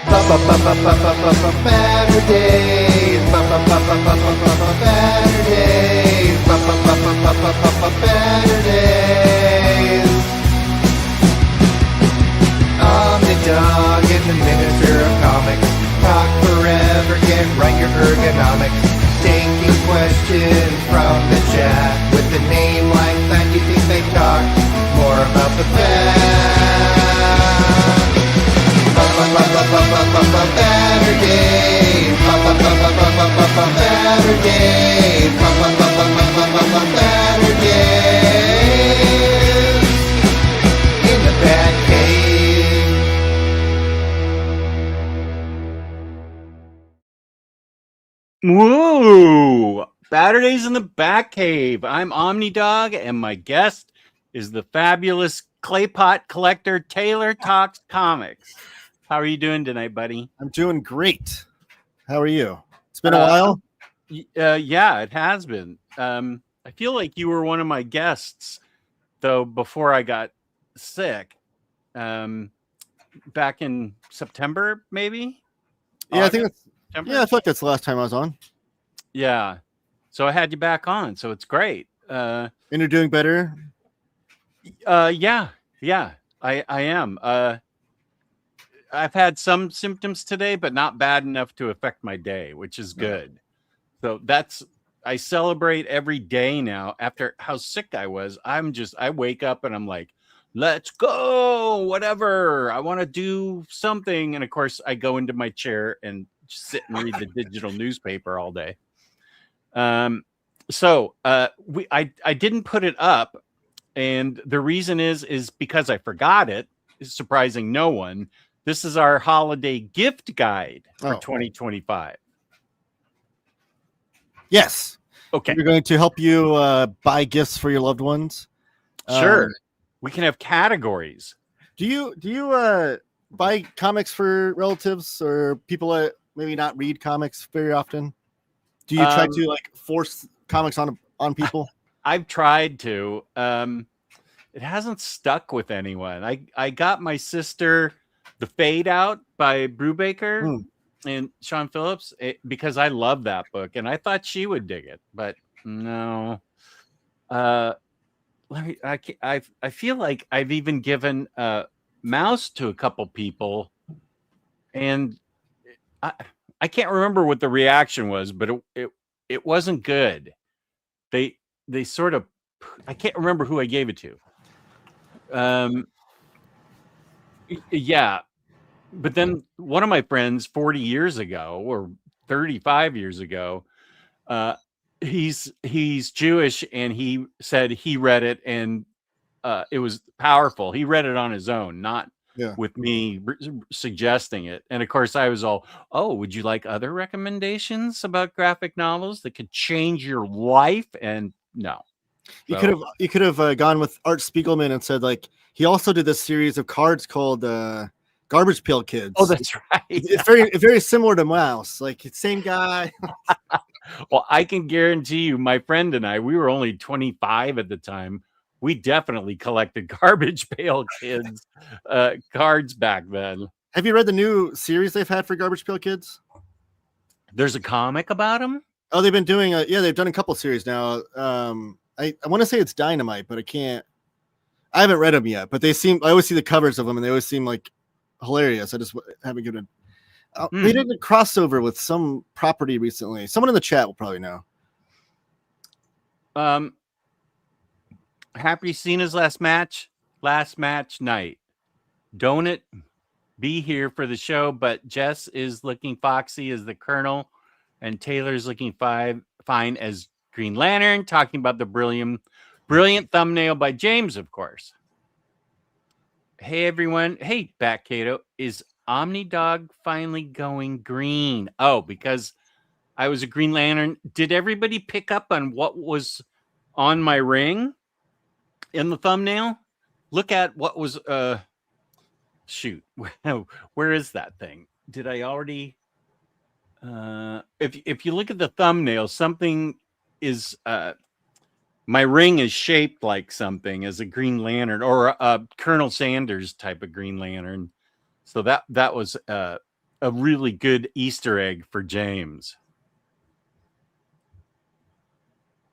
Baturdays. Baturdays. Omnidog in the miniature of comics. Talk forever, get right your ergonomics. Taking questions from the chat. With a name like that, you think they talk more about the fact. Baturdays. Baturdays. Baturdays. In the Batcave. Woo! Baturdays in the Batcave. I'm Omnidog, and my guest is the fabulous Claypot collector Taylor Talks Comics. How are you doing tonight, buddy? I'm doing great. How are you? It's been a while. Yeah, it has been. I feel like you were one of my guests, though, before I got sick. Back in September, maybe? Yeah, I think that's, September? yeah, I feel like that's the last time I was on. Yeah. So I had you back on, so it's great. And you're doing better? Yeah, I am. I've had some symptoms today, but not bad enough to affect my day, which is good. So I celebrate every day now. After how sick I was, I wake up and I'm like, let's go, whatever. I want to do something. And of course, I go into my chair and just sit and read the digital newspaper all day. So I didn't put it up. And the reason is because I forgot it. It's surprising no one. This is our holiday gift guide for 2025. Yes. Okay. We're going to help you buy gifts for your loved ones. Sure. We can have categories. Do you buy comics for relatives or people that maybe not read comics very often? Do you try to like force comics on people? I've tried to. It hasn't stuck with anyone. I got my sister The Fade Out by Brubaker and Sean Phillips because I love that book and I thought she would dig it, but no. I feel like I've even given Mouse to a couple people, and I can't remember what the reaction was, but it wasn't good. They sort of, I can't remember who I gave it to. Yeah, but then one of my friends 40 years ago or 35 years ago, he's Jewish, and he said he read it and it was powerful. He read it on his own, not with me suggesting it. And of course I was all, oh, would you like other recommendations about graphic novels that could change your life? And no. You could have gone with Art Spiegelman and said, like, he also did this series of cards called Garbage Pail Kids. Oh, that's right. It's very similar to Mouse. Like, it's same guy. Well, I can guarantee you, my friend and I, we were only 25 at the time. We definitely collected Garbage Pail Kids cards back then. Have you read the new series they've had for Garbage Pail Kids? There's a comic about them? Oh, they've been doing they've done a couple series now. I want to say it's Dynamite, but I haven't read them yet, but I always see the covers of them and they always seem like hilarious. I just haven't given it. They did a crossover with some property recently. Someone in the chat will probably know. Happy Cena's last match night. Don't it be here for the show, but Jess is looking foxy as the Colonel and Taylor's looking fine as Green Lantern, talking about the brilliant thumbnail by James, of course. Hey, everyone. Hey, Bat Cato. Is Omnidog finally going green? Oh, because I was a Green Lantern. Did everybody pick up on what was on my ring in the thumbnail? Look at what was... shoot. Where is that thing? Did I already... if you look at the thumbnail, something is my ring is shaped like something as a Green Lantern or a Colonel Sanders type of Green Lantern. So that was a really good Easter egg for James.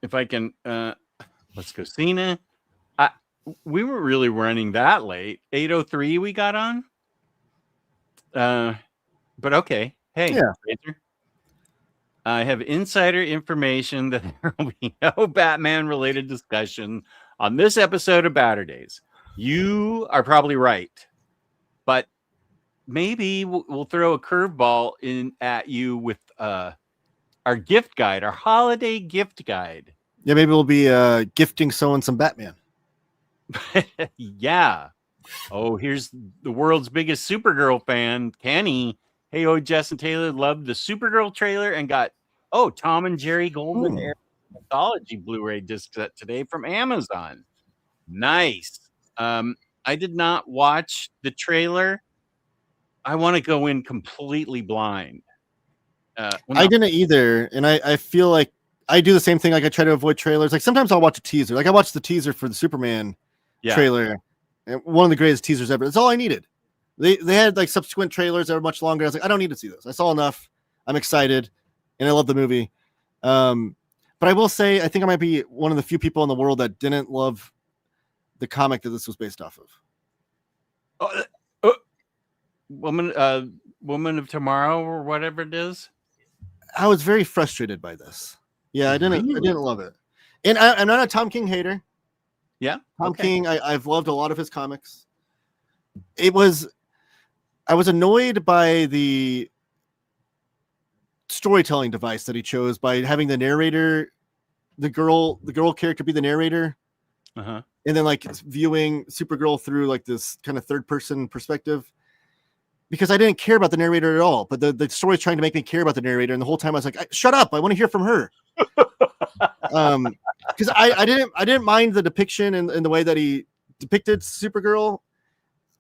If I can, let's go, Cena. We were really running that late. 8:03 we got on. But okay. Hey, Yeah. Razor, I have insider information that there will be no Batman-related discussion on this episode of Baturdays. You are probably right, but maybe we'll throw a curveball in at you with our gift guide, our holiday gift guide. Yeah, maybe we'll be gifting someone some Batman. Yeah. Oh, here's the world's biggest Supergirl fan, Kenny. Hey, Jess and Taylor loved the Supergirl trailer and got Tom and Jerry Golden Era Mythology Blu-ray disc set today from Amazon. Nice. I did not watch the trailer. I want to go in completely blind. I didn't either, and I feel like I do the same thing. Like I try to avoid trailers. Like sometimes I'll watch a teaser. Like I watched the teaser for the Superman trailer, and one of the greatest teasers ever. That's all I needed. They had like subsequent trailers that were much longer. I was like, I don't need to see this. I saw enough. I'm excited, and I love the movie. But I will say, I think I might be one of the few people in the world that didn't love the comic that this was based off of. Woman of Tomorrow or whatever it is. I was very frustrated by this. Yeah, I didn't love it. And I'm not a Tom King hater. Yeah. Tom King, I've loved a lot of his comics. I was annoyed by the storytelling device that he chose by having the narrator, the girl character be the narrator. Uh-huh. And then like viewing Supergirl through like this kind of third person perspective. Because I didn't care about the narrator at all, but the story's trying to make me care about the narrator, and the whole time I was like, "Shut up! I want to hear from her." Because I didn't mind the depiction and the way that he depicted Supergirl.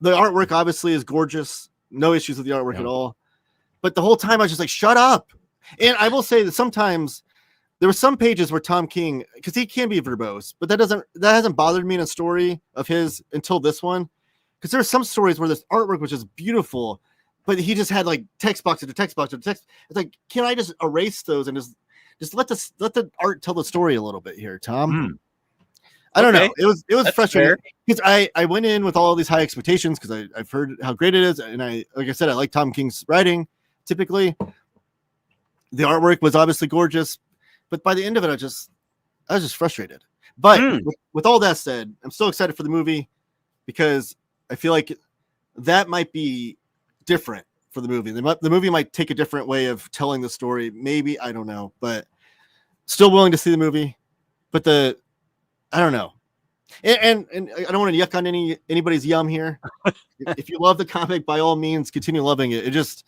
The artwork obviously is gorgeous, no issues with the artwork at all. But the whole time I was just like, "Shut up!" And I will say that sometimes there were some pages where Tom King, because he can be verbose, but that hasn't bothered me in a story of his until this one. Because there are some stories where this artwork was just beautiful, but he just had like text box after text box after text. It's like, can I just erase those and just let the art tell the story a little bit here, Tom? I don't know. It was That's frustrating because I went in with all these high expectations because I've heard how great it is, and like I said, I like Tom King's writing. Typically, the artwork was obviously gorgeous, but by the end of it, I was just frustrated. But with all that said, I'm still excited for the movie because I feel like that might be different for the movie. The movie might take a different way of telling the story. Maybe, I don't know, but still willing to see the movie. But I don't know. And I don't want to yuck on anybody's yum here. If you love the comic, by all means, continue loving it. And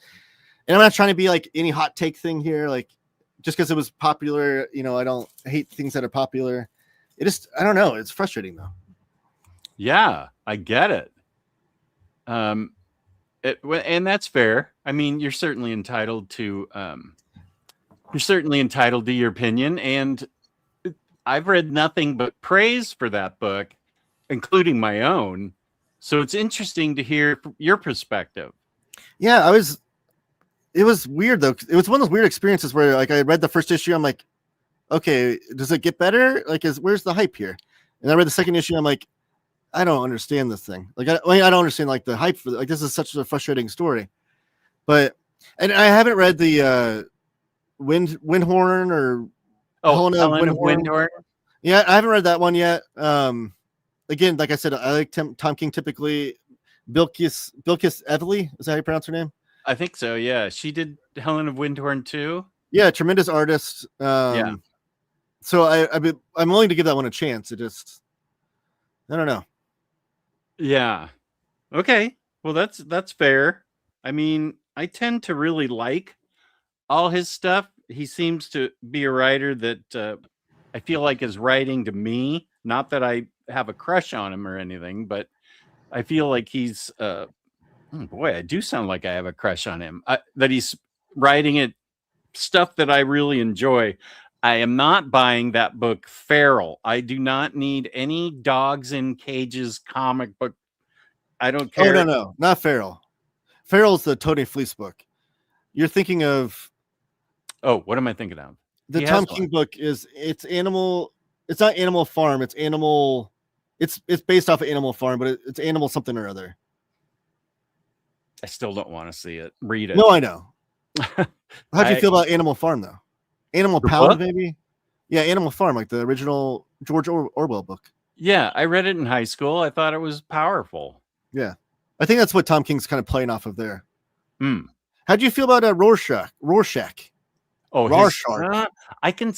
I'm not trying to be like any hot take thing here. Like just because it was popular, I don't hate things that are popular. I don't know. It's frustrating though. Yeah, I get it. And that's fair. I mean, you're certainly entitled to your opinion, and I've read nothing but praise for that book, including my own. So it's interesting to hear your perspective. Yeah, it was weird though. It was one of those weird experiences where like I read the first issue, I'm like, okay, does it get better? Like, where's the hype here? And I read the second issue, I'm like, I don't understand this thing. Like, I don't understand like the hype for like this is such a frustrating story. And I haven't read the Windhorn or Helen of Windhorn. Yeah, I haven't read that one yet. Again, like I said, I like Tom King typically. Bilquis Evely, is that how you pronounce her name? I think so. Yeah, she did Helen of Windhorn too. Yeah, tremendous artist. Yeah. So I'm willing to give that one a chance. I don't know. Yeah. Okay. Well, that's fair. I mean, I tend to really like all his stuff. He seems to be a writer that I feel like is writing to me. Not that I have a crush on him or anything, but I feel like he's boy, I do sound like I have a crush on him. That he's writing it stuff that I really enjoy. I am not buying that book, Feral. I do not need any dogs in cages comic book. I don't care. Oh, no, not Feral. Feral's the Tony Fleece book. you're thinking of Oh, what am I thinking of? the He Tom has King one. book. It's Animal. It's not Animal Farm. It's Animal. It's based off of Animal Farm, but it's Animal something or other. I still don't want to see it. Read it. No, I know. How'd you I- feel about Animal Farm though? Animal The Pound, book? maybe? Yeah, Animal Farm, like the original George Orwell book. Yeah, I read it in high school. I thought it was powerful. Yeah, I think that's what Tom King's kind of playing off of there. Hmm. How'd you feel about Rorschach? Rorschach. Oh, Rorschach. I can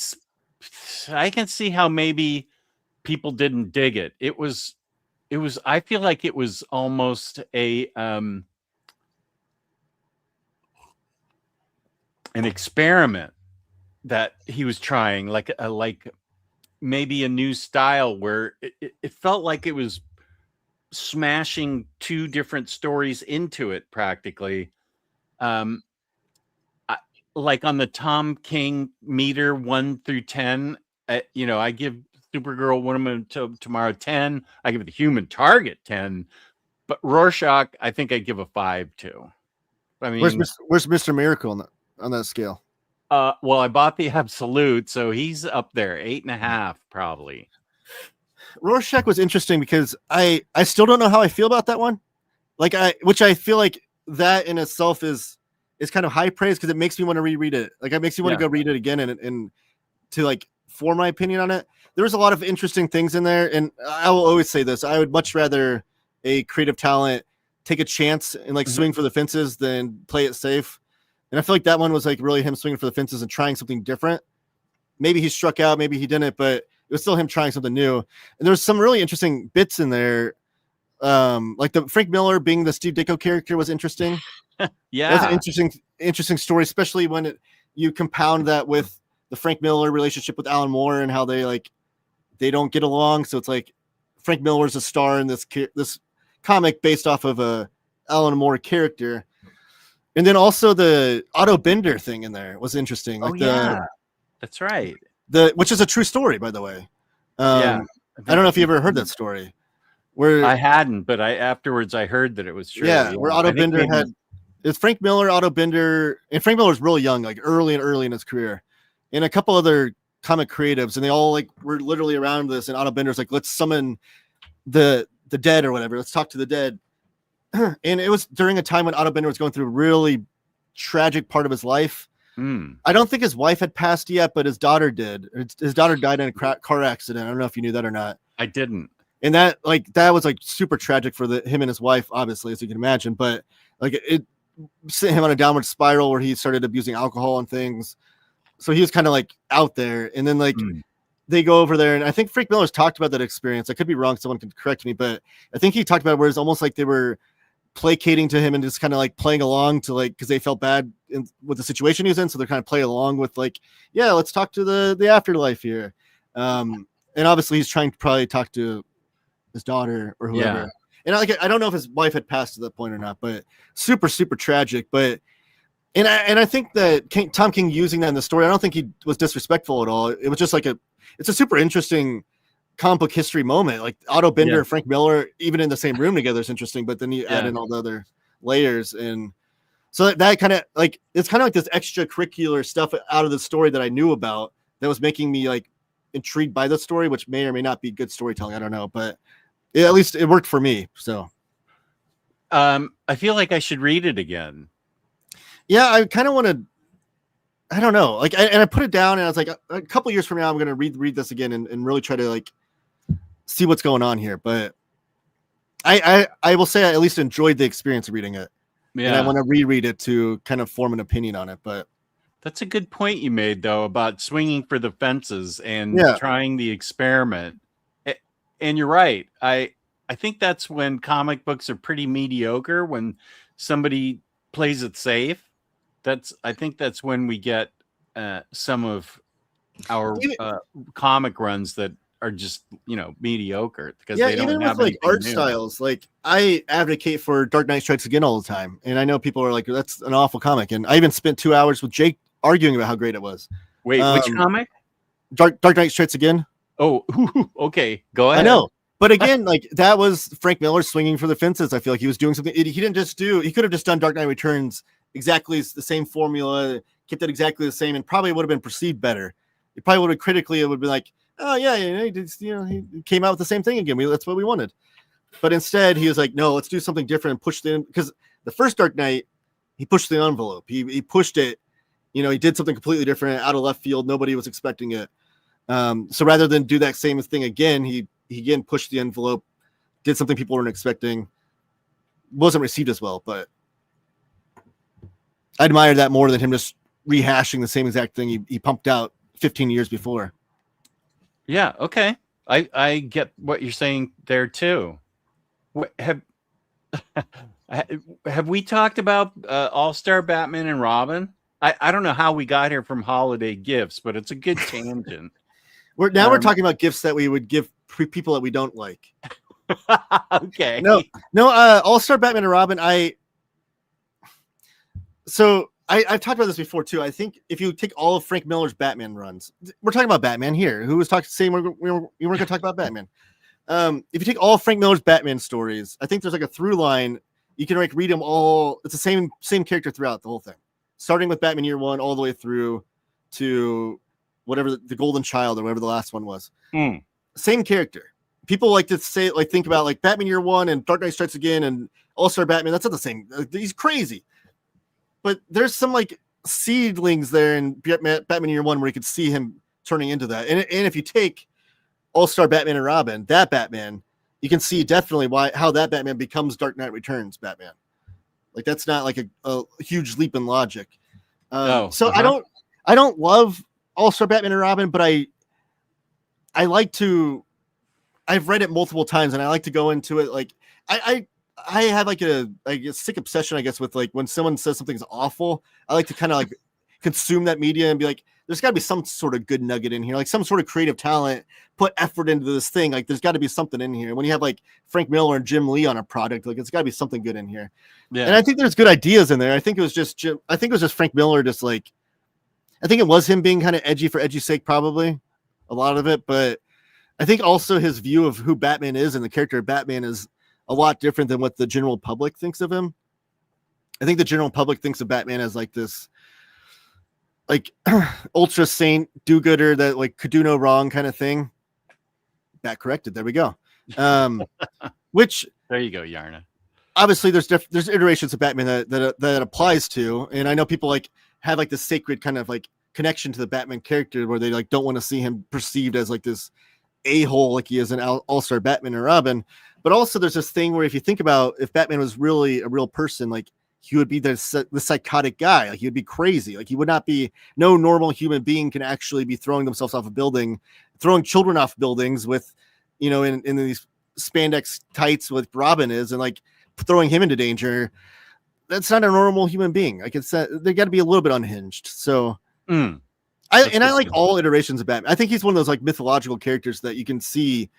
see how maybe people didn't dig it. It was. I feel like it was almost an experiment that he was trying, like maybe a new style where it felt like it was smashing two different stories into it practically. Like on the Tom King meter 1 through 10, I give Supergirl Woman Tomorrow 10. I give the Human Target 10, but Rorschach, I think I'd give a 5 to. I mean, Where's Mr. Miracle on that scale? well, I bought the Absolute, so he's up there, 8.5 probably. Rorschach was interesting because I still don't know how I feel about that one. Which I feel like that in itself is kind of high praise because it makes me want to reread it. Like it makes me want to go read it again and to like form my opinion on it. There was a lot of interesting things in there, and I will always say this: I would much rather a creative talent take a chance and like swing for the fences than play it safe. And I feel like that one was like really him swinging for the fences and trying something different. Maybe he struck out, maybe he didn't, but it was still him trying something new. And there was some really interesting bits in there. Like the Frank Miller being the Steve Ditko character was interesting. Yeah, That's an interesting story, especially when you compound that with the Frank Miller relationship with Alan Moore and how they don't get along. So it's like Frank Miller's a star in this comic based off of a Alan Moore character. And then also the Otto Bender thing in there was interesting. Like that's right. Which is a true story, by the way. Yeah, I don't know if you ever heard that story. Where I hadn't, but afterwards I heard that it was true. Yeah, where Otto Bender it's Frank Miller, Otto Bender, and Frank Miller's really young, like early in his career, and a couple other comic creatives, and they all like were literally around this, and Otto Bender's like, let's summon the dead or whatever, let's talk to the dead. And it was during a time when Otto Bender was going through a really tragic part of his life. I don't think his wife had passed yet, but his daughter did. His daughter died in a car accident. I don't know if you knew that or not. I didn't. And that was like super tragic for him and his wife, obviously, as you can imagine. But like it sent him on a downward spiral where he started abusing alcohol and things. So he was kind of like out there. And then like they go over there, and I think Frank Miller's talked about that experience. I could be wrong. Someone can correct me, but I think he talked about it where it's almost like they were placating to him and just kind of like playing along to like, because they felt bad with the situation he was in. So they're kind of playing along with like, yeah, let's talk to the afterlife here. And obviously he's trying to probably talk to his daughter or whoever. And I don't know if his wife had passed to that point or not, but super, super tragic. But and I think that Tom King using that in the story, I don't think he was disrespectful at all. It was just like it's a super interesting comic book history moment. Like Otto Bender and Frank Miller, even in the same room together, is interesting. But then you add in all the other layers, and so that kind of like it's kind of like this extracurricular stuff out of the story that I knew about that was making me like intrigued by the story, which may or may not be good storytelling. I don't know, but at least it worked for me. So I feel like I should read it again. Yeah, I kind of want to. I don't know. Like, I put it down, and I was like, a couple years from now, I'm gonna read this again and really try to like see what's going on here. But I will say I at least enjoyed the experience of reading it. Yeah, and I want to reread it to kind of form an opinion on it. But that's a good point you made, though, about swinging for the fences and trying the experiment. And you're right. I think that's when comic books are pretty mediocre, when somebody plays it safe. I think that's when we get some of our comic runs that are just mediocre because they don't even have with like art new. styles. Like I advocate for Dark Knight Strikes Again all the time, and I know people are like, that's an awful comic, and I even spent 2 hours with Jake arguing about how great it was. Wait, which comic? Dark Knight Strikes Again. Oh, okay, go ahead. I know, but again, like that was Frank Miller swinging for the fences. I feel like he was doing something. He didn't just do. He could have just done Dark Knight Returns exactly the same formula, kept it exactly the same, and probably would have been perceived better. It probably would have critically, it would be like, oh yeah, he came out with the same thing again. That's what we wanted. But instead, he was like, no, let's do something different and push the, because the first Dark Knight, he pushed the envelope. He pushed it. He did something completely different out of left field. Nobody was expecting it. So rather than do that same thing again, he again pushed the envelope, did something people weren't expecting. Wasn't received as well, but I admire that more than him just rehashing the same exact thing he pumped out 15 years before. Yeah. Okay. I get what you're saying there too. Have we talked about All-Star Batman and Robin? I don't know how we got here from holiday gifts, but it's a good tangent. We're talking about gifts that we would give people that we don't like. Okay. No. All-Star Batman and Robin. I've talked about this before too. I think if you take all of Frank Miller's Batman runs, we're talking about Batman here. Who was saying we weren't going to talk about Batman? If you take all of Frank Miller's Batman stories, I think there's like a through line. You can read them all. It's the same character throughout the whole thing, starting with Batman Year One all the way through to whatever the Golden Child or whatever the last one was. Same character. People like to think about like Batman Year One and Dark Knight Strikes Again and All-Star Batman. That's not the same. He's crazy. But there's some like seedlings there in Batman Year One where you could see him turning into that. And if you take All-Star Batman and Robin, that Batman, you can see definitely how that Batman becomes Dark Knight Returns Batman. Like that's not like a huge leap in logic. I don't love All-Star Batman and Robin, but I like to. I've read it multiple times, and I like to go into it. Like I have like a sick obsession, I guess, with like when someone says something's awful, I like to kind of like consume that media and be like, there's got to be some sort of good nugget in here, like some sort of creative talent, put effort into this thing. Like there's got to be something in here. When you have like Frank Miller and Jim Lee on a product, like it's got to be something good in here. Yeah. And I think there's good ideas in there. I think it was just Frank Miller, just like, I think it was him being kind of edgy for edgy's sake, probably a lot of it. But I think also his view of who Batman is and the character of Batman is a lot different than what the general public thinks of him. I think the general public thinks of Batman as like this, like ultra saint do-gooder that like could do no wrong kind of thing. Bat corrected. There we go. Which there you go, Yarna. Obviously, there's iterations of Batman that applies to, and I know people like have like this sacred kind of like connection to the Batman character where they like don't want to see him perceived as like this a-hole like he is an all-star Batman or Robin. But also there's this thing where if you think about if Batman was really a real person, like he would be the psychotic guy. Like he would be crazy. Like he would not be, no normal human being can actually be throwing themselves off a building, throwing children off buildings with, in these spandex tights with Robin is, and like throwing him into danger. That's not a normal human being. Like they got to be a little bit unhinged. So I like all iterations of Batman. I think he's one of those like mythological characters that you can see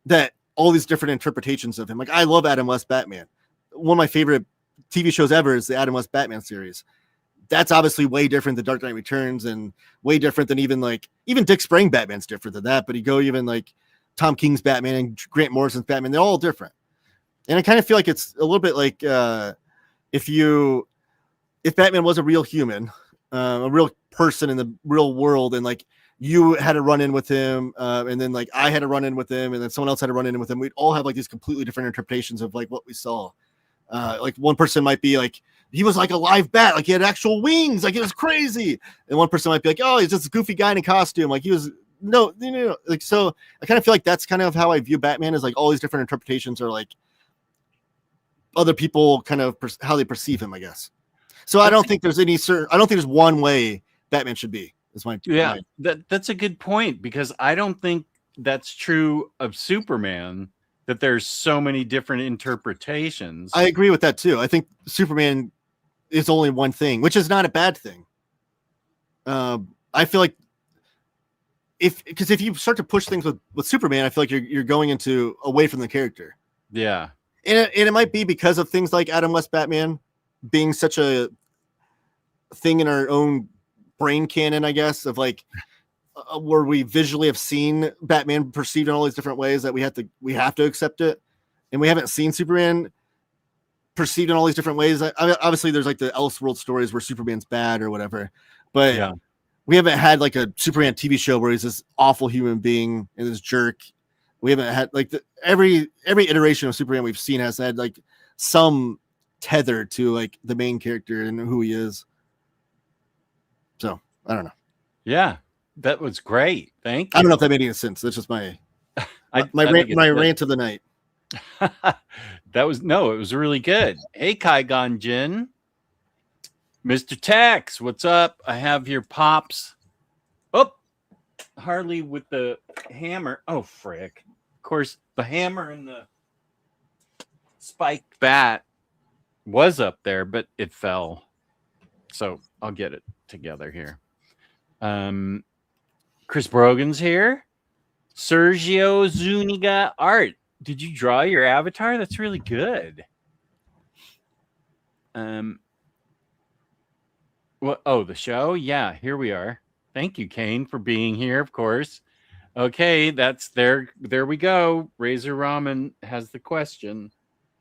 that all these different interpretations of him. Like I love Adam West Batman. One of my favorite TV shows ever is the Adam West Batman series. That's obviously way different than Dark Knight Returns and way different than even Dick Sprang Batman's different than that. But you go even like Tom King's Batman and Grant Morrison's Batman, they're all different. And I kind of feel like it's a little bit like if Batman was a real human, a real person in the real world, and like you had a run in with him, and then like I had a run in with him, and then someone else had a run in with him, we'd all have like these completely different interpretations of like what we saw. Like one person might be like, he was like a live bat, like he had actual wings, like it was crazy. And one person might be like, oh, he's just a goofy guy in a costume, like he was like. So I kind of feel like that's kind of how I view Batman, is like all these different interpretations are like other people kind of how they perceive him, I guess. So I don't think there's one way Batman should be. Is my that's a good point, because I don't think that's true of Superman, that there's so many different interpretations. I agree with that too. I think Superman is only one thing, which is not a bad thing. I feel like if you start to push things with Superman, I feel like you're going away from the character. Yeah. And it might be because of things like Adam West Batman being such a thing in our own brain canon, I guess, of like where we visually have seen Batman perceived in all these different ways that we have to accept it. And we haven't seen Superman perceived in all these different ways. I mean, obviously, there's like the Elseworld stories where Superman's bad or whatever, but Yeah. we haven't had like a Superman TV show where he's this awful human being and this jerk. We haven't had like every iteration of Superman we've seen has had like some tether to like the main character and who he is. So I don't know. Yeah, that was great. Thank you. I don't know if that made any sense. That's just my rant of the night. It was really good. Hey, Kaigon Jin. Mr. Tex, what's up? I have your pops. Oh, Harley with the hammer. Oh, frick. Of course, the hammer and the spiked bat was up there, but it fell. So I'll get it together here. Chris Brogan's here. Sergio Zuniga art. Did you draw your avatar? That's really good. The show? Yeah, here we are. Thank you, Kane, for being here, of course. Okay, that's there. There we go. Razor Ramen has the question.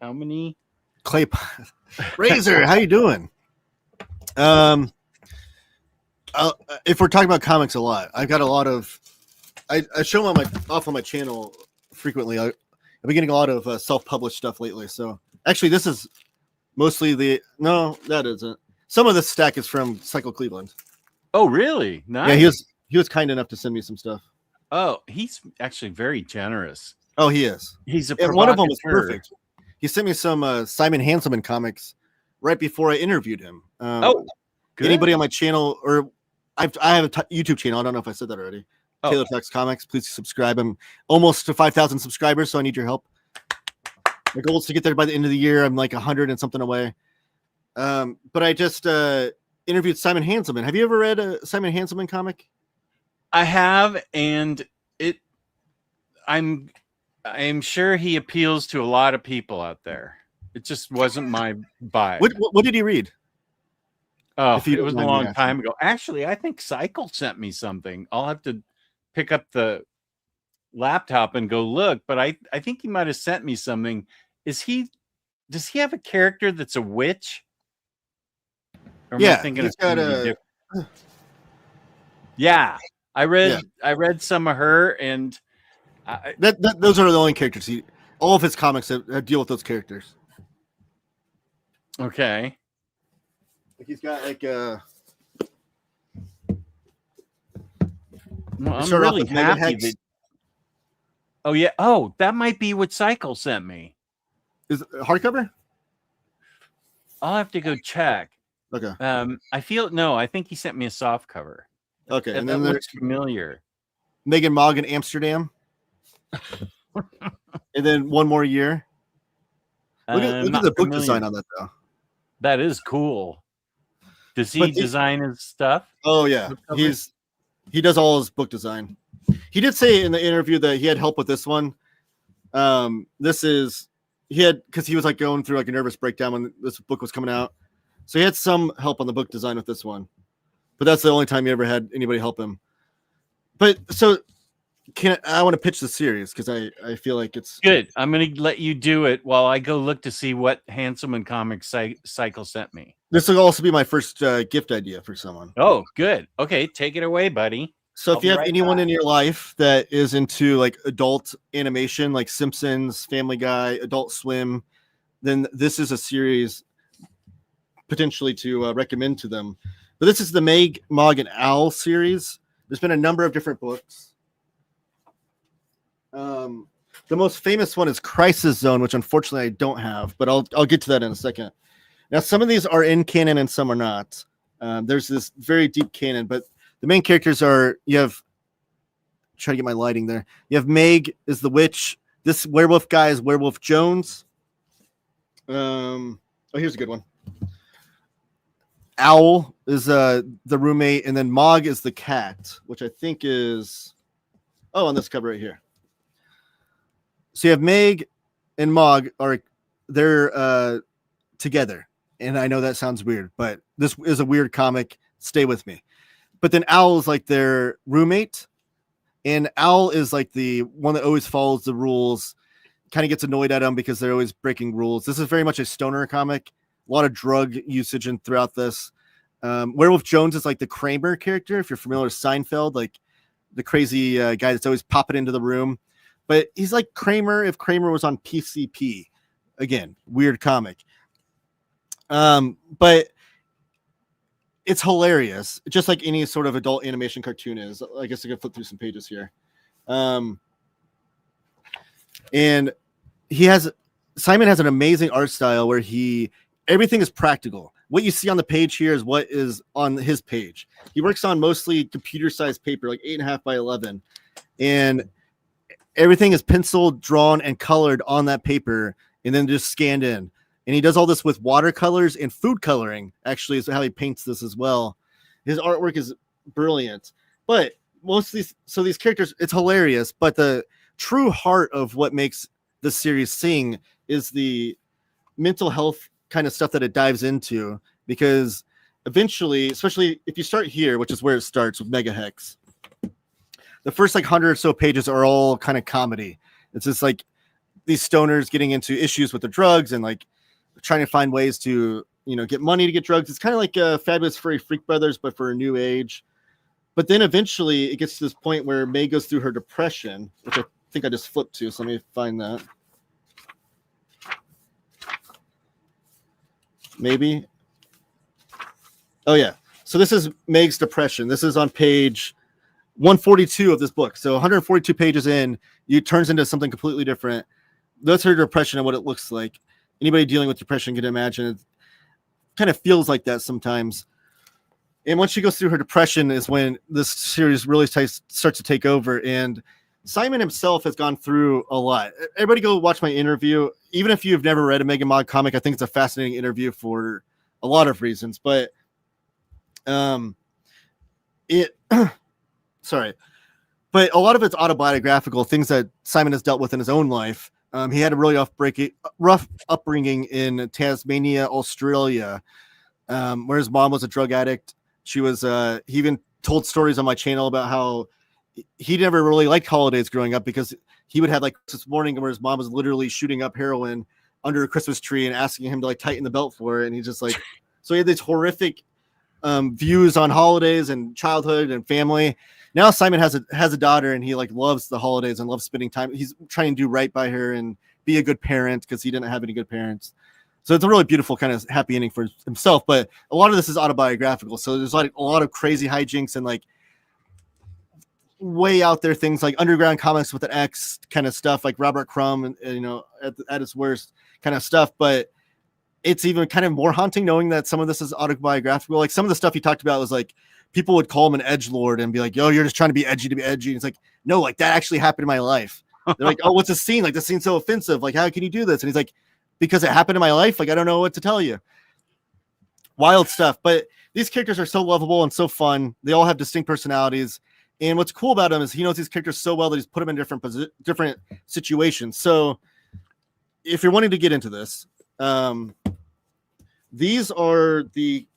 How many? Clay Razor, how you doing? If we're talking about comics a lot, I've got a lot of. I show them off on my channel frequently. I've been getting a lot of self-published stuff lately. So actually, this is mostly that isn't. Some of this stack is from Cycle Cleveland. Oh, really? Nice. Yeah, he was kind enough to send me some stuff. Oh, he's actually very generous. Oh, he is. He's a and one of them was perfect. He sent me some Simon Hanselman comics right before I interviewed him. Good. Anybody on my channel, or I have a YouTube channel. I don't know if I said that already. Taylor Tex Comics. Please subscribe. I'm almost to 5,000 subscribers, so I need your help. My goal is to get there by the end of the year. I'm like 100 and something away. But I just interviewed Simon Hanselman. Have you ever read a Simon Hanselman comic? I have, and I'm sure he appeals to a lot of people out there. It just wasn't my vibe. What did he read? Oh, it was a long time ago. Actually, I think Cycle sent me something. I'll have to pick up the laptop and go look, but I think he might have sent me something. Does he have a character that's a witch? Or am I thinking he's got a. Yeah, I read some of her, and those are the only characters. All of his comics that deal with those characters. Okay. Like he's got like Well, I'm really happy that. Oh yeah. Oh, that might be what Cycle sent me. Is it hardcover? I'll have to go check. Okay. I think he sent me a soft cover. Okay, and then looks familiar. Megan Mogg in Amsterdam. And then One More Year. Look at the book design on that though. That is cool. Does he design his stuff? Oh yeah, he does all his book design. He did say in the interview that he had help with this one. Because he was like going through like a nervous breakdown when this book was coming out, so he had some help on the book design with this one. But that's the only time he ever had anybody help him. But so I want to pitch the series because I feel like it's good. I'm going to let you do it while I go look to see what Hanselman Comics Cycle sent me. This will also be my first gift idea for someone. Oh, good. Okay, take it away, buddy. So if you have anyone in your life that is into like adult animation, like Simpsons, Family Guy, Adult Swim, then this is a series potentially to recommend to them. But this is the Meg, Mog, and Owl series. There's been a number of different books. The most famous one is Crisis Zone, which unfortunately I don't have, but I'll get to that in a second. Now, some of these are in canon and some are not. There's this very deep canon, but the main characters are, try to get my lighting there. You have Meg is the witch. This werewolf guy is Werewolf Jones. Here's a good one. Owl is the roommate, and then Mog is the cat, which I think is on this cover right here. So you have Meg and Mog they're together, and I know that sounds weird, but this is a weird comic. Stay with me. But then Owl is like their roommate, and Owl is like the one that always follows the rules, kind of gets annoyed at them because they're always breaking rules. This is very much a stoner comic. A lot of drug usage throughout this. Werewolf Jones is like the Kramer character, if you're familiar with Seinfeld, like the crazy guy that's always popping into the room. But he's like Kramer if Kramer was on PCP. Again, weird comic. But it's hilarious, just like any sort of adult animation cartoon is. I guess I could flip through some pages here. And Simon has an amazing art style where everything is practical. What you see on the page here is what is on his page. He works on mostly computer-sized paper, like 8.5 by 11, and everything is penciled, drawn, and colored on that paper, and then just scanned in. And he does all this with watercolors and food coloring, actually, is how he paints this as well. His artwork is brilliant. But most of these characters, it's hilarious. But the true heart of what makes this series sing is the mental health kind of stuff that it dives into. Because eventually, especially if you start here, which is where it starts with Mega Hex, the first like 100 or so pages are all kind of comedy. It's just like these stoners getting into issues with the drugs and like trying to find ways to, get money to get drugs. It's kind of like Fabulous Furry Freak Brothers, but for a new age. But then eventually it gets to this point where May goes through her depression, which I think I just flipped to. So let me find that. Maybe. Oh, yeah. So this is Meg's depression. This is on page 142 of this book. So 142 pages in, it turns into something completely different. That's her depression and what it looks like. Anybody dealing with depression can imagine it kind of feels like that sometimes. And once she goes through her depression is when this series really starts to take over. And Simon himself has gone through a lot. Everybody go watch my interview. Even if you've never read a Mega Mod comic, I think it's a fascinating interview for a lot of reasons. But sorry. But a lot of it's autobiographical, things that Simon has dealt with in his own life. He had a really rough upbringing in Tasmania, Australia, where his mom was a drug addict. She was. He even told stories on my channel about how he never really liked holidays growing up because he would have like this morning where his mom was literally shooting up heroin under a Christmas tree and asking him to like tighten the belt for it, and he's just like, so he had these horrific views on holidays and childhood and family. Now Simon has a daughter and he like loves the holidays and loves spending time. He's trying to do right by her and be a good parent because he didn't have any good parents. So it's a really beautiful kind of happy ending for himself. But a lot of this is autobiographical. So there's like a lot of crazy hijinks and like way out there things like underground comics with an X kind of stuff, like Robert Crumb and at its worst kind of stuff. But it's even kind of more haunting knowing that some of this is autobiographical. Like some of the stuff he talked about was like, people would call him an edgelord and be like, yo, you're just trying to be edgy to be edgy. And it's like, no, like that actually happened in my life. They're like, oh, what's a scene? Like this scene's so offensive. Like, how can you do this? And he's like, because it happened in my life. Like, I don't know what to tell you. Wild stuff. But these characters are so lovable and so fun. They all have distinct personalities. And what's cool about him is he knows these characters so well that he's put them in different situations. So if you're wanting to get into this, these are the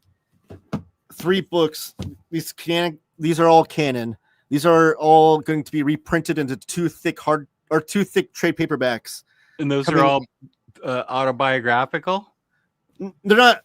3 books. These are all canon. These are all going to be reprinted into 2 thick trade paperbacks. And those are all autobiographical? They're not.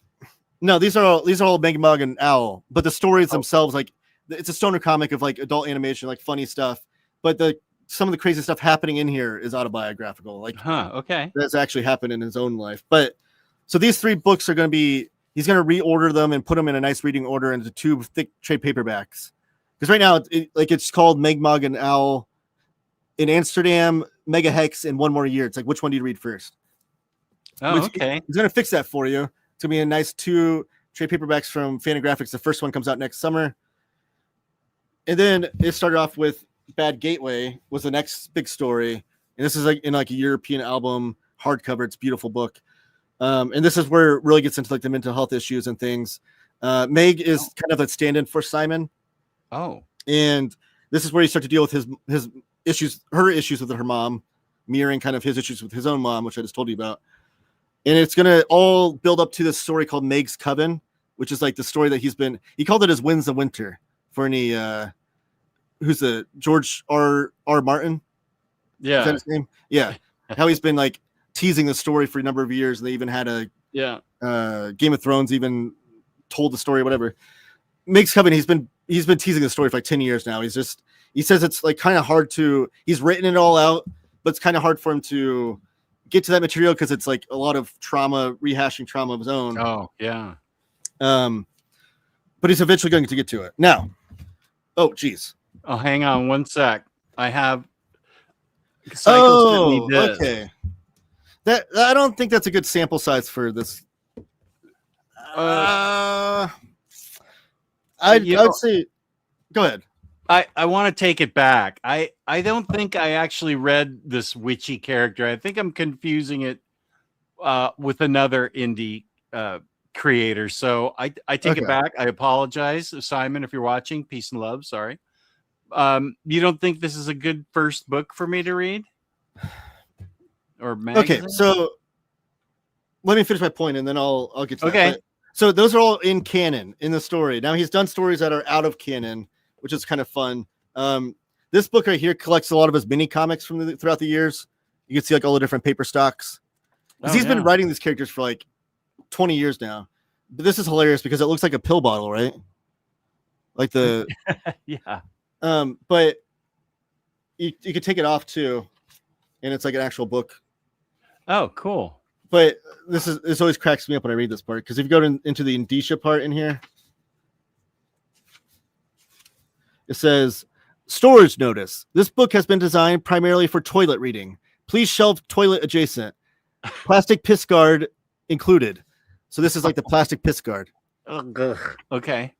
No, these are all Mega Mug and Owl. But the stories themselves, like it's a stoner comic of like adult animation, like funny stuff. But some of the crazy stuff happening in here is autobiographical. Like, okay, that's actually happened in his own life. But so these 3 books are going to be. He's going to reorder them and put them in a nice reading order into 2 thick trade paperbacks. Because right now, it's called Megmog and Owl in Amsterdam, Mega Hex, in 1 more year. It's like, which one do you read first? Oh, okay. He's going to fix that for you. It's going to be a nice 2 trade paperbacks from Fantagraphics. The first one comes out next summer. And then it started off with Bad Gateway was the next big story. And this is like in like a European album hardcover. It's a beautiful book. And this is where it really gets into like the mental health issues and things. Meg is kind of a stand-in for Simon. Oh. And this is where you start to deal with his issues, her issues with her mom, mirroring kind of his issues with his own mom, which I just told you about. And it's going to all build up to this story called Meg's Coven, which is like the story that he called it as Winds of Winter for any, who's the George R. Martin? Yeah. Is that his name? Yeah. how he's been like teasing the story for a number of years. And they even had a Game of Thrones even told the story, whatever. Makes coming. He's been teasing the story for like 10 years now. He says it's like kind of hard to. He's written it all out, but it's kind of hard for him to get to that material because it's like a lot of trauma, rehashing trauma of his own. Oh yeah. But he's eventually going to get to it now. Oh geez. Oh, hang on one sec. I have. Cycle sent me this. Okay. That I don't think that's a good sample size for this. I'd say. Go ahead. I want to take it back. I don't think I actually read this witchy character. I think I'm confusing it with another indie creator. So I take it back. I apologize, Simon, if you're watching. Peace and love. Sorry. You don't think this is a good first book for me to read? Or magazine? Okay, so let me finish my point and then I'll get to okay. that. So those are all in canon in the story. Now he's done stories that are out of canon, which is kind of fun. This book right here collects a lot of his mini comics from throughout the years. You can see like all the different paper stocks. Because he's been writing these characters for like 20 years now. But this is hilarious because it looks like a pill bottle, right? Like the yeah. But you could take it off too, and it's like an actual book. Oh, cool. But this always cracks me up when I read this part because if you go into the indicia part in here, it says storage notice. This book has been designed primarily for toilet reading. Please shelve toilet adjacent. Plastic piss guard included. So this is like the plastic piss guard. Okay.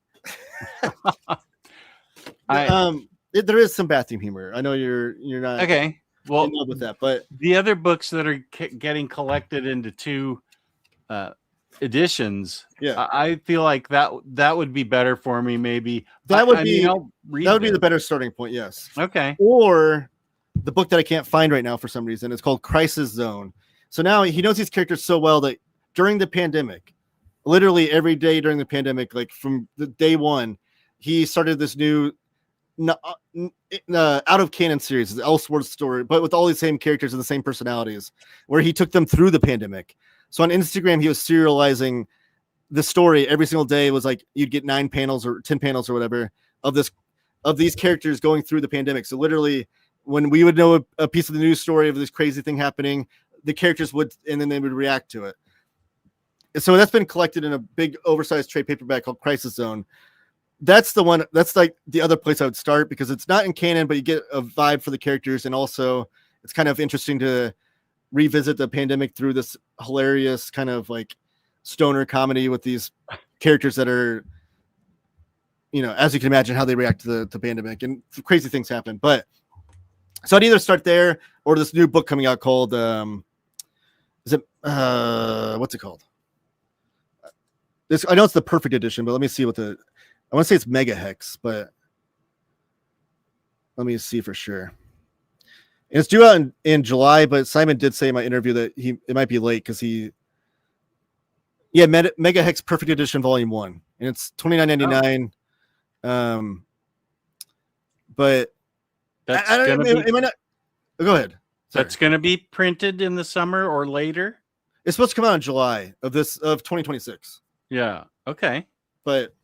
There is some bathroom humor. I know you're not okay. Well, in love with that, but the other books that are getting collected into two editions, yeah, I feel like that would be better for me. Maybe that would be the better starting point. Yes. Okay. Or the book that I can't find right now for some reason. It's called Crisis Zone. So now he knows these characters so well that during the pandemic, literally every day during the pandemic, like from the day one, he started this new out of canon series, the Elseworlds story, but with all these same characters and the same personalities, where he took them through the pandemic. So on Instagram, he was serializing the story every single day. It was like you'd get 9 panels or 10 panels or whatever of these characters going through the pandemic. So literally, when we would know a piece of the news story of this crazy thing happening, the characters would, and then they would react to it. So that's been collected in a big oversized trade paperback called Crisis Zone. That's the one. That's like the other place I would start because it's not in canon, but you get a vibe for the characters, and also it's kind of interesting to revisit the pandemic through this hilarious kind of like stoner comedy with these characters that are, as you can imagine, how they react to the pandemic and crazy things happen. But so I'd either start there or this new book coming out called what's it called? I know it's the perfect edition, but let me see I want to say it's Mega Hex, but let me see for sure. And it's due out in July, but Simon did say in my interview that it might be late because Mega Hex Perfect Edition Volume 1, and it's $29.99. But that's I don't know. It might not. Go ahead. Sorry. That's going to be printed in the summer or later. It's supposed to come out in July of 2026. Yeah. Okay. But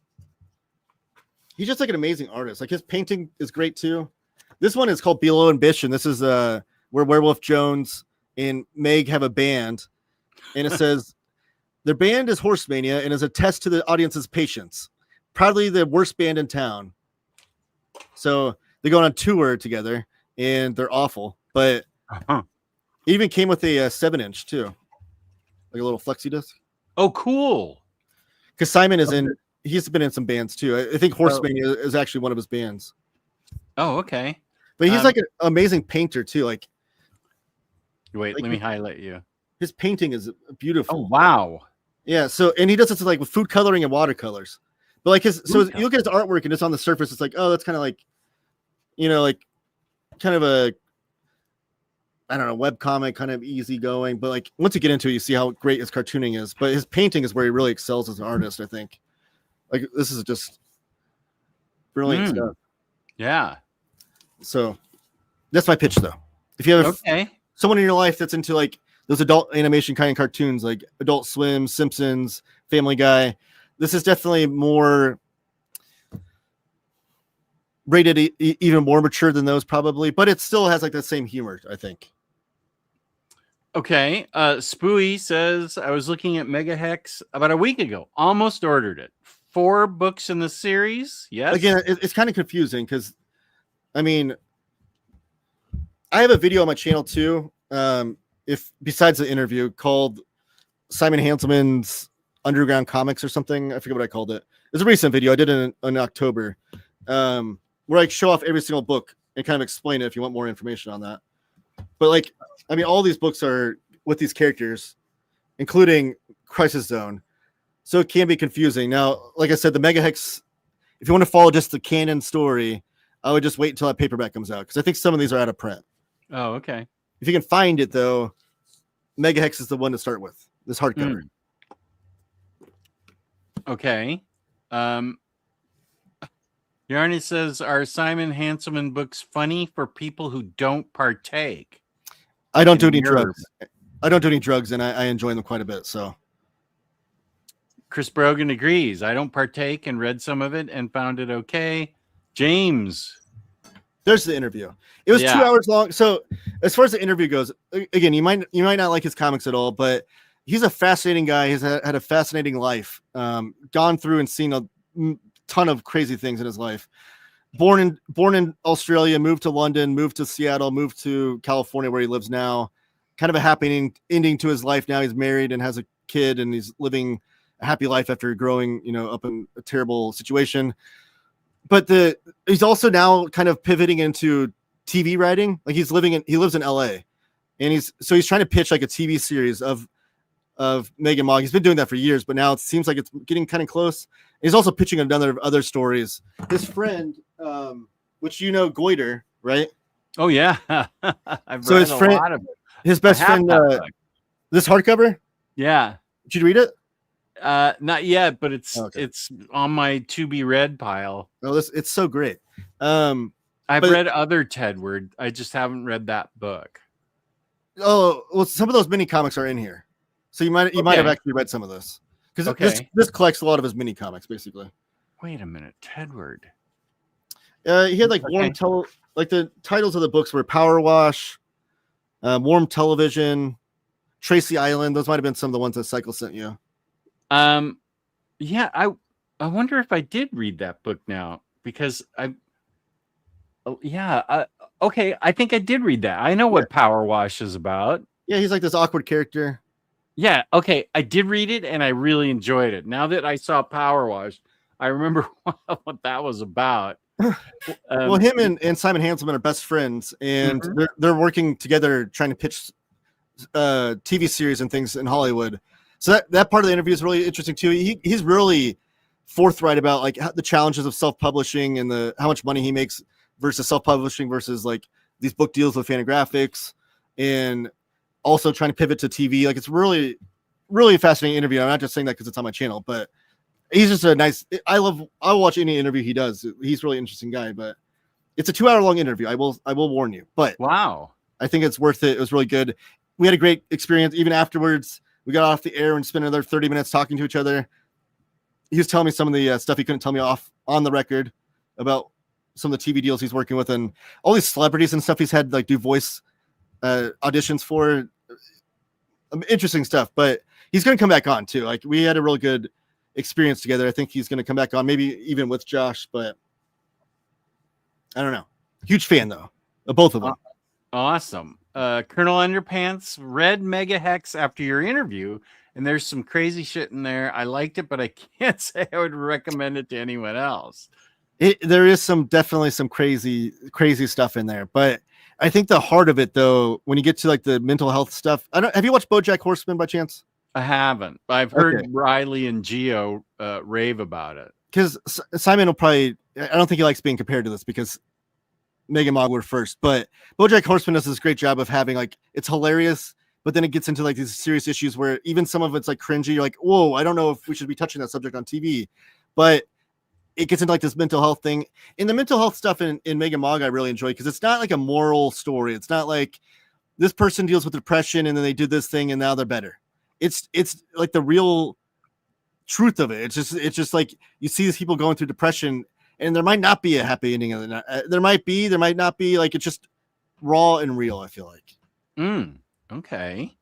he's just like an amazing artist. Like his painting is great too. This one is called Below Ambition. This is where Werewolf Jones and Meg have a band, and it says their band is Horse Mania and is a test to the audience's patience. Proudly the worst band in town. So they go on tour together, and they're awful. But it even came with a 7-inch too, like a little flexi disc. Oh, cool! Because Simon is in. He's been in some bands too. I think Horse Mania is actually one of his bands. Oh, okay. But he's like an amazing painter too. Like, wait, let me highlight you. His painting is beautiful. Oh, wow. Yeah. So, and he does this like with food coloring and watercolors. But like you look at his artwork and it's on the surface. It's like, oh, that's kind of like, like kind of a, I don't know, web comic, kind of easy going. But like once you get into it, you see how great his cartooning is. But his painting is where he really excels as an artist, I think. Like this is just brilliant stuff. Yeah. So that's my pitch, though. If you have someone in your life that's into like those adult animation kind of cartoons, like Adult Swim, Simpsons, Family Guy. This is definitely more rated, even more mature than those probably, but it still has like the same humor, I think. Okay. Spooey says, I was looking at Megahex about a week ago. Almost ordered it. 4 books in the series. Yes. Again, it's kind of confusing because, I mean, I have a video on my channel too. If besides the interview called Simon Hanselman's Underground Comics or something, I forget what I called it. It's a recent video. I did it in October, where I show off every single book and kind of explain it if you want more information on that. But like, I mean, all these books are with these characters, including Crisis Zone. So it can be confusing. Now, like I said, the Megahex, if you want to follow just the canon story, I would just wait until that paperback comes out because I think some of these are out of print. Oh, okay. If you can find it, though, Megahex is the one to start with, this hardcover. Okay. Yarny says, are Simon Hanselman books funny for people who don't partake? I don't do any drugs. I don't do any drugs, and I enjoy them quite a bit. So Chris Brogan agrees. I don't partake and read some of it and found it okay. James. There's the interview. It was 2 hours long. So as far as the interview goes, again, you might not like his comics at all, but he's a fascinating guy. He's had a fascinating life, gone through and seen a ton of crazy things in his life. Born in Australia, moved to London, moved to Seattle, moved to California where he lives now. Kind of a happy ending to his life. Now he's married and has a kid, and he's living a happy life after growing, up in a terrible situation. But he's also now kind of pivoting into TV writing. Like he lives in LA, and he's trying to pitch like a TV series of Megan Mogg. He's been doing that for years, but now it seems like it's getting kind of close. He's also pitching other stories. His friend, which Goiter, right? Oh yeah, I've read a lot of it. His best friend, this hardcover. Yeah, did you read it? Not yet, but it's on my to be read pile. Oh, it's so great. I've read other Tedward. I just haven't read that book. Oh, well, some of those mini comics are in here, so you might have actually read some of this because this collects a lot of his mini comics, basically. Wait a minute, Tedward. He had like like the titles of the books were Power Wash, Warm Television, Tracy Island. Those might have been some of the ones that Cycle sent you. Yeah, I wonder if I did read that book now because okay, I think I did read that. I know what Power Wash is about. Yeah, he's like this awkward character. Yeah, okay, I did read it and I really enjoyed it. Now that I saw Power Wash, I remember what that was about. Well, him and Simon Hanselman are best friends, and they're working together trying to pitch TV series and things in Hollywood. So that part of the interview is really interesting too. He's really forthright about like the challenges of self-publishing and how much money he makes versus self-publishing versus like these book deals with Fantagraphics, and also trying to pivot to TV. Like it's really, really a fascinating interview. I'm not just saying that because it's on my channel, but he's just a nice. I'll watch any interview he does. He's a really interesting guy, but it's a 2-hour long interview. I will warn you. But wow, I think it's worth it. It was really good. We had a great experience. Even afterwards, we got off the air and spent another 30 minutes talking to each other. He was telling me some of the stuff he couldn't tell me on the record about some of the TV deals he's working with and all these celebrities and stuff he's had like do voice auditions for. Interesting stuff, but he's going to come back on too. Like we had a really good experience together. I think he's going to come back on, maybe even with Josh, but I don't know. Huge fan though of both of them. Awesome. Colonel Underpants read Megahex after your interview, and there's some crazy shit in there. I liked it, but I can't say I would recommend it to anyone else. There is definitely some crazy stuff in there, but I think the heart of it though, when you get to like the mental health stuff, have you watched BoJack Horseman by chance? I haven't. I've heard Riley and Gio rave about it. Because Simon will probably, I don't think he likes being compared to this because Megan Mogg were first, but BoJack Horseman does this great job of having like, it's hilarious, but then it gets into like these serious issues where even some of it's like cringy. You're like, whoa, I don't know if we should be touching that subject on TV, but it gets into like this mental health thing. And the mental health stuff in Megan Mogg I really enjoy because it's not like a moral story. It's not like this person deals with depression and then they did this thing and now they're better. It's like the real truth of it. It's just like you see these people going through depression and there might not be a happy ending of the there might be, there might not be. Like, it's just raw and real, I feel like. Okay.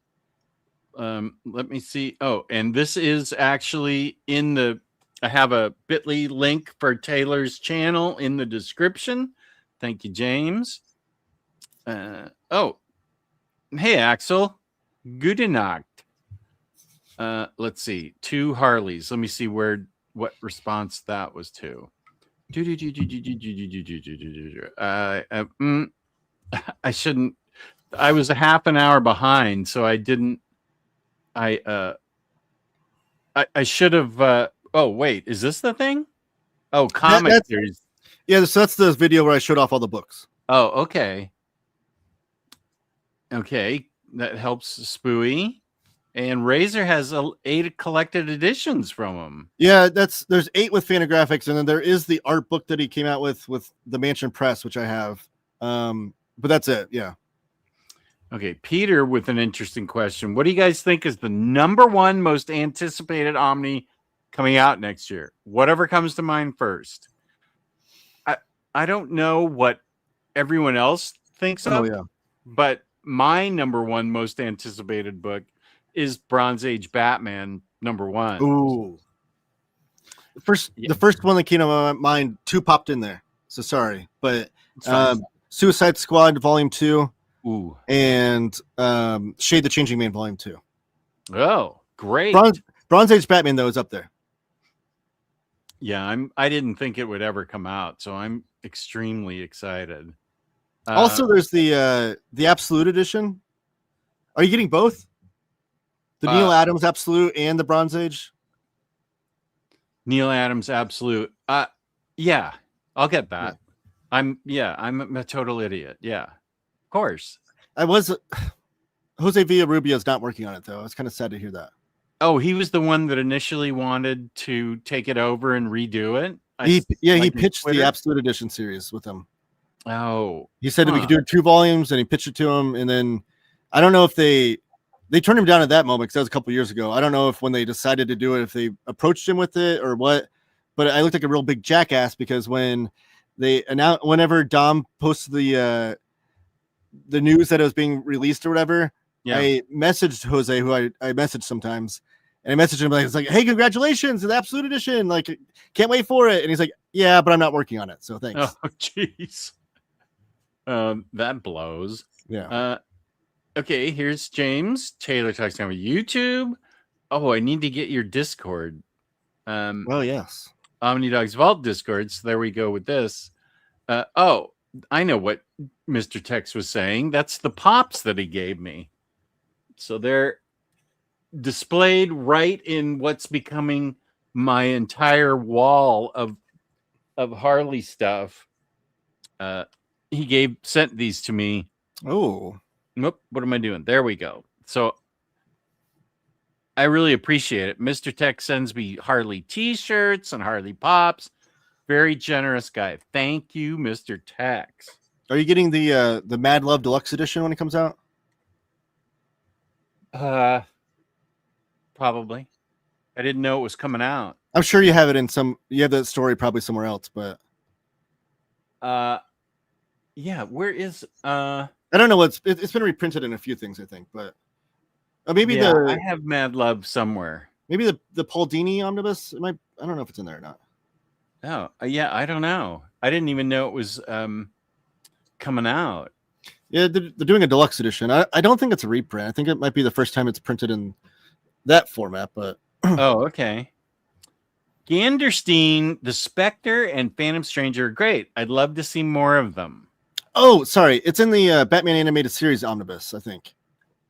Let me see. Oh, and this is actually in the, I have a bit.ly link for Taylor's channel in the description. Thank you, James. Oh, hey, Axel. Gute Nacht. Let's see. 2 Harleys. Let me see what response that was to. I shouldn't. I was a half an hour behind, so I didn't. I should have. Oh wait, is this the thing? Oh, comic series. Yeah, so that's the video where I showed off all the books. Oh, okay. Okay, that helps Spooey. And Razor has 8 collected editions from him. Yeah, there's 8 with Fantagraphics, and then there is the art book that he came out with the Mansion Press, which I have. But that's it. Yeah. Okay, Peter with an interesting question. What do you guys think is the #1 most anticipated Omni coming out next year? Whatever comes to mind first. I don't know what everyone else thinks of, but my #1 most anticipated book is Bronze Age Batman #1. Ooh. The first one that came to my mind, 2 popped in there. So sorry, but Suicide Squad Volume 2. Ooh. And Shade the Changing Man Volume 2. Oh, great. Bronze Age Batman, though, is up there. Yeah, I didn't think it would ever come out, so I'm extremely excited. Also, there's the Absolute Edition. Are you getting both? The Neil Adams Absolute and the Bronze Age? Neil Adams Absolute. Yeah, I'll get that. Yeah. I'm a total idiot. Yeah. Of course. Jose Villarrubio's not working on it, though. I was kind of sad to hear that. Oh, he was the one that initially wanted to take it over and redo it. He pitched the Absolute Edition series with him. Oh, he said that we could do it 2 volumes, and he pitched it to him. And then I don't know if they turned him down at that moment, because that was a couple years ago. I don't know if when they decided to do it, if they approached him with it or what. But I looked like a real big jackass, because when they announced, whenever Dom posted the news that it was being released or whatever, I messaged Jose, who I message sometimes, and I messaged him it's like, hey, congratulations, the Absolute Edition, like, can't wait for it. And he's like, yeah, but I'm not working on it, so thanks. Oh, jeez. That blows. Yeah. Okay, here's James. Taylor talks down with YouTube. Oh, I need to get your Discord. Well, yes. Omnidog's Vault Discord. So there we go with this. Oh, I know what Mr. Tex was saying. That's the pops that he gave me. So they're displayed right in what's becoming my entire wall of Harley stuff. He sent these to me. Oh. Whoop, what am I doing? There we go. So I really appreciate it. Mr. Tech sends me Harley t-shirts and Harley pops. Very generous guy. Thank you, Mr. Tex. Are you getting the Mad Love Deluxe Edition when it comes out? Probably. I didn't know it was coming out. I'm sure you have it you have that story probably somewhere else, but yeah, where is I don't know it's been reprinted in a few things, I think, but maybe I have Mad Love somewhere. Maybe the Paul Dini omnibus. I don't know if it's in there or not. Oh, yeah, I don't know. I didn't even know it was coming out. Yeah, they're doing a deluxe edition. I don't think it's a reprint. I think it might be the first time it's printed in that format, but oh, okay. Ganderstein, the Spectre, and Phantom Stranger are great. I'd love to see more of them. Oh, sorry. It's in the Batman Animated Series omnibus, I think.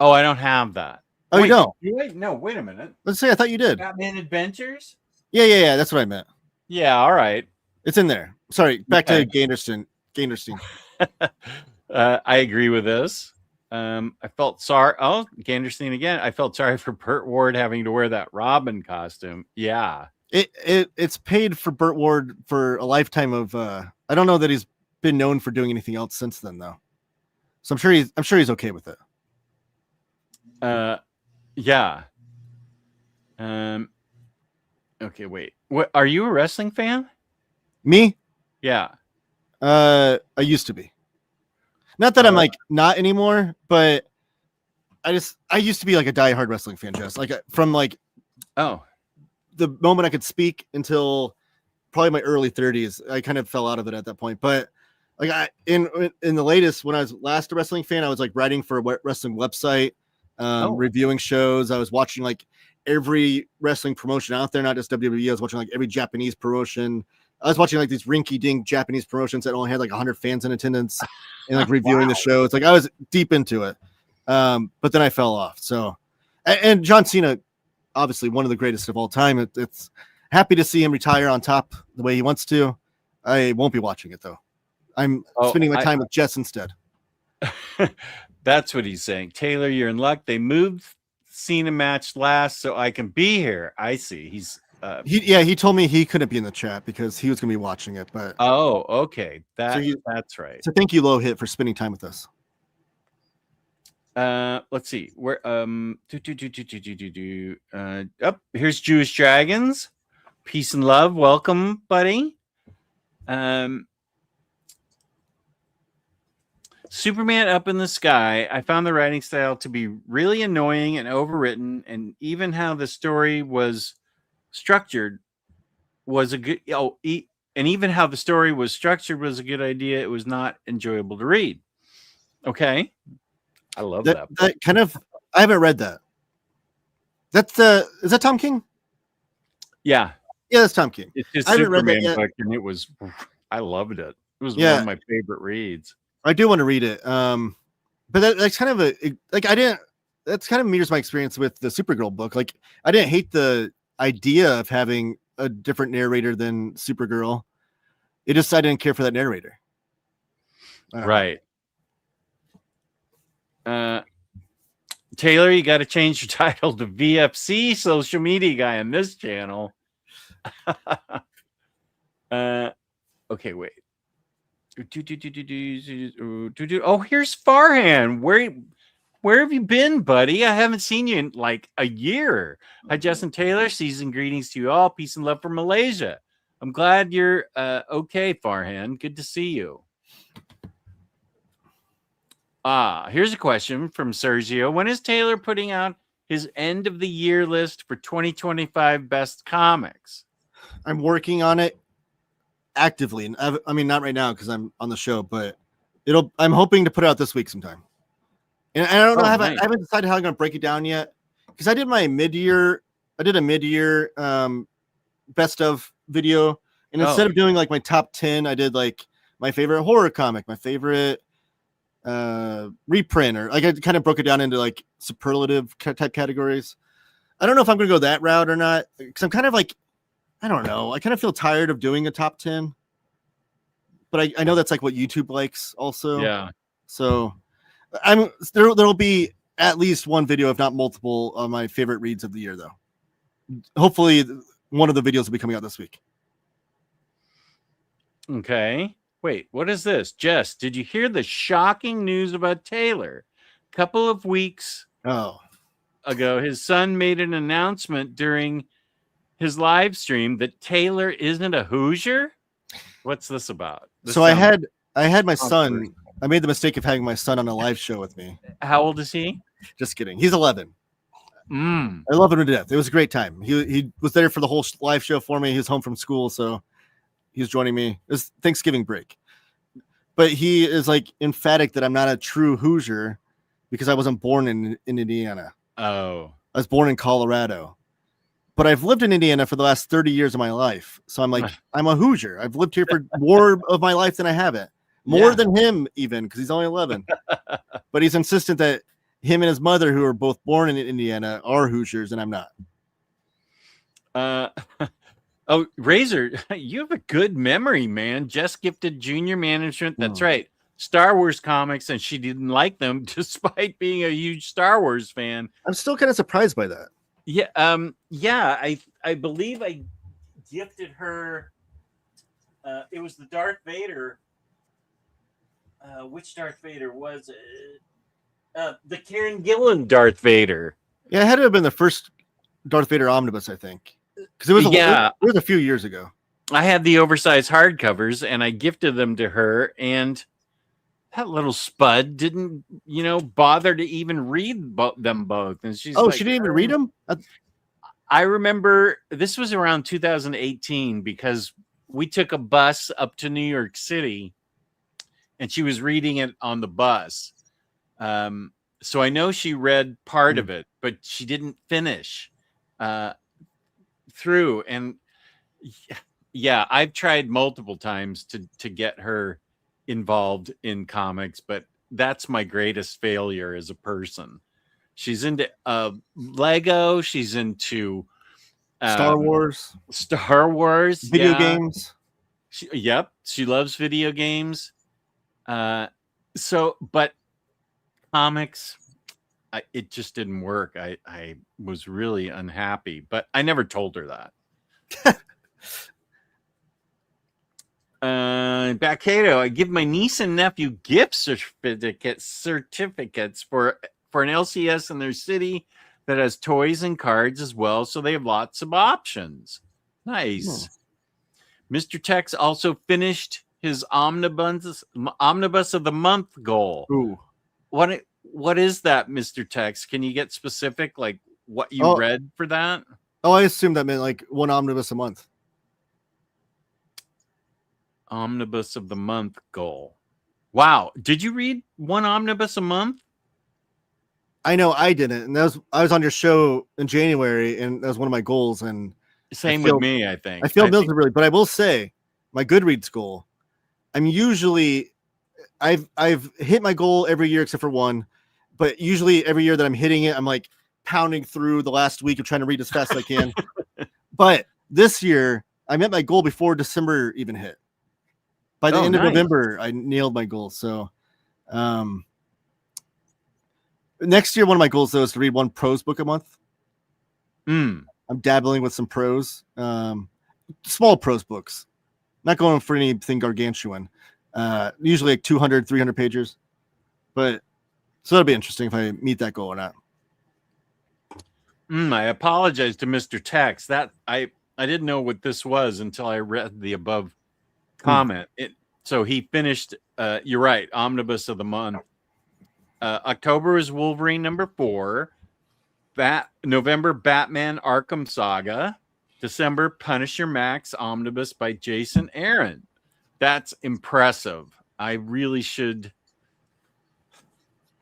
Oh, I don't have that. Oh, you don't? No, wait a minute. Let's say I thought you did. Batman Adventures? Yeah. That's what I meant. Yeah, all right. It's in there. Sorry, back to Ganderstein. I agree with this. I felt sorry. Oh, Ganderstein again. I felt sorry for Burt Ward having to wear that Robin costume. Yeah. It's paid for Burt Ward for a lifetime of I don't know that he's been known for doing anything else since then, though. So I'm sure he's okay with it. Yeah. Okay, wait. What are you a wrestling fan? Me? Yeah. I used to be. Not that I'm Oh. like not anymore, but I used to be like a diehard wrestling fan, Jess. Like from like Oh. the moment I could speak until probably my early 30s. I kind of fell out of it at that point. But like in the latest, when I was last a wrestling fan, I was like writing for a wrestling website, reviewing shows. I was watching like every wrestling promotion out there, not just WWE. I was watching like every Japanese promotion. I was watching like these rinky-dink Japanese promotions that only had like 100 fans in attendance and like reviewing the shows. Like I was deep into it. But then I fell off. So, and John Cena, obviously one of the greatest of all time. It's happy to see him retire on top the way he wants to. I won't be watching it though. I'm spending my time with Jess instead. That's what he's saying. Taylor, you're in luck. They moved Cena match last so I can be here. I see. He's he told me he couldn't be in the chat because he was going to be watching it. But okay. That's right. So thank you, Low Hit, for spending time with us. Let's see. Where here's Jewish Dragons. Peace and love. Welcome, buddy. Superman up in the sky. I found the writing style to be really annoying and overwritten, and even how the story was structured was a good. And even how the story was structured was a good idea. It was not enjoyable to read. Okay, I love that. That kind of. I haven't read that. That's is that Tom King? Yeah, that's Tom King. It's just I haven't Superman read that yet. book, and it was. I loved it. It was one of my favorite reads. I do want to read it. But that's kind of that's kind of mirrors my experience with the Supergirl book. Like I didn't hate the idea of having a different narrator than Supergirl. It just, I didn't care for that narrator. Right. Taylor, you got to change your title to VFC social media guy on this channel. Okay, wait. Oh, here's Farhan. Where have you been, buddy? I haven't seen you in like a year. Hi, Justin Taylor. Season greetings to you all. Peace and love from Malaysia. I'm glad you're okay, Farhan. Good to see you. Here's a question from Sergio. When is Taylor putting out his end of the year list for 2025 best comics? I'm working on it actively. I mean, not right now because I'm on the show, but I'm hoping to put it out this week sometime. And I don't know, I haven't decided how I'm going to break it down yet because I did a mid-year best of video. And instead of doing like my top 10, I did like my favorite horror comic, my favorite reprint, or like I kind of broke it down into like superlative type categories. I don't know if I'm going to go that route or not because I'm kind of like, I don't know. I kind of feel tired of doing a top 10, but I know that's like what YouTube likes also. Yeah. So there'll be at least one video, if not multiple, of my favorite reads of the year, though. Hopefully, one of the videos will be coming out this week. Okay. Wait, what is this? Jess, did you hear the shocking news about Taylor? A couple of weeks ago, his son made an announcement during his live stream that Taylor isn't a Hoosier. What's this about? So I had my son. I made the mistake of having my son on a live show with me. How old is he? Just kidding. He's 11. I love him to death. It was a great time. He was there for the whole live show for me. He was home from school, so he was joining me. It was Thanksgiving break. But he is like emphatic that I'm not a true Hoosier because I wasn't born in Indiana. Oh. I was born in Colorado. But I've lived in Indiana for the last 30 years of my life. So I'm like, I'm a Hoosier. I've lived here for more of my life than I haven't. More than him, even, because he's only 11. But he's insistent that him and his mother, who are both born in Indiana, are Hoosiers, and I'm not. Oh, Razor, you have a good memory, man. Jess gifted Junior Management. That's right. Star Wars comics, and she didn't like them despite being a huge Star Wars fan. I'm still kind of surprised by that. Yeah, I believe I gifted her. It was the Darth Vader. Which Darth Vader was it? The Kieran Gillen Darth Vader. Yeah, it had to have been the first Darth Vader omnibus, I think, because it was Yeah. it was a few years ago. I had the oversized hardcovers and I gifted them to her, and that little spud didn't, bother to even read them both. And she's she didn't even read them. I remember this was around 2018 because we took a bus up to New York City and she was reading it on the bus. So I know she read part of it, but she didn't finish through. And yeah, I've tried multiple times to get her involved in comics, but that's my greatest failure as a person. She's into Lego. She's into Star Wars, video games. She loves video games. But comics, it just didn't work. I was really unhappy, but I never told her that. Baccato, I give my niece and nephew gift certificates for an LCS in their city that has toys and cards as well, so they have lots of options. Nice. Mr. Tex also finished his omnibus of the month goal. Ooh. What is that, Mr. Tex? Can you get specific, like what you read for that? Oh, I assumed that meant like one omnibus a month. Omnibus of the month goal. Wow. Did you read one omnibus a month? I know I didn't. And I was on your show in January, and that was one of my goals. And same with me, I think. I feel miserably, but I will say my Goodreads goal, I've hit my goal every year except for one, but usually every year that I'm hitting it, I'm like pounding through the last week of trying to read as fast as I can. But this year I met my goal before December even hit. By the end of November, I nailed my goal. So next year, one of my goals, though, is to read one prose book a month. I'm dabbling with some prose, small prose books. Not going for anything gargantuan. Usually like 200, 300 pages. But so that'll be interesting if I meet that goal or not. I apologize to Mr. Tex. That I didn't know what this was until I read the above comment. So he finished, you're right, omnibus of the month. October is Wolverine #4. November, Batman Arkham Saga. December, Punisher Max omnibus by Jason Aaron. That's impressive. I really should.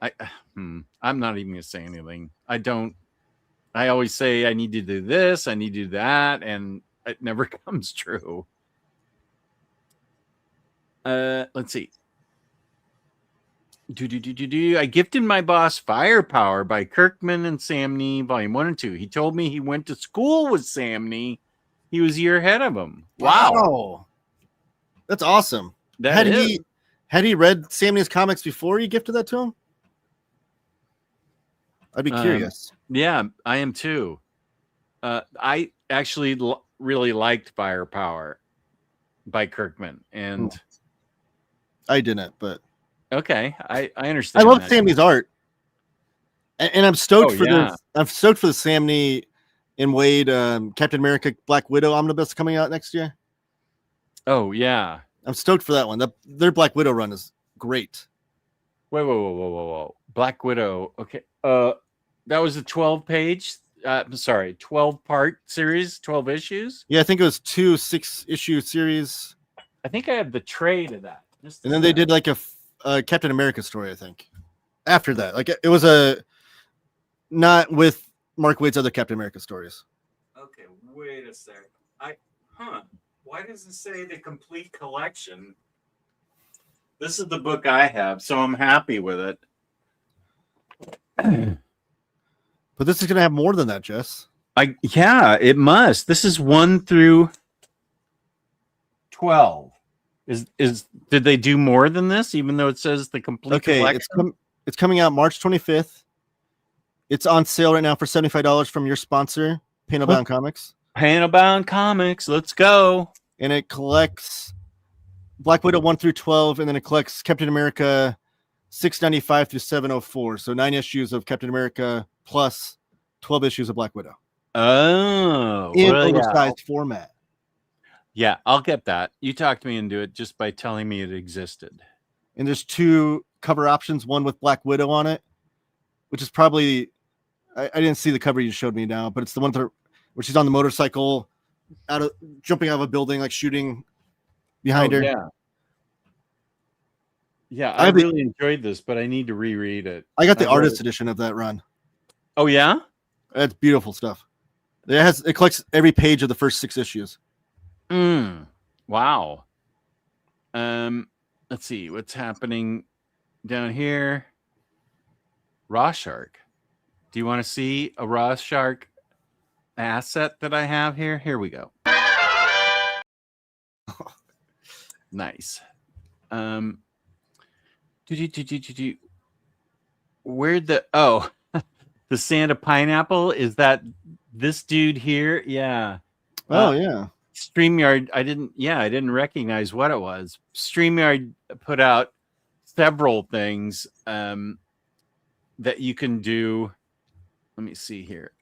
I'm not even going to say anything. I always say I need to do this, I need to do that, and it never comes true. Let's see. I gifted my boss Firepower by Kirkman and Sam Nee, Volume 1 and 2. He told me he went to school with Sam Nee. He was a year ahead of him. Wow. That's awesome. Had he read Sam Nee's comics before you gifted that to him? I'd be curious. Yeah, I am too. I actually really liked Firepower by Kirkman, and I didn't, but okay, I understand. I love Sam Nee's art, and I'm stoked for this. the I'm stoked for the Sam Nee and Wade Captain America Black Widow omnibus coming out next year. Oh yeah, I'm stoked for that one. Their Black Widow run is great. Whoa. Black Widow. Okay. That was a 12-page. 12-part series, 12 issues. Yeah, I think it was 2 6-issue series. I think I have the trade of that. And then they did like a Captain America story, I think. After that, like it was not with Mark Waid's other Captain America stories. Okay, wait a sec. Why does it say the complete collection? This is the book I have, so I'm happy with it. But this is going to have more than that, Jess. Yeah, it must. This is 1 through 12. Did they do more than this? Even though it says the complete collection. It's coming out March 25th. It's on sale right now for $75 from your sponsor, Panelbound Comics. Panelbound Comics, let's go. And it collects Black Widow 1 through 12, and then it collects Captain America 695 through 704. So 9 issues of Captain America plus 12 issues of Black Widow Oh, in well, yeah. oversized format. Yeah, I'll get that. You talked me into it just by telling me it existed. And there's 2 cover options, one with Black Widow on it, which is probably, I didn't see the cover you showed me now, but it's the one where she's on the motorcycle, jumping out of a building, like shooting behind her. Yeah. Yeah, I really enjoyed this, but I need to reread it. I got the artist edition of that run. Oh, yeah? That's beautiful stuff. It collects every page of the first 6 issues. Wow. Let's see what's happening down here. Raw Shark. Do you want to see a Raw Shark asset that I have here? Here we go. Nice. Where'd the the Santa pineapple? Is that this dude here? Yeah. Oh yeah. StreamYard. I didn't recognize what it was. StreamYard put out several things that you can do. Let me see here.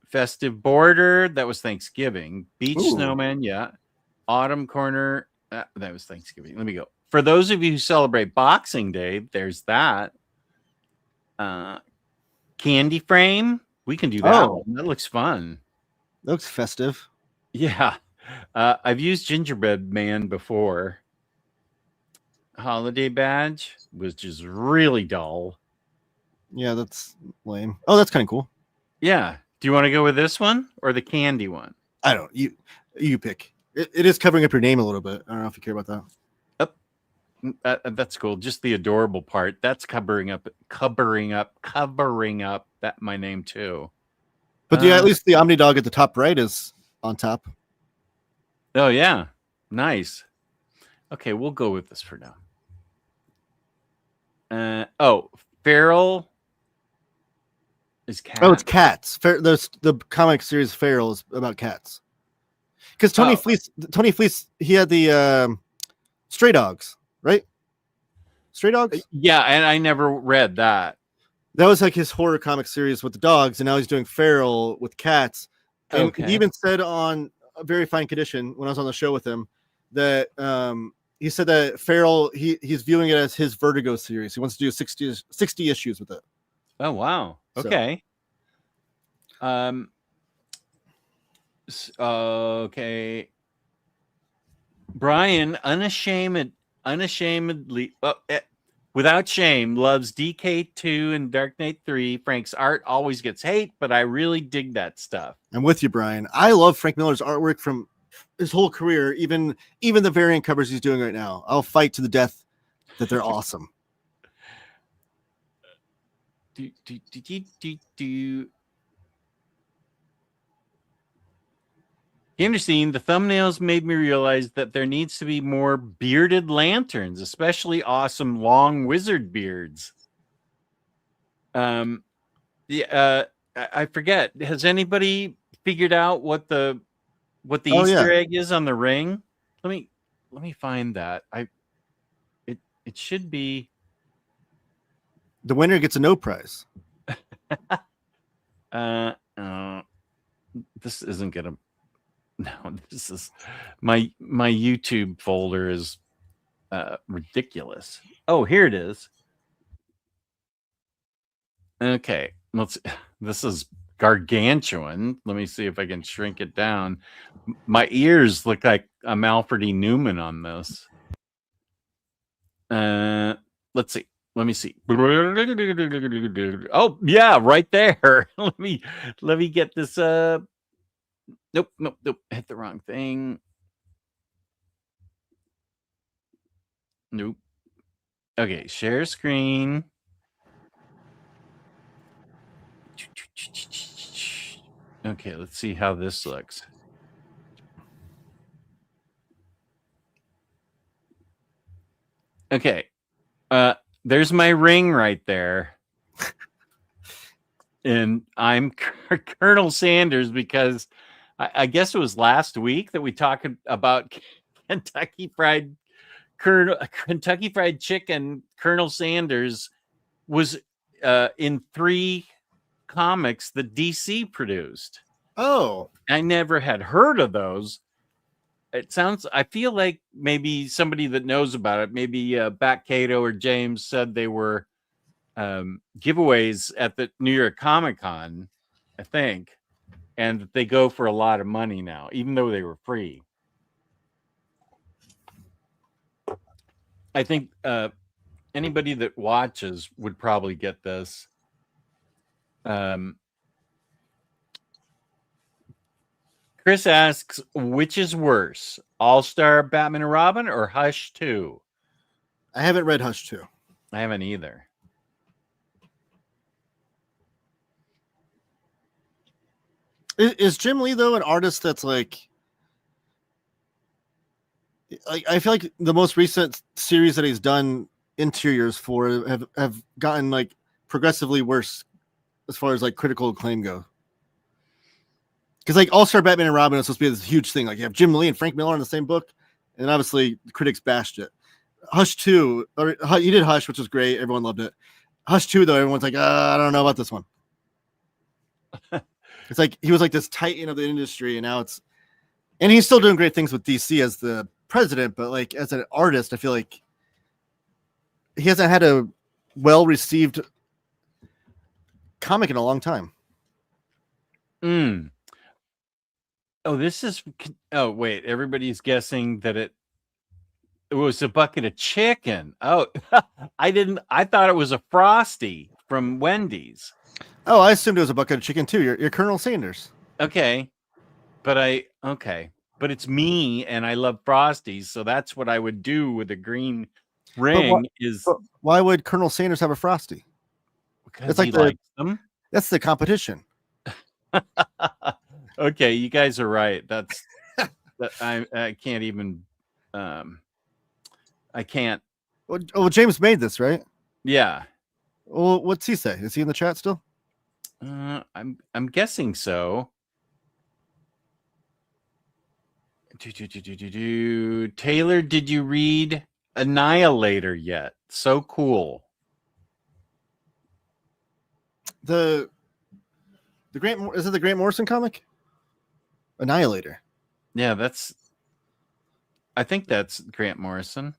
Festive border. That was Thanksgiving. Beach snowman. Yeah. Autumn corner. That was Thanksgiving. Let me go. For those of you who celebrate Boxing Day, there's that. Candy frame. We can do that. Oh. That looks fun. That looks festive. Yeah. I've used Gingerbread Man before. Holiday badge, which is really dull. Yeah, that's lame. Oh, that's kind of cool. Yeah. Do you want to go with this one or the candy one? I don't. You pick. It is covering up your name a little bit. I don't know if you care about that. That's cool. Just the adorable part. That's covering up that my name too. But at least the Omnidog at the top right is on top. Oh yeah, nice. Okay, we'll go with this for now. Feral is cats. Oh, it's cats. The comic series Feral is about cats. Because Tony Fleece, he had the Stray Dogs, right? Stray Dogs? Yeah, and I never read that. That was like his horror comic series with the dogs, and now he's doing Feral with cats. And he even said on A Very Fine Condition, when I was on the show with him, that he said that Feral, he's viewing it as his Vertigo series. He wants to do 60 issues with it. Oh, wow. Okay. Okay. Brian, unashamedly, without shame, loves DK2 and Dark Knight 3. Frank's art always gets hate, but I really dig that stuff. I'm with you, Brian. I love Frank Miller's artwork from his whole career, even the variant covers he's doing right now. I'll fight to the death that they're awesome. Interesting. The thumbnails made me realize that there needs to be more bearded lanterns, especially awesome long wizard beards. I forget. Has anybody figured out what the Easter egg is on the ring? Let me find that. It should be. The winner gets a no prize. This isn't gonna. No, this is my YouTube folder is ridiculous. Oh, here it is. Okay, this is gargantuan. Let me see if I can shrink it down. My ears look like I'm Alfred E. Newman on this. Let's see. Let me see. Oh, yeah, right there. Let me get this Nope. Hit the wrong thing. Nope. Okay, share screen. Okay, let's see how this looks. Okay. There's my ring right there. And I'm Colonel Sanders because I guess it was last week that we talked about Kentucky Fried Kentucky Fried Chicken, Colonel Sanders was in 3 comics that DC produced. Oh, I never had heard of those. I feel like maybe somebody that knows about it, maybe Bat Cato or James said they were giveaways at the New York Comic Con, I think, and they go for a lot of money now, even though they were free. I think anybody that watches would probably get this. Chris asks, which is worse, All-Star Batman and Robin or Hush 2? I haven't read Hush 2. I haven't either. Is Jim Lee, though, an artist that's like I feel like the most recent series that he's done interiors for have gotten like progressively worse as far as like critical acclaim go. Because like All-Star Batman and Robin is supposed to be this huge thing. Like you have Jim Lee and Frank Miller in the same book, and obviously the critics bashed it. Hush 2, or you did Hush, which was great. Everyone loved it. Hush 2, though, everyone's like, I don't know about this one. It's like he was like this titan of the industry, and now and he's still doing great things with DC as the president, but like as an artist, I feel like he hasn't had a well-received comic in a long time. Oh, wait, everybody's guessing that it was a bucket of chicken. Oh, I thought it was a Frosty from Wendy's. Oh, I assumed it was a bucket of chicken too. You're Colonel Sanders. Okay. But it's me and I love Frosties, so that's what I would do with a green ring. Why would Colonel Sanders have a Frosty? Because it's like he likes them. That's the competition. Okay, you guys are right. I can't even I can't. Well, James made this, right? Yeah. Well, what's he say? Is he in the chat still? I'm guessing so. Taylor, did you read Annihilator yet? So cool. Is it the Grant Morrison comic? Annihilator. Yeah, I think that's Grant Morrison.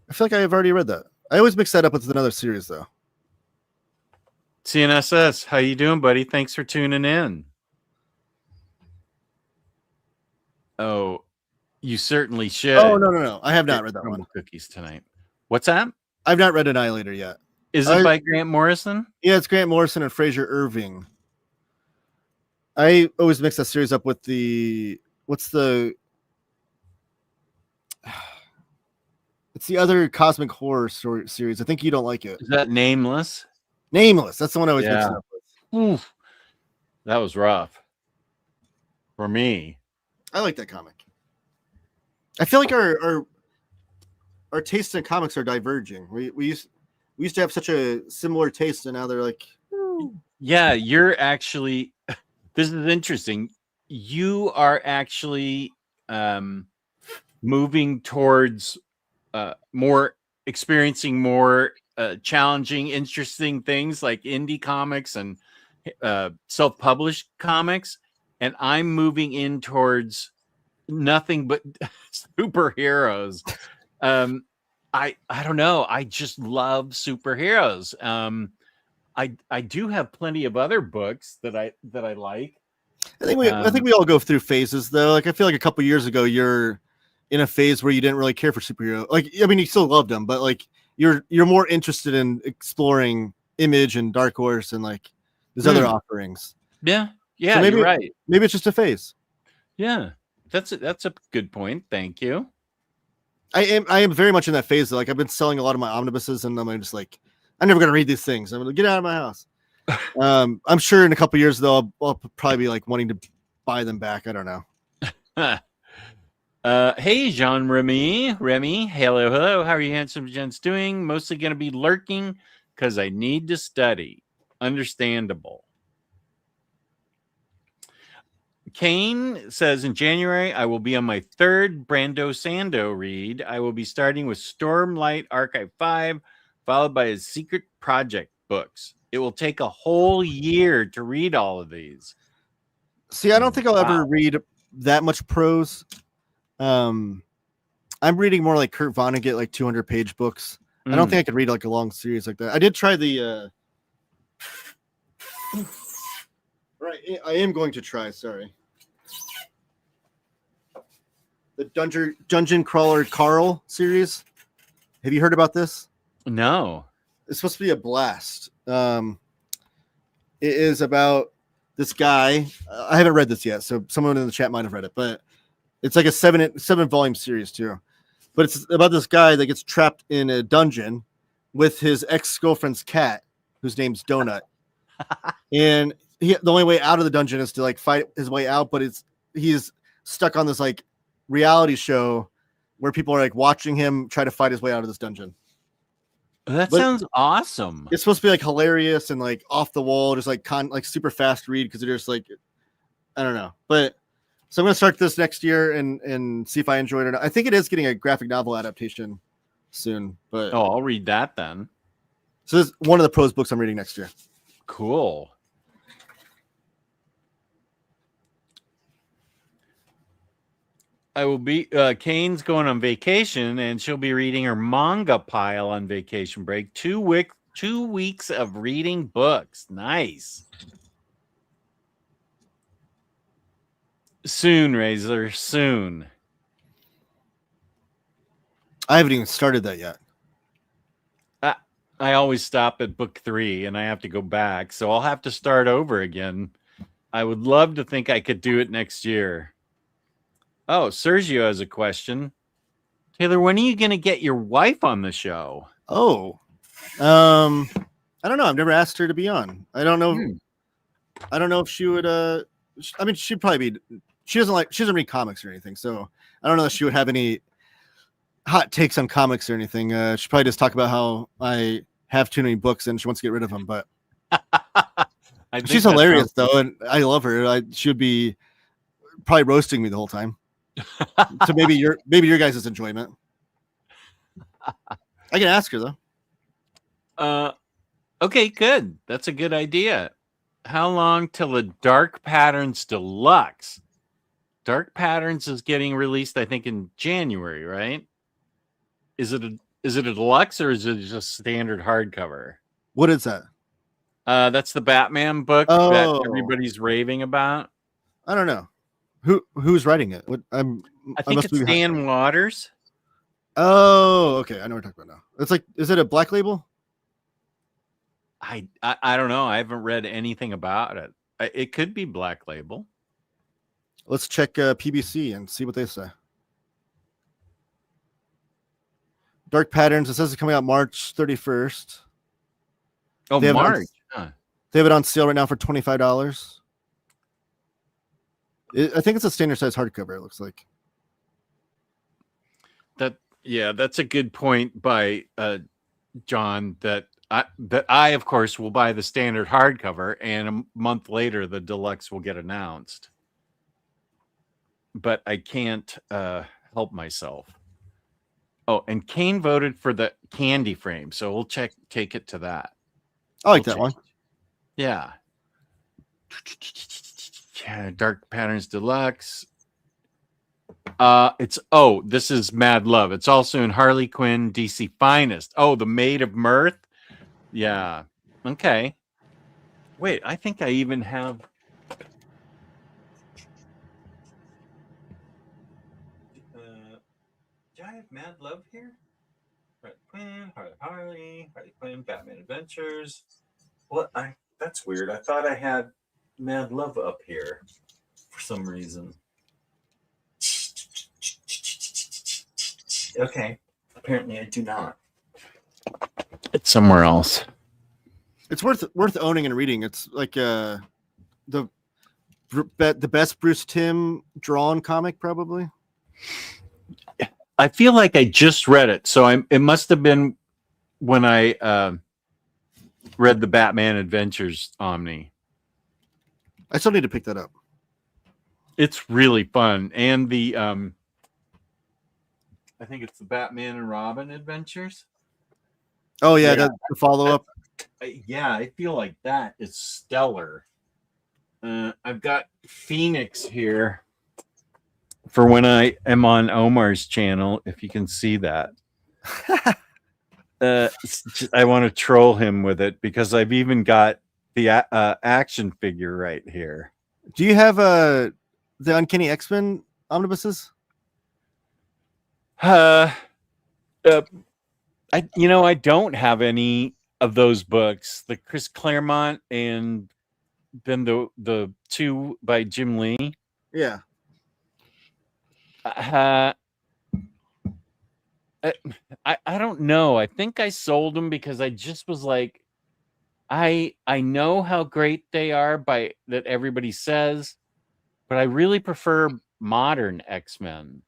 I feel like I have already read that. I always mix that up with another series, though. CNSS, how you doing, buddy? Thanks for tuning in. Oh, you certainly should. Oh, no. I have not read that one. Cookies tonight. What's that? I've not read Annihilator yet. Is it by Grant Morrison? Yeah, it's Grant Morrison and Fraser Irving. I always mix that series up with it's the other cosmic horror story series. I think you don't like it. Is that Nameless? Nameless. That's the one I always mix it up with. Oof. That was rough for me. I like that comic. I feel like our tastes in comics are diverging. We used to have such a similar taste, and now they're like, yeah, you're actually. This is interesting. You are actually moving towards experiencing more challenging, interesting things like indie comics and self-published comics, and I'm moving in towards nothing but superheroes. I don't know. I just love superheroes. I do have plenty of other books that I like. I think we all go through phases though. Like I feel like a couple years ago you're in a phase where you didn't really care for superhero. Like I mean you still loved them, but like you're more interested in exploring Image and Dark Horse and like there's other offerings. Yeah. So maybe, you're right. Maybe it's just a phase. Yeah. That's a good point. Thank you. I am very much in that phase though. Like I've been selling a lot of my omnibuses and I'm just like I'm never gonna read these things. I'm gonna get out of my house. I'm sure in a couple years though I'll probably be like wanting to buy them back. I don't know. Hey Jean Remy, hello. How are you handsome gents doing? Mostly gonna be lurking because I need to study. Understandable. Kane says in January, I will be on my third Brando Sando read. I will be starting with Stormlight Archive 5, followed by his Secret Project books. It will take a whole year to read all of these. See, I don't think I'll ever Wow. read that much prose. I'm reading more like Kurt Vonnegut, like 200-page books. I don't think I could read like a long series like that. I did try the right. I am going to try. Sorry, the Dungeon Crawler Carl series. Have you heard about this? No. It's supposed to be a blast. It is about this guy. I haven't read this yet, so someone in the chat might have read it, but it's like a seven volume series too. But it's about this guy that gets trapped in a dungeon with his ex-girlfriend's cat, whose name's Donut. And the only way out of the dungeon is to like fight his way out, but he's stuck on this like reality show where people are like watching him try to fight his way out of this dungeon. That sounds awesome. It's supposed to be like hilarious and like off the wall, just like super fast read because they're just like, I don't know. But so I'm gonna start this next year and see if I enjoy it or not. I think it is getting a graphic novel adaptation soon, but I'll read that then. So this is one of the prose books I'm reading next year. Cool. I will be Kane's going on vacation and she'll be reading her manga pile on vacation break. 2 weeks of reading books. Nice. Soon, Razor, soon. I haven't even started that yet. I always stop at book 3 and I have to go back, so I'll have to start over again. I would love to think I could do it next year. Oh, Sergio has a question. Taylor, when are you going to get your wife on the show? Oh, I don't know. I've never asked her to be on. I don't know. I don't know if she would. I mean, she'd probably be. She doesn't read comics or anything, so I don't know if she would have any hot takes on comics or anything. She'd probably just talk about how I have too many books and she wants to get rid of them. But she's hilarious though, and I love her. She would be probably roasting me the whole time. So maybe your guys' enjoyment. I can ask her though. Okay, good. That's a good idea. How long till a Dark Patterns Deluxe? Dark Patterns is getting released, I think, in January, right? Is it a deluxe or is it just standard hardcover? What is that? That's the Batman book that everybody's raving about. I don't know. Who's writing it? I think it's Dan Waters. Oh, okay. I know what you're talking about now. It's like, is it a Black Label? I don't know. I haven't read anything about it. It could be Black Label. Let's check PBC and see what they say. Dark Patterns. It says it's coming out March 31st. Oh, March. They have it on sale right now for $25. I think it's a standard size hardcover. It looks like. That's a good point by John. That I of course will buy the standard hardcover, and a month later the deluxe will get announced. But I can't help myself. Oh, and Kane voted for the candy frame, so we'll take it to that. I like that one. Yeah. Dark Patterns Deluxe. This is Mad Love. It's also in Harley Quinn DC Finest. Oh, the Maid of Mirth. Yeah. Okay. Wait, I think I even have. Do I have Mad Love here? Harley Quinn, Batman Adventures. What? That's weird. I thought I had Mad Love up here for some reason. Okay. Apparently I do not. It's somewhere else. It's worth owning and reading. It's like the best Bruce Timm drawn comic, probably. I feel like I just read it, so it must have been when I read the Batman Adventures Omni. I still need to pick that up. It's really fun. And the I think it's the Batman and Robin adventures. Oh yeah, Yeah. the follow up. Yeah, I feel like that is stellar. I've got Phoenix here for when I am on Omar's channel, if you can see that. I want to troll him with it because I've even got the action figure right here. Do you have the Uncanny X-Men omnibuses? I I don't have any of those books. The Chris Claremont and then the two by Jim Lee. Yeah. I don't know. I think I sold them because I just was like, I know how great they are by that everybody says, but I really prefer modern X-Men.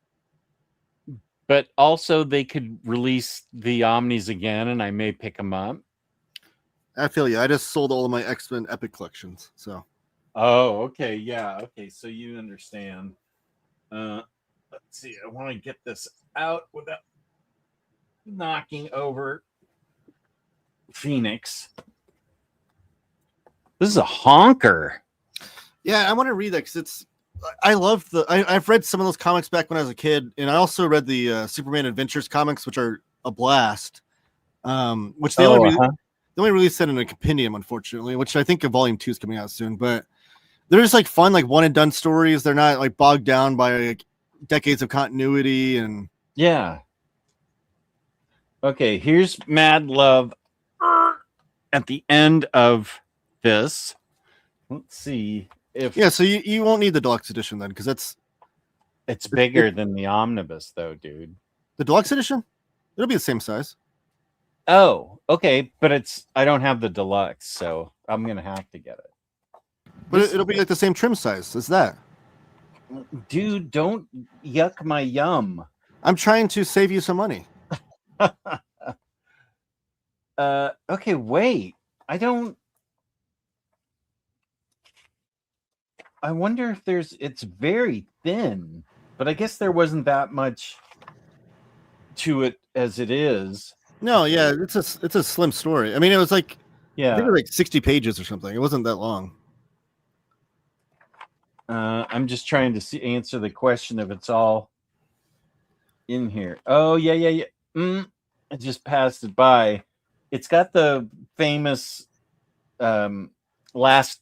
But also they could release the Omnis again and I may pick them up. I feel you. I just sold all of my X-Men Epic collections. So. Oh, okay. Yeah. Okay. So you understand. Let's see. I want to get this out without knocking over Phoenix. This is a honker. Yeah, I want to read that because it's. I love I've read some of those comics back when I was a kid, and I also read the Superman Adventures comics, which are a blast. Which they only released that in a compendium, unfortunately. Which I think Volume 2 is coming out soon, but they're just like fun, like one and done stories. They're not like bogged down by like decades of continuity and. Yeah. Okay, here's Mad Love at the end of this. Let's see if So you won't need the deluxe edition then, because it's bigger than the omnibus, though, dude. The deluxe edition, it'll be the same size. Oh, okay, but I don't have the deluxe, so I'm gonna have to get it. But it'll be like the same trim size as that. Dude, don't yuck my yum. I'm trying to save you some money. Okay, wait. I wonder if it's very thin, but I guess there wasn't that much to it as it is. No, yeah, it's a slim story. I mean, it was like, I think it was like 60 pages or something. It wasn't that long. I'm just trying to answer the question if it's all in here. Oh, yeah. I just passed it by. It's got the famous last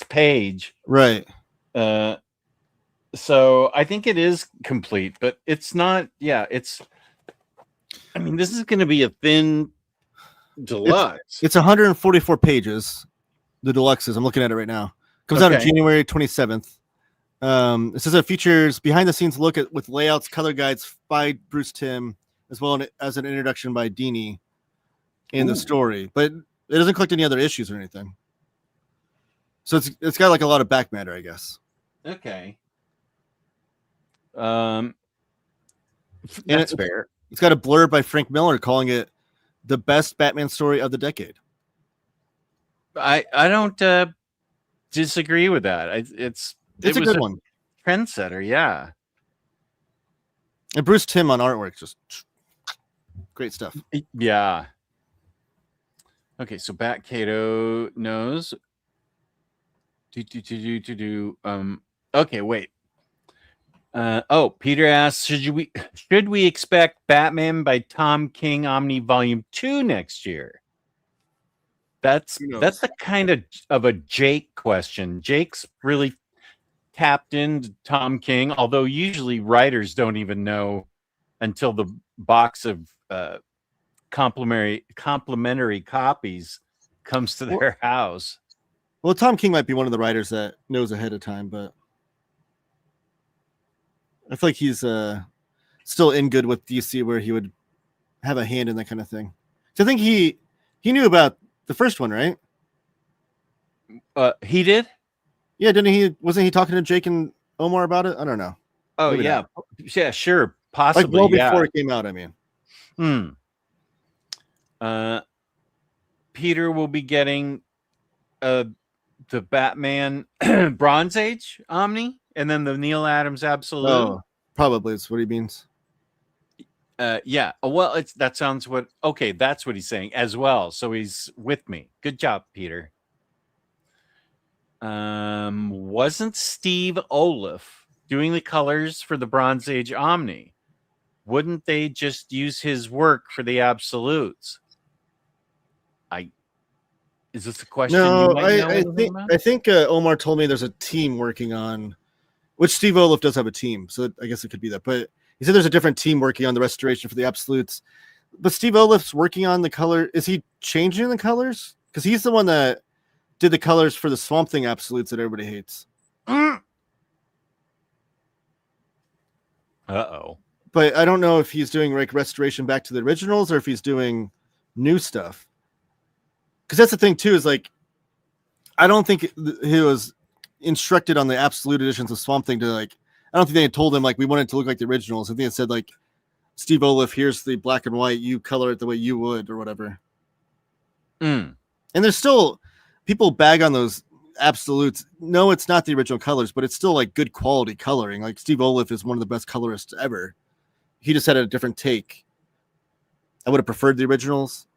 page. Right. So I think it is complete, but it's not. Yeah, I mean, this is going to be a thin deluxe. It's 144 pages. The deluxe is. I'm looking at it right now. Comes out on January 27th. It says it features behind the scenes look with layouts, color guides by Bruce Timm, as well as an introduction by Dini in the story. But it doesn't collect any other issues or anything. So it's got like a lot of back matter, I guess. Okay. And that's fair. It's got a blurb by Frank Miller calling it the best Batman story of the decade. I don't disagree with that. It's a good one. Trendsetter, yeah. And Bruce Timm on artwork, just great stuff. Yeah. Okay, so Bat Cato knows. Okay, wait. Peter asks, should we expect Batman by Tom King Omni Volume 2 next year? That's a kind of a Jake question. Jake's really tapped into Tom King, although usually writers don't even know until the box of complimentary copies comes to their house. Well, Tom King might be one of the writers that knows ahead of time, but I feel like he's still in good with DC, where he would have a hand in that kind of thing. So I think he knew about the first one, right? He did? Yeah, didn't he? Wasn't he talking to Jake and Omar about it? I don't know. Oh, maybe yeah. Not. Yeah, sure. Possibly. Like before it came out, I mean. Peter will be getting the Batman Bronze Age Omni and then the Neil Adams Absolute. Oh, probably is what he means. Yeah. Well, that sounds what. Okay, that's what he's saying as well. So he's with me. Good job, Peter. Wasn't Steve Olaf doing the colors for the Bronze Age Omni? Wouldn't they just use his work for the absolutes? Is this a question? No, you might know anything about? I think Omar told me there's a team working on, which Steve Olaf does have a team, so I guess it could be that. But he said there's a different team working on the restoration for the absolutes. But Steve Olaf's working on the color. Is he changing the colors? Because he's the one that did the colors for the Swamp Thing absolutes that everybody hates. Uh-oh. But I don't know if he's doing like restoration back to the originals or if he's doing new stuff. Because that's the thing too, is like, I don't think he was instructed on the absolute editions of Swamp Thing to like, I don't think they had told him like we wanted to look like the originals. I think it said like, Steve Olaf, here's the black and white, you color it the way you would or whatever. And there's still people bag on those absolutes. No, it's not the original colors, but it's still like good quality coloring. Like Steve Olaf is one of the best colorists ever. He just had a different take. I would have preferred the originals.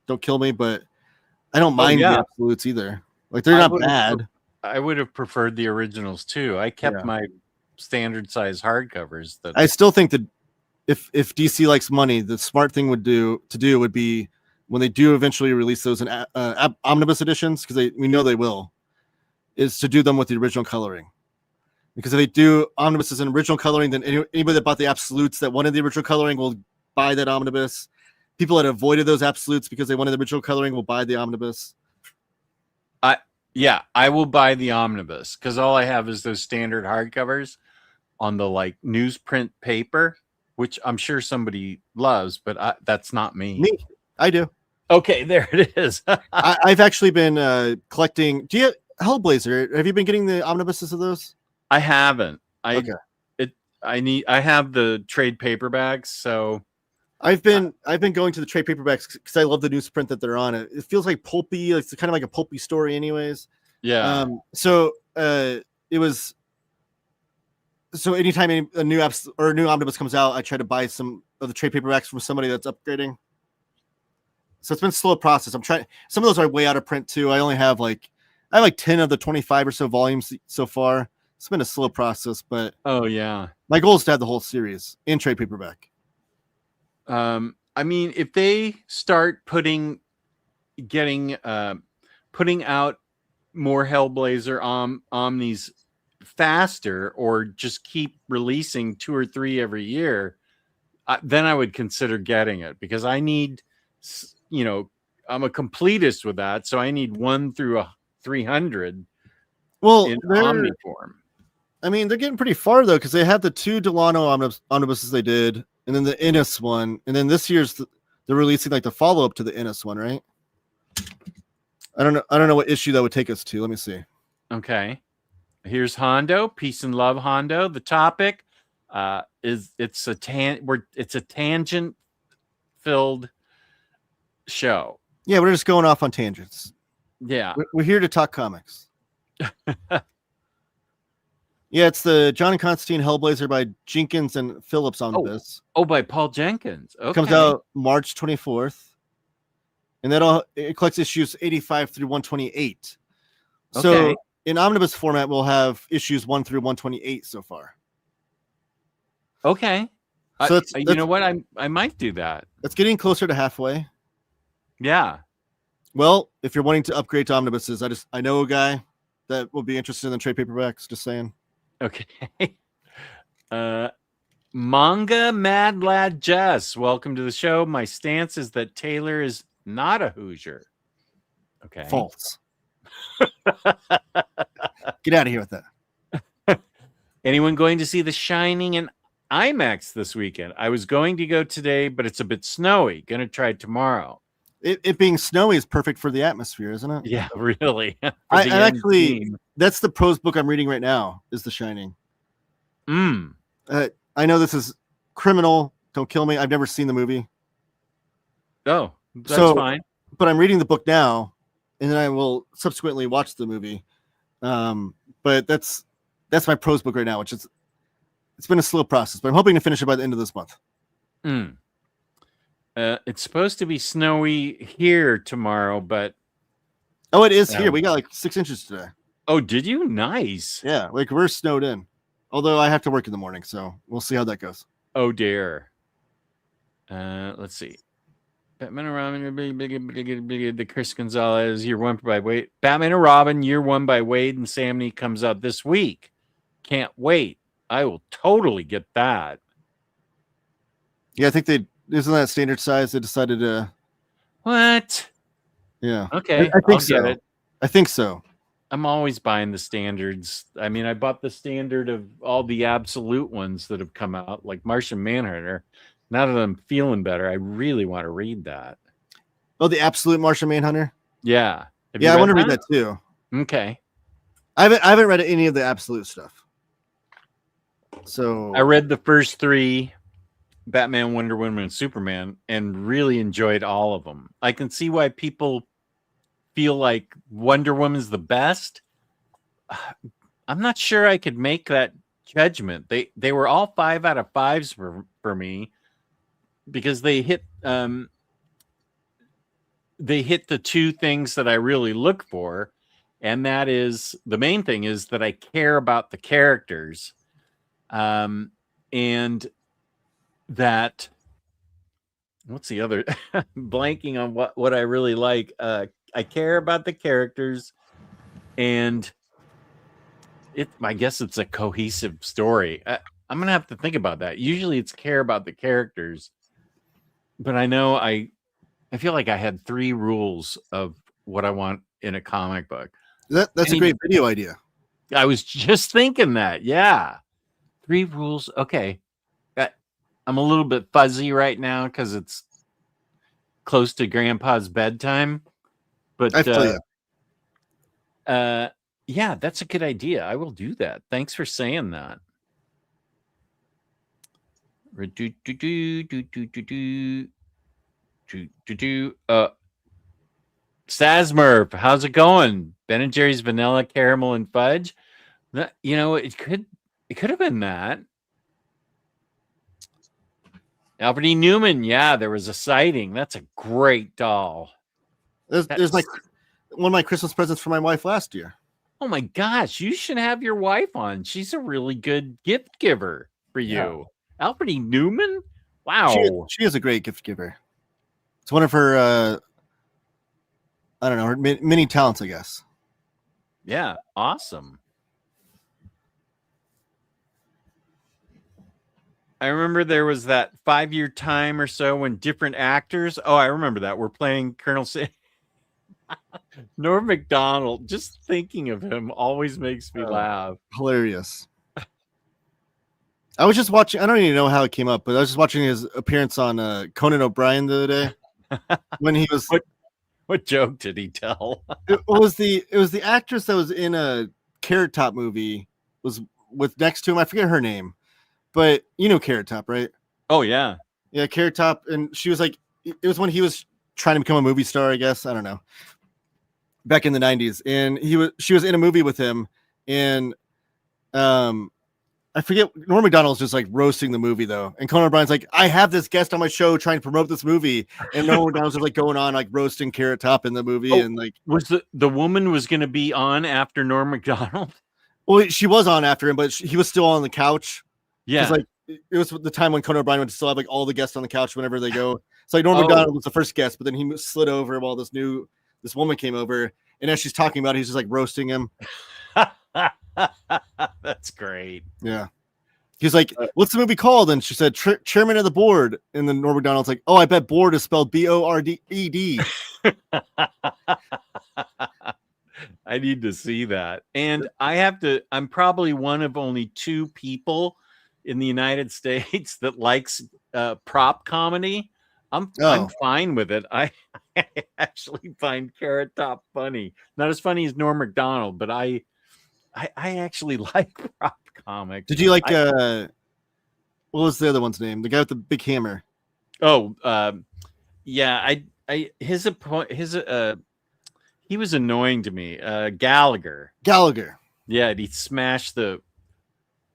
Don't kill me, but I don't mind the absolutes either. Like they're not bad. I would have preferred the originals too. I kept my standard size hardcovers. That I still think that if DC likes money, the smart thing would be when they do eventually release those in omnibus editions, because we know they will, is to do them with the original coloring. Because if they do omnibuses in original coloring, then anybody that bought the absolutes that wanted the original coloring will buy that omnibus. People that avoided those absolutes because they wanted the original coloring will buy the omnibus. I will buy the omnibus because all I have is those standard hardcovers on the like newsprint paper, which I'm sure somebody loves, but that's not me. I do. Okay, there it is. I've actually been collecting. Do you Hellblazer? Have you been getting the omnibuses of those? I haven't. Okay. I have the trade paperbacks, so I've been going to the trade paperbacks because I love the newsprint that they're on. It feels like pulpy. It's kind of like a pulpy story, anyways. Yeah. It was. So anytime a new omnibus comes out, I try to buy some of the trade paperbacks from somebody that's upgrading. So it's been a slow process. I'm trying. Some of those are way out of print too. I have like 10 of the 25 or so volumes so far. It's been a slow process, but my goal is to have the whole series in trade paperback. I mean, if they start putting out more Hellblazer Omnis faster, or just keep releasing 2 or 3 every year, then I would consider getting it, because I need, I'm a completist with that, so I need 1 through 300. Well, in Omni form. I mean, they're getting pretty far though, because they have the 2 Delano omnibuses they did, and then the Innis one, and then this year's they're releasing like the follow up to the Innis one, right? I don't know what issue that would take us to. Let me see. Okay, here's Hondo. Peace and love, Hondo. The topic is it's a tangent filled show. Yeah, we're just going off on tangents. Yeah, we're here to talk comics. Yeah, it's the John Constantine Hellblazer by Jenkins and Phillips omnibus. Oh, by Paul Jenkins. Okay. Comes out March 24th. And it collects issues 85 through 128. Okay. So in omnibus format, we'll have issues 1 through 128 so far. Okay. So you know what? I might do that. It's getting closer to halfway. Yeah. Well, if you're wanting to upgrade to omnibuses, I know a guy that will be interested in trade paperbacks. Just saying. Okay. Manga Mad Lad Jess, welcome to the show. My stance is that Taylor is not a Hoosier. Okay. False. Get out of here with that. Anyone going to see The Shining in IMAX this weekend? I was going to go today, but it's a bit snowy. Gonna try tomorrow. It being snowy is perfect for the atmosphere, isn't it? Yeah, really. I actually, that's the prose book I'm reading right now, is The Shining. I know this is criminal. Don't kill me. I've never seen the movie. Oh, that's fine. But I'm reading the book now, and then I will subsequently watch the movie. But that's my prose book right now, which is it's been a slow process, but I'm hoping to finish it by the end of this month. It's supposed to be snowy here tomorrow, but oh, it is here. We got like 6 inches today. Oh, did you? Nice. Yeah, like we're snowed in. Although I have to work in the morning, so we'll see how that goes. Oh dear. Let's see. Batman and Robin, the Chris Gonzalez, year 1 by Wade. Batman and Robin, year 1 by Wade and Samney comes out this week. Can't wait. I will totally get that. Yeah, I think isn't that standard size? They decided to. What? Yeah. Okay. I think I'll get it. I think so. I'm always buying the standards. I mean, I bought the standard of all the absolute ones that have come out, like Martian Manhunter. Now that I'm feeling better, I really want to read that. Oh, the absolute Martian Manhunter? Yeah. Yeah, I want to read that too. Okay. I haven't read any of the absolute stuff. So I read the first 3, Batman, Wonder Woman, and Superman, and really enjoyed all of them. I can see why people feel like Wonder Woman's the best. I'm not sure I could make that judgment. They were all 5 out of 5s for me because they hit the 2 things that I really look for, and that is the main thing is that I care about the characters, and that what's the other blanking on what I really like. I care about the characters, and I guess it's a cohesive story. I'm gonna have to think about that. Usually it's care about the characters, but I know I feel like I had 3 rules of what I want in a comic book. That's a great video idea. I was just thinking that. Yeah. 3 rules. Okay. I'm a little bit fuzzy right now because it's close to Grandpa's bedtime. But I feel you. yeah, that's a good idea. I will do that. Thanks for saying that. Sazmurf, how's it going? Ben and Jerry's Vanilla Caramel and Fudge. It could have been that. Albert E. Newman, yeah, there was a sighting. That's a great doll. There's like one of my Christmas presents for my wife last year. Oh my gosh, you should have your wife on. She's a really good gift giver for you. Yeah. Albert E. Newman? Wow. She is a great gift giver. It's one of her I don't know, her many talents, I guess. Yeah, awesome. I remember there was that 5-year time or so when different actors. Oh, I remember that. We're playing Colonel Norm Macdonald. Just thinking of him always makes me laugh. Hilarious. I was just watching. I don't even know how it came up, but I was just watching his appearance on Conan O'Brien the other day when he was. What joke did he tell? It was the actress that was in a Carrot Top movie was with next to him. I forget her name. But you know Carrot Top, right? Oh, yeah. Yeah, Carrot Top. And she was like, it was when he was trying to become a movie star, I guess. I don't know. Back in the 90s. And she was in a movie with him. And I forget, Norm Macdonald's just like roasting the movie, though. And Conan O'Brien's like, I have this guest on my show trying to promote this movie. And Norm Macdonald's just like going on, like roasting Carrot Top in the movie. And like, was the woman was going to be on after Norm Macdonald? Well, she was on after him, but he was still on the couch. Yeah, like it was the time when Conan O'Brien would still have like all the guests on the couch whenever they go. It's like Norm Macdonald was the first guest, but then he slid over while this woman came over, and as she's talking about it, he's just like roasting him. That's great. Yeah, he's like, "What's the movie called?" And she said, "Chairman of the Board." And then Norm Macdonald's like, "Oh, I bet board is spelled B-O-R-D-E-D." I need to see that, and I'm probably one of only 2 people in the United States that likes prop comedy. I'm fine with it. I actually find Carrot Top funny. Not as funny as Norm Macdonald, but I actually like prop comics. Did you like what was the other one's name? The guy with the big hammer. Oh, yeah. He was annoying to me. Gallagher. Gallagher. Yeah, he smashed the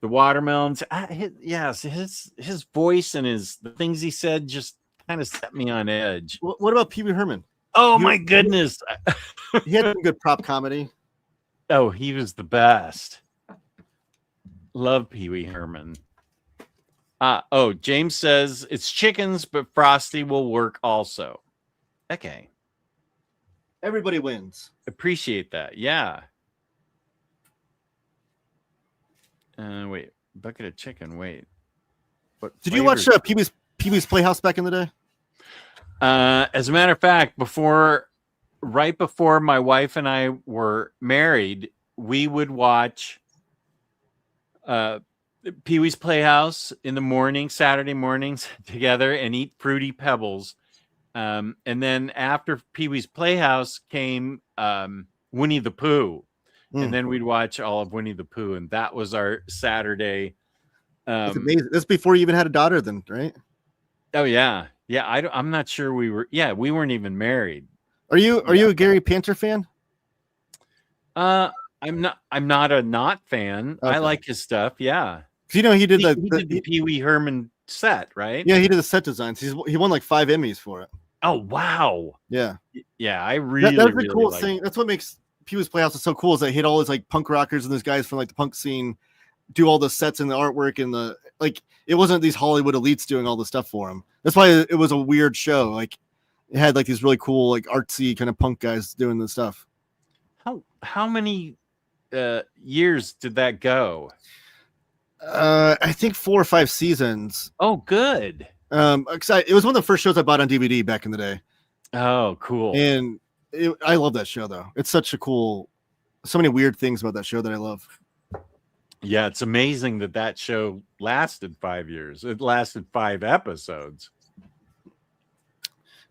The watermelons. His voice and the things he said just kind of set me on edge. What about Pee Wee Herman? Oh my goodness. He had some good prop comedy. Oh, he was the best. Love Pee Wee Herman. James says it's chickens, but Frosty will work also. Okay. Everybody wins. Appreciate that. Yeah. Wait, bucket of chicken. Wait. What Did you watch Pee Wee's Playhouse back in the day? As a matter of fact, right before my wife and I were married, we would watch Pee Wee's Playhouse in the morning, Saturday mornings together, and eat Fruity Pebbles. And then after Pee Wee's Playhouse came Winnie the Pooh. And then we'd watch all of Winnie the Pooh. And that was our Saturday. That's amazing. That's before you even had a daughter then, right? Oh, yeah. Yeah, I'm not sure we weren't even married. Are you a Gary Panter fan? I'm not a fan. Okay. I like his stuff. Yeah. He did the Pee Wee Herman set, right? Yeah, he did the set designs. He won like 5 Emmys for it. Oh wow. Yeah. Yeah, I really that's the really coolest thing. That's what makes Pee Wee's Playhouse is so cool, is they hit all those like punk rockers and those guys from like the punk scene do all the sets and the artwork and the it wasn't these Hollywood elites doing all the stuff for him. That's why it was a weird show. Like it had like these really cool, like artsy kind of punk guys doing the stuff. How many years did that go? I think 4 or 5 seasons. Oh, good. It was one of the first shows I bought on DVD back in the day. Oh, cool. And I love that show though. It's so many weird things about that show that I love. Yeah, it's amazing that show lasted 5 years. It lasted 5 episodes.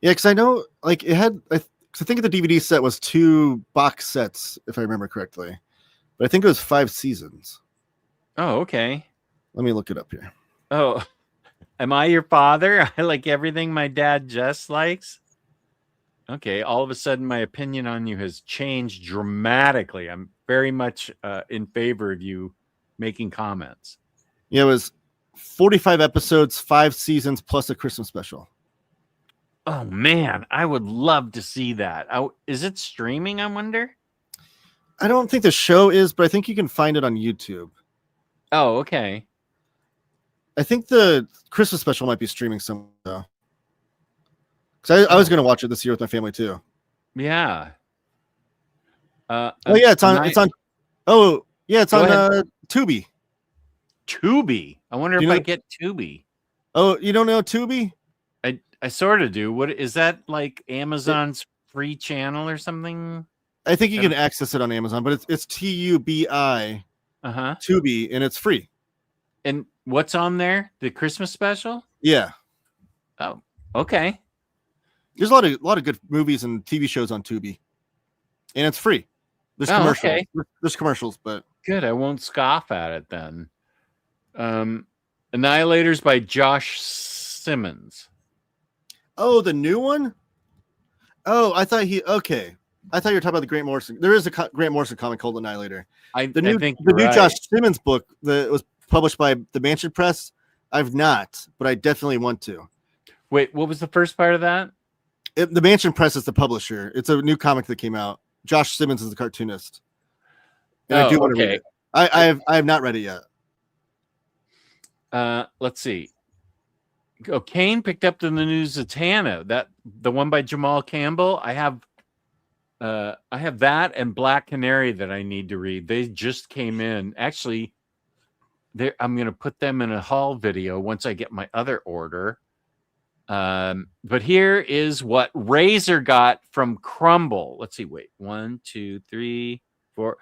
Yeah, because I know like it had. I think the DVD set was 2 box sets, if I remember correctly, but I think it was 5 seasons. Oh, okay. Let me look it up here. Oh, am I your father? I like everything my dad just likes. Okay, all of a sudden my opinion on you has changed dramatically. I'm very much in favor of you making comments. Yeah, it was 45 episodes, 5 seasons, plus a Christmas special. Oh man, I would love to see that. Is it streaming, I wonder? I don't think the show is, but I think you can find it on YouTube. Oh, okay. I think the Christmas special might be streaming somewhere though. Because I was going to watch it this year with my family too. Yeah. It's on. Oh yeah, it's on Tubi. Tubi. I wonder if I get Tubi. Oh, you don't know Tubi? I sort of do. What is that, like Amazon's free channel or something? I think you can access it on Amazon, but it's Tubi. Tubi, and it's free. And what's on there? The Christmas special? Yeah. Oh, okay. There's a lot of good movies and TV shows on Tubi, and it's free. There's commercials. Okay. There's commercials, but good. I won't scoff at it then. Annihilators by Josh Simmons. Oh, the new one? Oh, I thought you were talking about the Grant Morrison. There is a Grant Morrison comic called Annihilator. The new Josh Simmons book that was published by the Mansion Press. I've not, but I definitely want to. Wait, what was the first part of that? The Mansion Press is the publisher. It's a new comic that came out. Josh Simmons is the cartoonist. And I do want to read it. I have not read it yet. Let's see. Kane picked up the new Zatanna, the one by Jamal Campbell. I have that and Black Canary that I need to read. They just came in. Actually, I'm going to put them in a haul video once I get my other order. But here is what Razor got from Crumble. Let's see. Wait, 1, 2, 3, 4.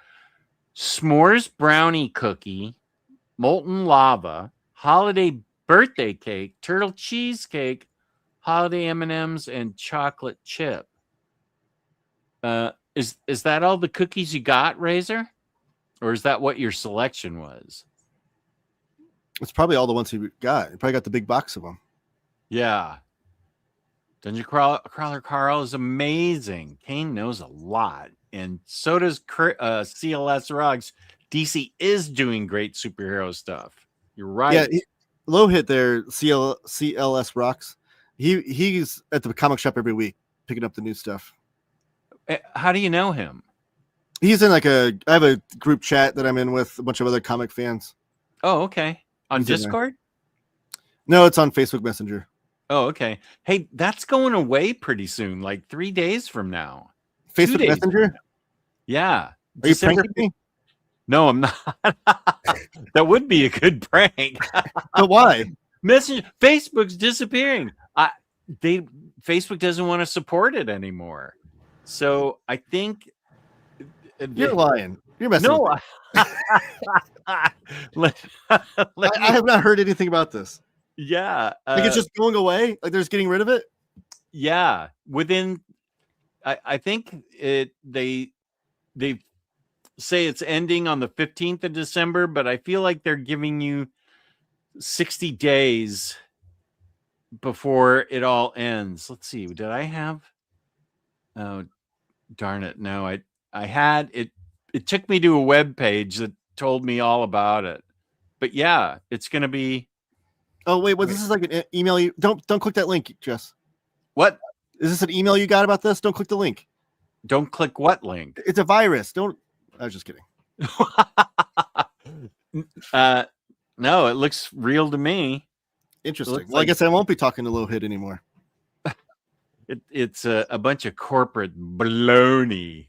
S'mores brownie cookie, molten lava, holiday birthday cake, turtle cheesecake, holiday M&Ms, and chocolate chip. Is that all the cookies you got, Razor? Or is that what your selection was? It's probably all the ones you got. You probably got the big box of them. Yeah. Dungeon Crawler Carl is amazing. Kane knows a lot. And so does CLS Rugs. DC is doing great superhero stuff. You're right. Yeah, low hit there. CLS Rocks. He's at the comic shop every week picking up the new stuff. How do you know him? He's in I have a group chat that I'm in with a bunch of other comic fans. Oh, okay. On He's in there. Discord? No, it's on Facebook Messenger. Oh, okay. Hey, that's going away pretty soon, like 3 days from now. Facebook Messenger? Yeah. Are you pranking me? No, I'm not. That would be a good prank. But why? Messenger. Facebook's disappearing. Facebook doesn't want to support it anymore. So I think you're lying. You're messing with me. I have not heard anything about this. Yeah. Like it's just going away? Like they're just getting rid of it? Yeah. Within I think they say it's ending on the 15th of December, but I feel like they're giving you 60 days before it all ends. Let's see. Did I have? Oh, darn it. No, I had it. It took me to a web page that told me all about it. But yeah, it's going to be. Oh, wait. Well, this is like an email. Don't click that link, Jess. What? Is this an email you got about this? Don't click the link. Don't click what link? It's a virus. Don't. I was just kidding. No, it looks real to me. Interesting. Well, I guess I won't be talking to Low Hit anymore. It's a bunch of corporate baloney.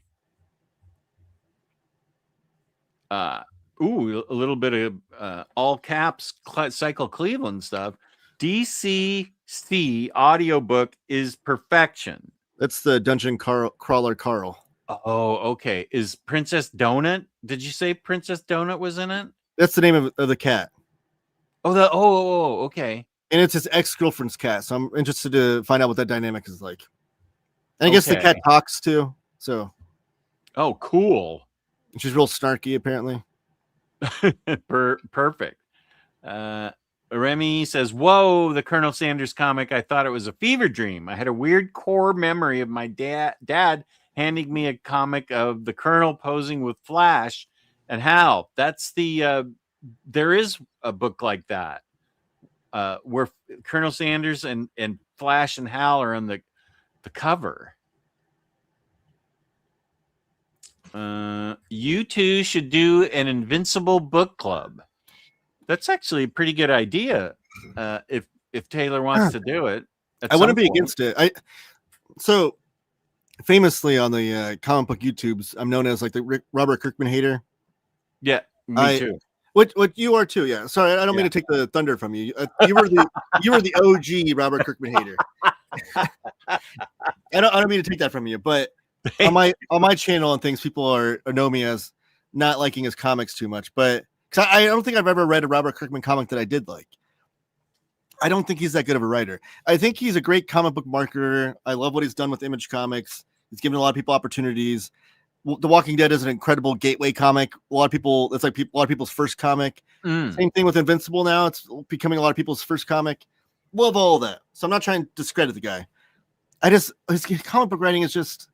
A little bit of all caps Cycle Cleveland stuff. DCC audiobook is perfection. That's the Dungeon Crawler Carl. Oh, okay. Is Princess Donut? Did you say Princess Donut was in it? That's the name of the cat. Oh, okay. And it's his ex-girlfriend's cat. So I'm interested to find out what that dynamic is like. And I guess the cat talks too. So. Oh, cool. She's real snarky, apparently. Perfect. Remy says, "Whoa, the Colonel Sanders comic. I thought it was a fever dream. I had a weird core memory of my dad handing me a comic of the Colonel posing with Flash and Hal. That's there is a book like that where Colonel Sanders and Flash and Hal are on the cover. You two should do an Invincible book club. That's actually a pretty good idea. If Taylor wants to do it, I wouldn't be against it. So famously on the comic book YouTubes, I'm known as like the Robert Kirkman hater. Yeah, me too. What you are too? Yeah. Sorry, I don't mean to take the thunder from you. You were the OG Robert Kirkman hater. I don't mean to take that from you, but on my channel and things, people know me as not liking his comics too much. But because I don't think I've ever read a Robert Kirkman comic that I did like. I don't think he's that good of a writer. I think he's a great comic book marketer. I love what he's done with Image Comics. He's given a lot of people opportunities. The Walking Dead is an incredible gateway comic. A lot of people, it's like a lot of people's first comic. Same thing with Invincible now. It's becoming a lot of people's first comic. Love all of that. So I'm not trying to discredit the guy. His comic book writing is just,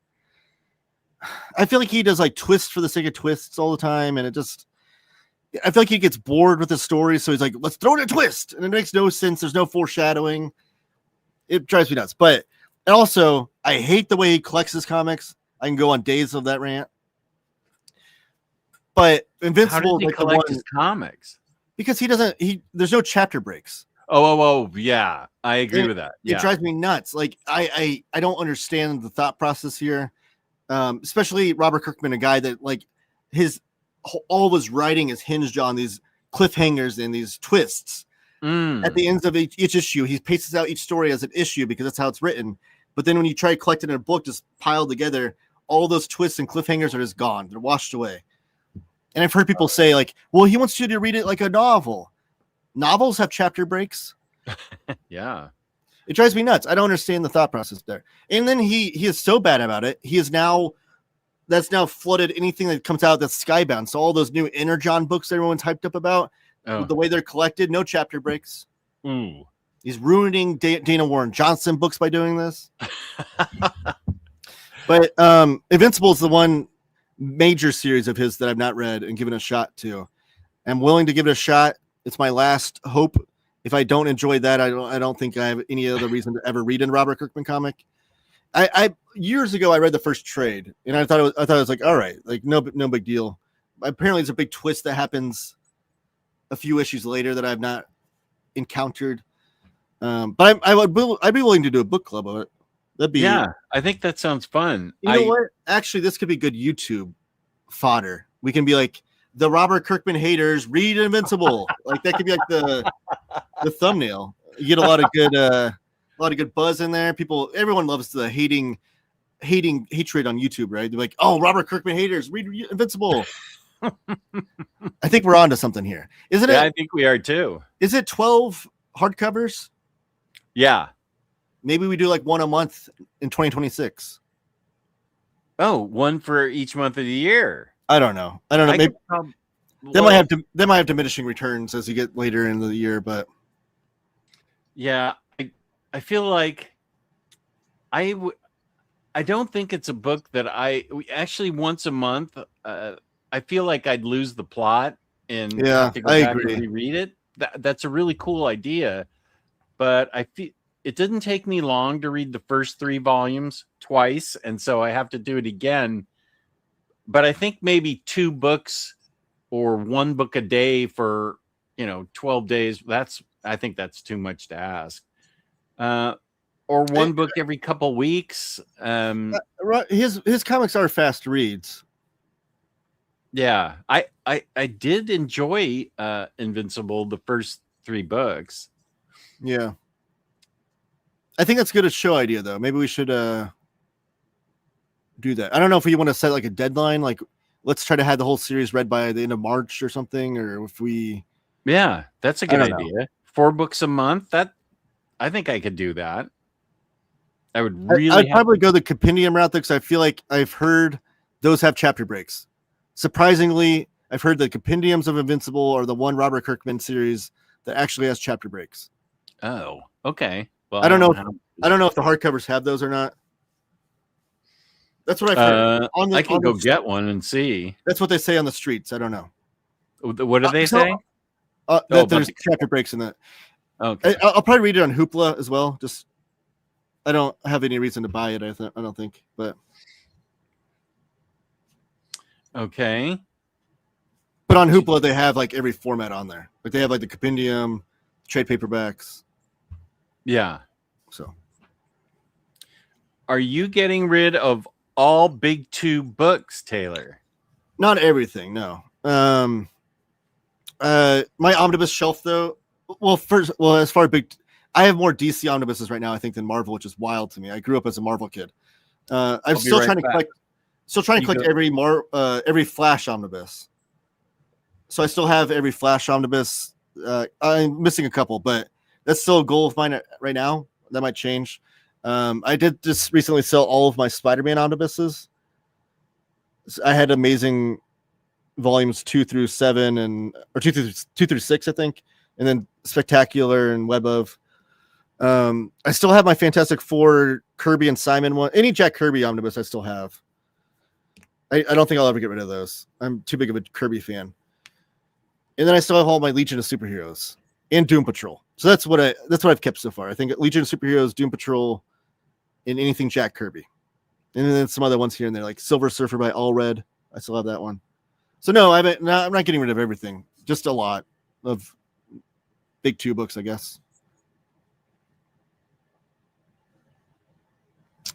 I feel like he does like twists for the sake of twists all the time. And I feel like he gets bored with the story. So he's like, let's throw in a twist. And it makes no sense. There's no foreshadowing. It drives me nuts. And also, I hate the way he collects his comics. I can go on days of that rant. But Invincible, how does he collect his comics? Because there's no chapter breaks. Oh, yeah. I agree with that. It drives me nuts. Like I don't understand the thought process here. Especially Robert Kirkman, a guy that like all of his writing is hinged on these cliffhangers and these twists. At the ends of each issue, he paces out each story as an issue because that's how it's written. But then when you try to collect it in a book, just piled together, all those twists and cliffhangers are just gone. They're washed away. And I've heard people say like, well, he wants you to read it like a novel. Novels have chapter breaks. Yeah. It drives me nuts. I don't understand the thought process there. And then he is so bad about it. That's now flooded anything that comes out that's Skybound. So all those new Energon books everyone's hyped up about, the way they're collected, no chapter breaks. He's ruining Dana Warren Johnson books by doing this. But Invincible is the one major series of his that I've not read and given a shot to. I'm willing to give it a shot. It's my last hope. If I don't enjoy that, I don't think I have any other reason to ever read a Robert Kirkman comic. I years ago I read the first trade and I thought it was like, all right, like no big deal. Apparently it's a big twist that happens a few issues later that I've not encountered. But I'd be willing to do a book club of it. That'd be, yeah, I think that sounds fun. You know what? Actually, this could be good YouTube fodder. We can be like the Robert Kirkman haters read Invincible. Like that could be like the thumbnail. You get a lot of good buzz in there. Everyone loves the hatred on YouTube, right? They're like, oh, Robert Kirkman haters read Invincible. I think we're on to something here, isn't it? I think we are too. Is it 12 hardcovers? Yeah. Maybe we do like one a month in 2026. Oh, one for each month of the year. I don't know. Maybe they might have diminishing returns as you get later in the year, but yeah, I feel like I don't think it's a book that actually once a month. I feel like I'd lose the plot and have to go back and reread it. That's a really cool idea, but I feel it didn't take me long to read the first 3 volumes twice, and so I have to do it again. But I think maybe 2 books or 1 book a day for 12 days. I think that's too much to ask. Or 1 book every couple weeks. His comics are fast reads. Yeah, I did enjoy Invincible, the first 3 books. Yeah, I think that's a good show idea though. Maybe we should do that. I don't know if we want to set like a deadline, like let's try to have the whole series read by the end of March or something, or if we. Yeah, that's a good idea. 4 books a month. I think I could do that. I would really. I'd probably go the compendium route because I feel like I've heard those have chapter breaks. Surprisingly, I've heard the compendiums of Invincible are the one Robert Kirkman series that actually has chapter breaks. Oh, okay. Well, I don't know if the hardcovers have those or not. That's what I've heard. I can go get one and see. That's what they say on the streets. I don't know. What do they say? There's chapter breaks in that. Okay. I'll probably read it on Hoopla as well. Just I don't have any reason to buy it. I don't think, but okay. But on Hoopla, they have like every format on there. Like they have like the compendium, trade paperbacks. Yeah. So, are you getting rid of all big 2 books, Taylor? Not everything, no. My omnibus shelf though. As far as I have more DC omnibuses right now, I think, than Marvel, which is wild to me. I grew up as a Marvel kid. I'm still trying to collect every Flash omnibus. So I still have every Flash omnibus. I'm missing a couple, but that's still a goal of mine right now. That might change. I did just recently sell all of my Spider-Man omnibuses. I had Amazing volumes 2 through 7 or 2 through 6, I think, and then Spectacular and Web of. I still have my Fantastic Four Kirby and Simon one. Any Jack Kirby omnibus I still have. I don't think I'll ever get rid of those. I'm too big of a Kirby fan. And then I still have all my Legion of Superheroes and Doom Patrol. So that's what I've kept so far. I think Legion of Superheroes, Doom Patrol, and anything Jack Kirby. And then some other ones here and there, like Silver Surfer by All Red. I still have that one. So no, I'm not getting rid of everything. Just a lot of big 2 books, I guess.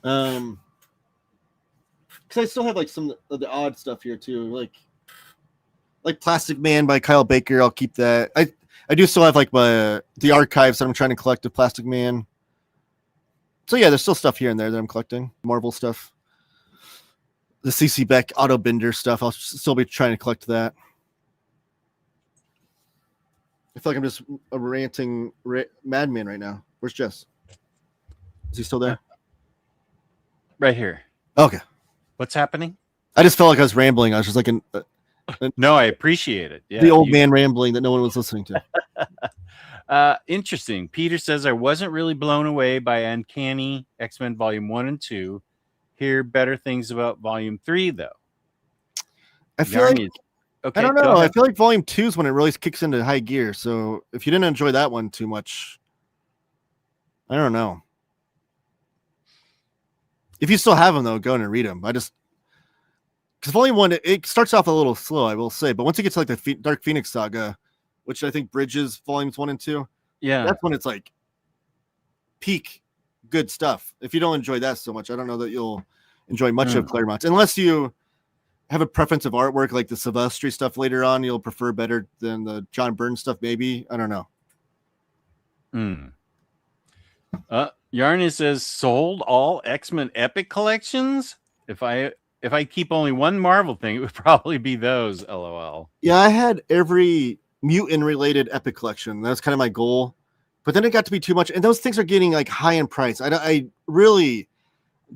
Because I still have like some of the odd stuff here too, like Plastic Man by Kyle Baker. I'll keep that. I do still have like the archives that I'm trying to collect of Plastic Man. So yeah, there's still stuff here and there that I'm collecting. Marvel stuff. The CC Beck Auto Bender stuff. I'll still be trying to collect that. I feel like I'm just a ranting madman right now. Where's Jess? Is he still there? Right here. Okay. What's happening? I just felt like I was rambling. I was just like no, I appreciate it. Yeah, the old man rambling that no one was listening to. Interesting. Peter says, I wasn't really blown away by Uncanny X-Men Volume 1 and 2. Hear better things about Volume 3, though. I feel like Yarny. Okay, I don't go know. I ahead. feel like volume 2 is when it really kicks into high gear. So if you didn't enjoy that one too much, I don't know. If you still have them though, go in and read them. Because volume 1 it starts off a little slow, I will say, but once it gets to like the Dark Phoenix saga, which I think bridges volumes 1 and 2, Yeah. that's when it's like peak good stuff. If you don't enjoy that so much, I don't know that you'll enjoy much of Claremont, unless you have a preference of artwork like the Silvestri stuff later on. You'll prefer better than the John Byrne stuff, maybe. I don't know. Yarny says sold all X-Men Epic collections. If I keep only one Marvel thing, it would probably be those. LOL. Yeah, I had every mutant related Epic collection. That's kind of my goal. But then it got to be too much, and those things are getting like high in price. I really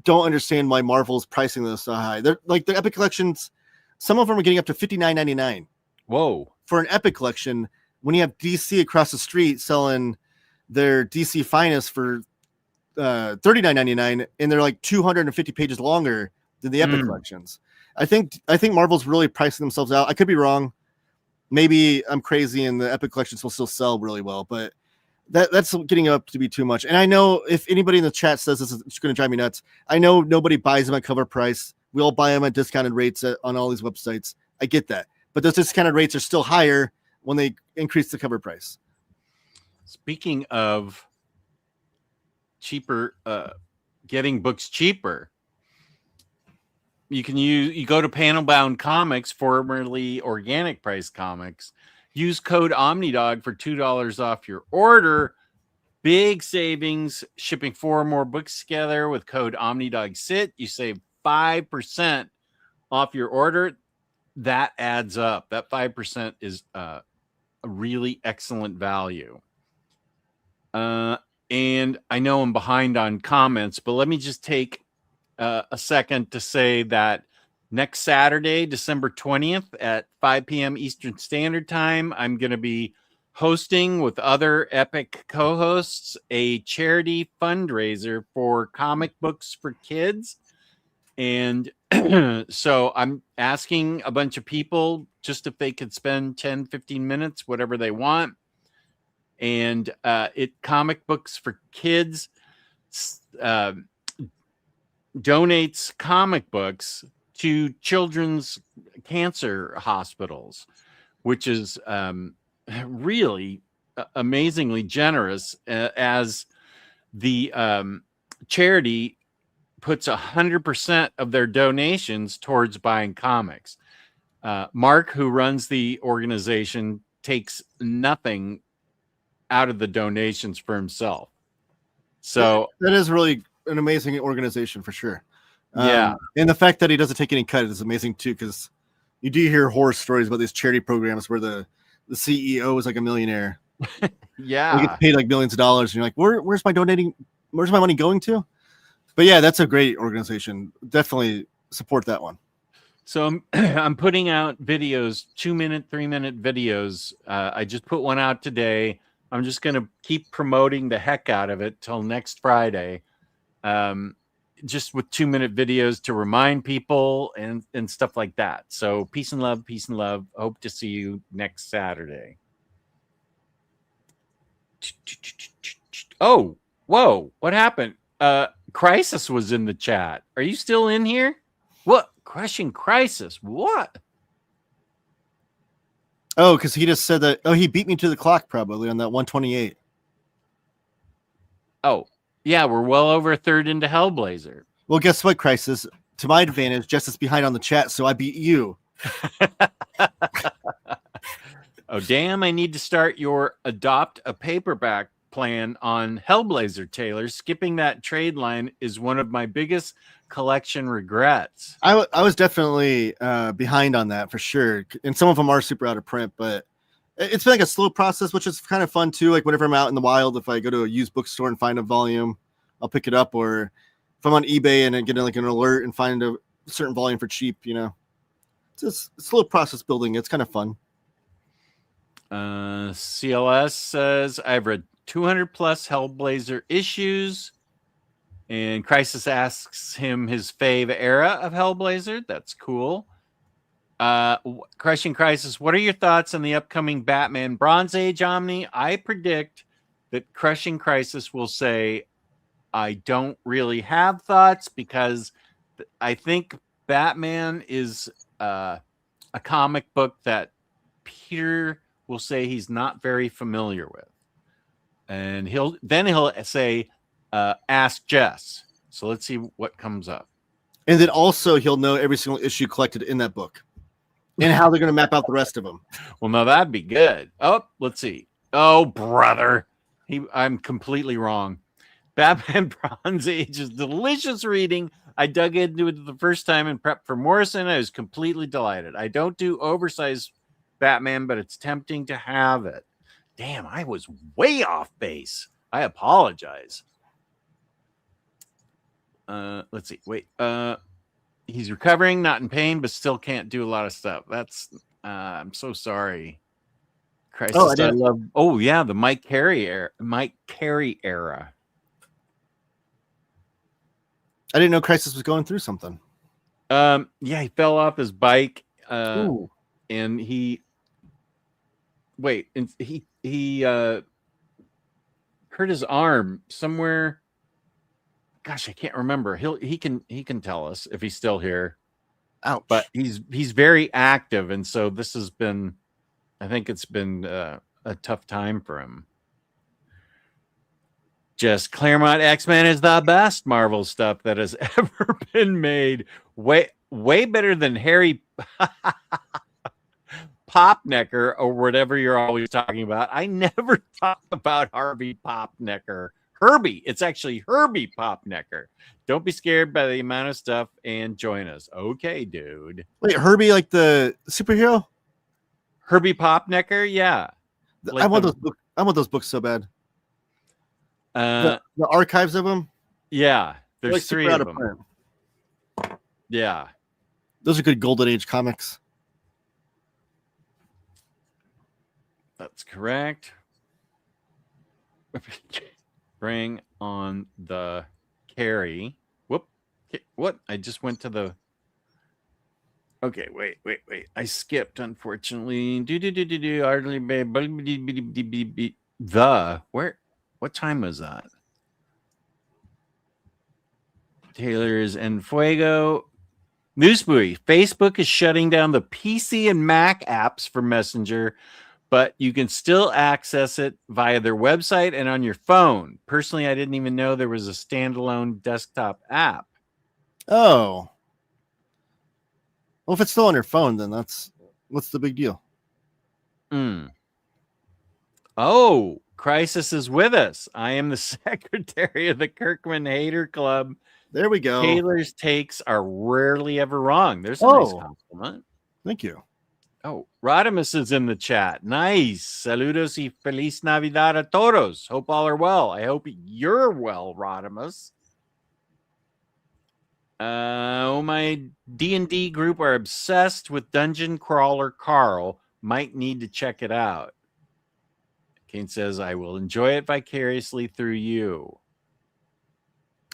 don't understand why Marvel's pricing those so high. They're like the Epic collections. Some of them are getting up to $59.99. Whoa! For an Epic collection, when you have DC across the street selling their DC finest for $39.99, and they're like 250 pages longer than the Epic collections. I think Marvel's really pricing themselves out. I could be wrong. Maybe I'm crazy, and the Epic collections will still sell really well, but that's getting up to be too much. And I know if anybody in the chat says this is going to drive me nuts, I know nobody buys them at cover price. We all buy them at discounted rates on all these websites. I get that, but those discounted rates are still higher when they increase the cover price. Speaking of cheaper, getting books cheaper, you go to Panelbound Comics, formerly Organic Price Comics. Use code Omnidog for $2 off your order. Big savings shipping 4 or more books together with code OmnidogSit. You save 5% off your order. That adds up. That 5% is a really excellent value. And I know I'm behind on comments, but let me just take a second to say that next Saturday, December 20th at 5 p.m. Eastern Standard Time, I'm going to be hosting with other Epic co-hosts a charity fundraiser for comic books for kids. And so I'm asking a bunch of people just if they could spend 10, 15 minutes, whatever they want. And Comic Books for Kids donates comic books to children's cancer hospitals, which is really amazingly generous, as the charity puts 100% of their donations towards buying comics. Mark, who runs the organization, takes nothing out of the donations for himself. So that is really an amazing organization for sure. Yeah. And the fact that he doesn't take any cut is amazing too, because you do hear horror stories about these charity programs where the CEO is like a millionaire. Yeah. He gets paid like millions of dollars, and you're like, where's my money going to? But yeah, that's a great organization. Definitely support that one. So I'm putting out videos, 2-minute, 3-minute videos. I just put one out today. I'm just going to keep promoting the heck out of it till next Friday. Just with 2-minute videos to remind people and stuff like that. So peace and love, peace and love. Hope to see you next Saturday. Oh, whoa, what happened? Crisis was in the chat. Are you still in here? What? Crushing Crisis? What? Oh, because he just said that. Oh, he beat me to the clock probably on that 128. Oh, yeah, we're well over a third into Hellblazer. Well, guess what, Crisis? To my advantage, Jess is behind on the chat, so I beat you. Oh, damn, I need to start your adopt a paperback plan on Hellblazer, Taylor. Skipping that trade line is one of my biggest collection regrets. I was definitely behind on that for sure. And some of them are super out of print, but it's been like a slow process, which is kind of fun too. Like whenever I'm out in the wild, if I go to a used bookstore and find a volume, I'll pick it up. Or if I'm on eBay and I get like an alert and find a certain volume for cheap, it's a slow process building. It's kind of fun. CLS says, I've read 200 plus Hellblazer issues. And Crisis asks him his fave era of Hellblazer. That's cool. Crushing Crisis, what are your thoughts on the upcoming Batman Bronze Age Omni? I predict that Crushing Crisis will say, I don't really have thoughts because I think Batman is a comic book that Peter will say he's not very familiar with. And he'll say, ask Jess. So let's see what comes up. And then also he'll know every single issue collected in that book and how they're going to map out the rest of them. Well, no, that'd be good. Oh, let's see. Oh, brother. I'm completely wrong. Batman Bronze Age is delicious reading. I dug into it the first time in prep for Morrison. I was completely delighted. I don't do oversized Batman, but it's tempting to have it. Damn, I was way off base. I apologize. Let's see. Wait. He's recovering, not in pain, but still can't do a lot of stuff. That's I'm so sorry. Crisis. Oh, I love. Oh yeah, the Mike Carey era. I didn't know Crisis was going through something. Yeah, he fell off his bike. And he hurt his arm somewhere. Gosh, I can't remember. He can tell us if he's still here. Ouch. But he's very active, and so this has been, I think it's been a tough time for him. Just Claremont X-Men is the best Marvel stuff that has ever been made. Way better than Harry Popnecker or whatever you're always talking about. I never talk about Harvey Popnecker. Herbie. It's actually Herbie Popnecker. Don't be scared by the amount of stuff and join us. Okay, dude. Wait, Herbie, like the superhero? Herbie Popnecker? Yeah. Like I want those books. I want those books so bad. The archives of them. Yeah, there's like 3 of them. Print. Yeah. Those are good Golden Age comics. That's correct. Bring on the carry. Whoop. What? I just went to the. Okay, wait. I skipped, unfortunately. Hardly the where? What time was that? Taylor's and Fuego. Newsbury. Facebook is shutting down the PC and Mac apps for Messenger, but you can still access it via their website and on your phone. Personally, I didn't even know there was a standalone desktop app. Oh. Well, if it's still on your phone, then what's the big deal? Oh, Crisis is with us. I am the secretary of the Kirkman Hater Club. There we go. Taylor's takes are rarely ever wrong. There's a nice compliment. Thank you. Oh, Rodimus is in the chat. Nice. Saludos y feliz Navidad a todos. Hope all are well. I hope you're well, Rodimus. My D&D group are obsessed with Dungeon Crawler Carl. Might need to check it out. Kane says, I will enjoy it vicariously through you.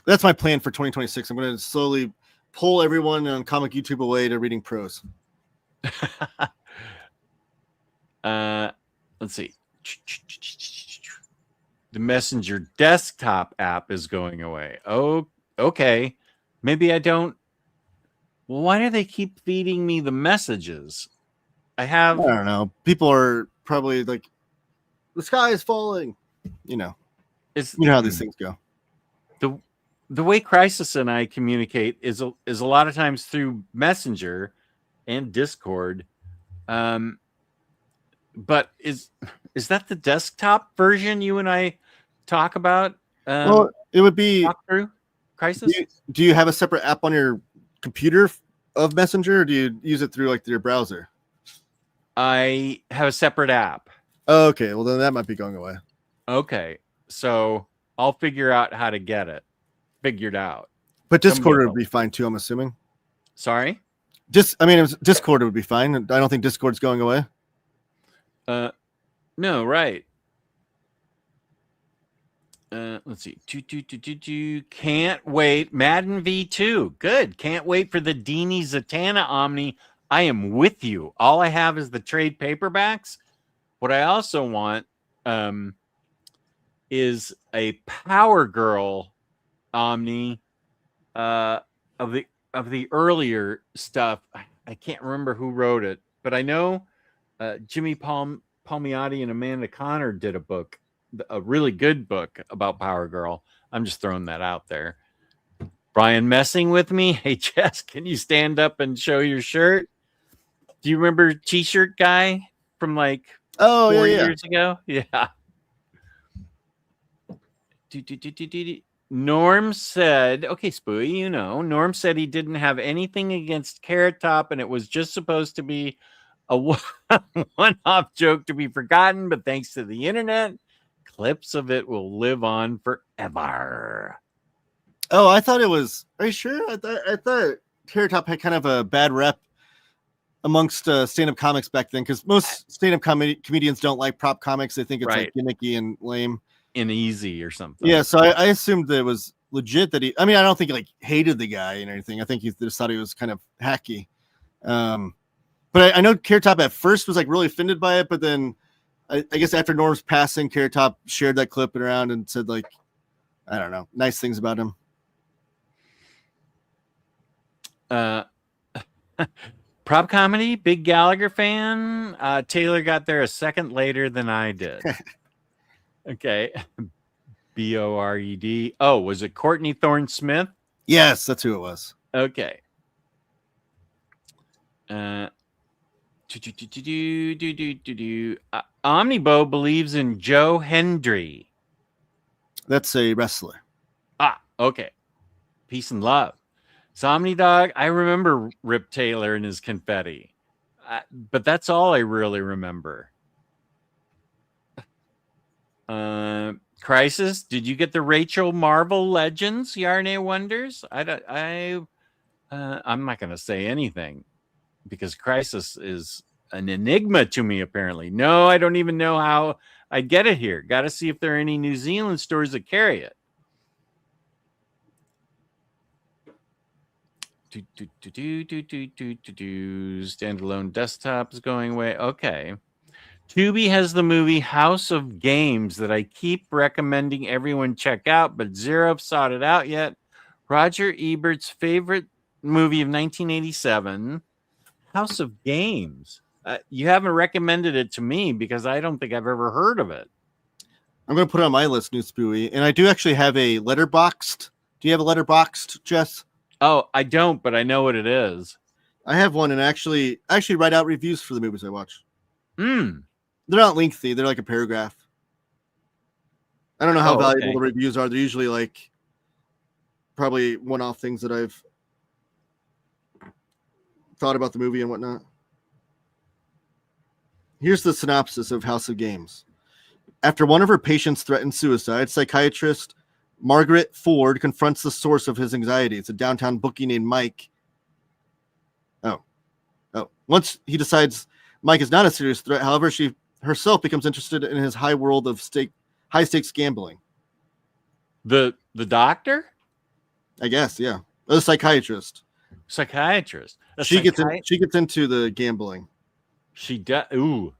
That's my plan for 2026. I'm going to slowly pull everyone on comic YouTube away to reading prose. Let's see. The Messenger desktop app is going away. Oh, okay. Maybe I don't. Well, why do they keep feeding me the messages? I don't know. People are probably like, the sky is falling. You know how these things go. The way Crisis and I communicate is a lot of times through Messenger and Discord. But is that the desktop version you and I talk about? Well, it would be talk through Crisis. Do you have a separate app on your computer of Messenger, or do you use it through like your browser? I have a separate app. Oh, okay, well then that might be going away. Okay, so I'll figure out how to get it figured out. But Discord would be fine too, I'm assuming. Sorry? Discord would be fine. I don't think Discord's going away. No, right. Let's see. Can't wait. Madden V2. Good. Can't wait for the Deanie Zatanna Omni. I am with you. All I have is the trade paperbacks. What I also want is a Power Girl Omni of the earlier stuff. I can't remember who wrote it, but I know Jimmy Palmiotti and Amanda Connor did a book, a really good book about Power Girl. I'm just throwing that out there. Brian messing with me. Hey, Jess, can you stand up and show your shirt? Do you remember T-shirt guy from like 4 years ago? Yeah. Norm said, okay, Spooey, you know, Norm said he didn't have anything against Carrot Top and it was just supposed to be a one-off joke to be forgotten, but thanks to the internet, clips of it will live on forever. Oh, I thought it was. Are you sure? I thought Carrot Top had kind of a bad rep amongst stand-up comics back then, because most stand-up comedians don't like prop comics. They think it's like gimmicky and lame and easy or something. Yeah, so I assumed that it was legit that he. I mean, I don't think he like hated the guy and everything. I think he just thought he was kind of hacky. But I know Carrot Top at first was like really offended by it, but then I guess after Norm's passing, Carrot Top shared that clip around and said like, I don't know, nice things about him. Prop comedy, big Gallagher fan. Taylor got there a second later than I did. Okay. Bored. Oh, was it Courtney Thorne Smith? Yes, that's who it was. Okay. Omnibo believes in Joe Hendry. That's a wrestler. Ah, okay. Peace and love. So Omnidog, I remember Rip Taylor and his confetti, but that's all I really remember. Crisis, did you get the Rachel Marvel Legends Yarnay Wonders? I'm not going to say anything because Crisis is an enigma to me, apparently. No, I don't even know how I'd get it here. Got to see if there are any New Zealand stores that carry it. Standalone desktops going away. Okay. Tubi has the movie House of Games that I keep recommending everyone check out, but zero have sought it out yet. Roger Ebert's favorite movie of 1987, House of Games. You haven't recommended it to me because I don't think I've ever heard of it. I'm going to put it on my list, New Spooey. And I do actually have a Letterboxd. Do you have a Letterboxd, Jess? Oh, I don't, but I know what it is. I have one, and I actually write out reviews for the movies I watch. They're not lengthy. They're like a paragraph. I don't know how valuable the reviews are. They're usually like probably one-off things that I've thought about the movie and whatnot. Here's the synopsis of House of Games. After one of her patients threatens suicide, psychiatrist Margaret Ford confronts the source of his anxiety. It's a downtown bookie named Mike. Once he decides Mike is not a serious threat, however, she herself becomes interested in his high world of high stakes gambling. The doctor? I guess, yeah. The psychiatrist. Psychiatrist. She gets into the gambling. She does. Ooh,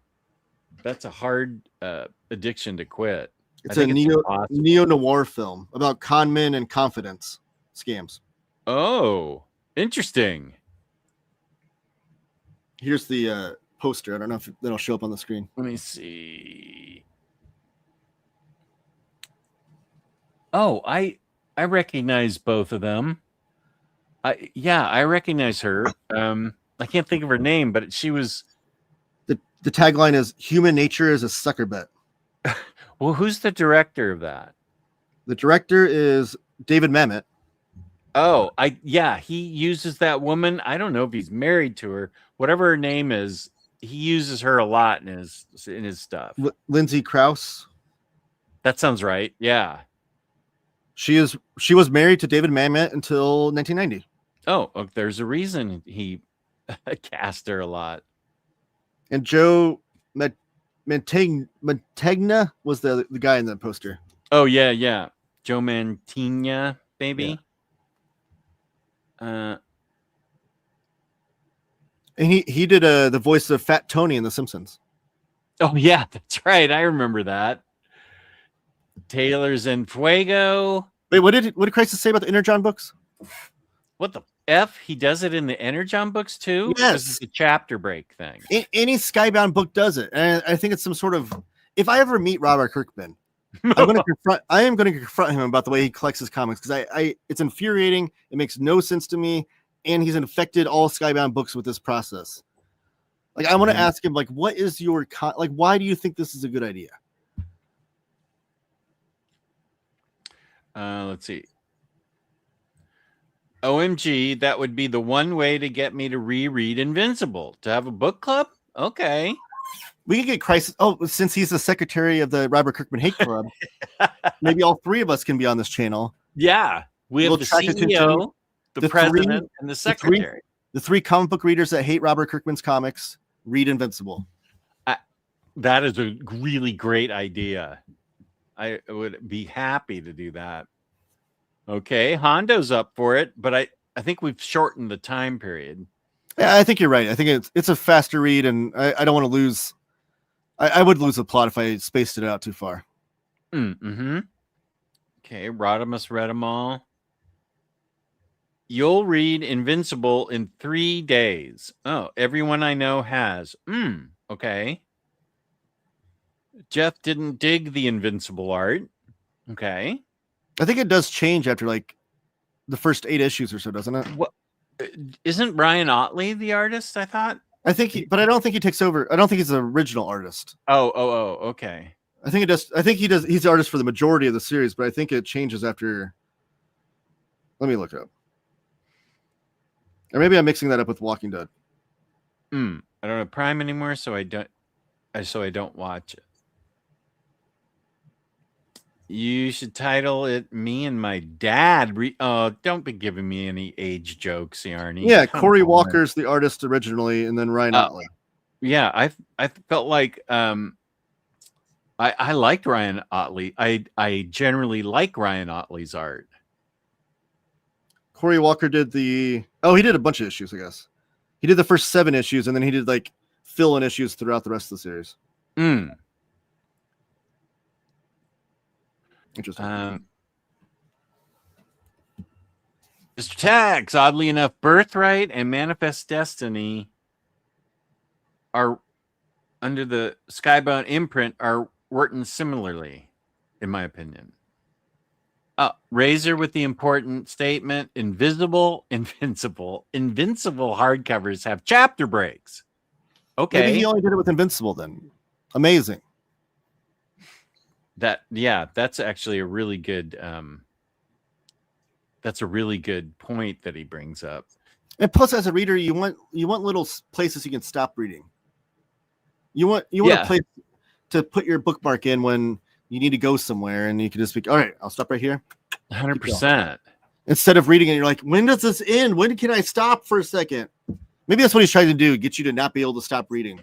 that's a hard addiction to quit. It's a neo-noir film about con men and confidence scams. Oh, interesting. Here's the poster. I don't know if that'll show up on the screen. Let me see. Oh, I recognize both of them. I recognize her. I can't think of her name, but she was. The tagline is "Human nature is a sucker bet." Well, who's the director of that? The director is David Mamet. Oh, he uses that woman. I don't know if he's married to her. Whatever her name is, he uses her a lot in his stuff. Lindsay Krause. That sounds right. Yeah. She was married to David Mamet until 1990. Oh, there's a reason he cast her a lot. And Joe Mantegna was the guy in the poster. Oh, yeah. Joe Mantegna, baby. Yeah. And he did the voice of Fat Tony in The Simpsons. Oh yeah, that's right. I remember that. Taylor's in Fuego. Wait, what did Crisis say about the Energon books? What the F? He does it in the Energon books too? Yes. This is a chapter break thing. Any Skybound book does it, and I think it's some sort of. If I ever meet Robert Kirkman, I am going to confront him about the way he collects his comics because it's infuriating. It makes no sense to me, and he's infected all Skybound books with this process. Like I want to ask him, like, what is your why do you think this is a good idea? Let's see. OMG, that would be the one way to get me to reread Invincible. To have a book club? Okay. We could get Crisis. Oh, since he's the secretary of the Robert Kirkman Hate Club, maybe all three of us can be on this channel. Yeah. We have the CEO, the president, and the secretary. The three comic book readers that hate Robert Kirkman's comics read Invincible. That is a really great idea. I would be happy to do that. Okay, Hondo's up for it, but I think we've shortened the time period. Yeah, I think you're right. I think it's a faster read, and I don't want to lose. I would lose the plot if I spaced it out too far. Mm-hmm. Okay, Rodimus read them all. You'll read Invincible in 3 days. Oh, everyone I know has. Okay. Jeff didn't dig the Invincible art. Okay. I think it does change after like the first 8 issues or so, doesn't it? What? Isn't Ryan Otley the artist? I thought. I think, but I don't think he takes over. I don't think he's the original artist. Oh, okay. I think it does. I think he does. He's the artist for the majority of the series, but I think it changes after. Let me look it up. Or maybe I'm mixing that up with Walking Dead. I don't have Prime anymore, so I don't watch it. You should title it "Me and My Dad." Don't be giving me any age jokes, Yarny. Yeah, Corey Walker's the artist originally, and then Ryan Otley. Yeah, I felt like I liked Ryan Otley. I generally like Ryan Otley's art. Corey Walker did he did a bunch of issues, I guess. He did the first 7 issues, and then he did like fill-in issues throughout the rest of the series. Interesting. Mr. Tags, oddly enough, Birthright and Manifest Destiny are under the Skybound imprint are working similarly, in my opinion. Razor with the important statement: Invincible hardcovers have chapter breaks. Okay. Maybe he only did it with Invincible then. Amazing. That's actually a really good point that he brings up. And plus, as a reader, you want little places you can stop reading. You want a place to put your bookmark in when you need to go somewhere, and you can just be, all right, I'll stop right here. 100%. Instead of reading it, you're like, when does this end? When can I stop for a second? Maybe that's what he's trying to do, get you to not be able to stop reading.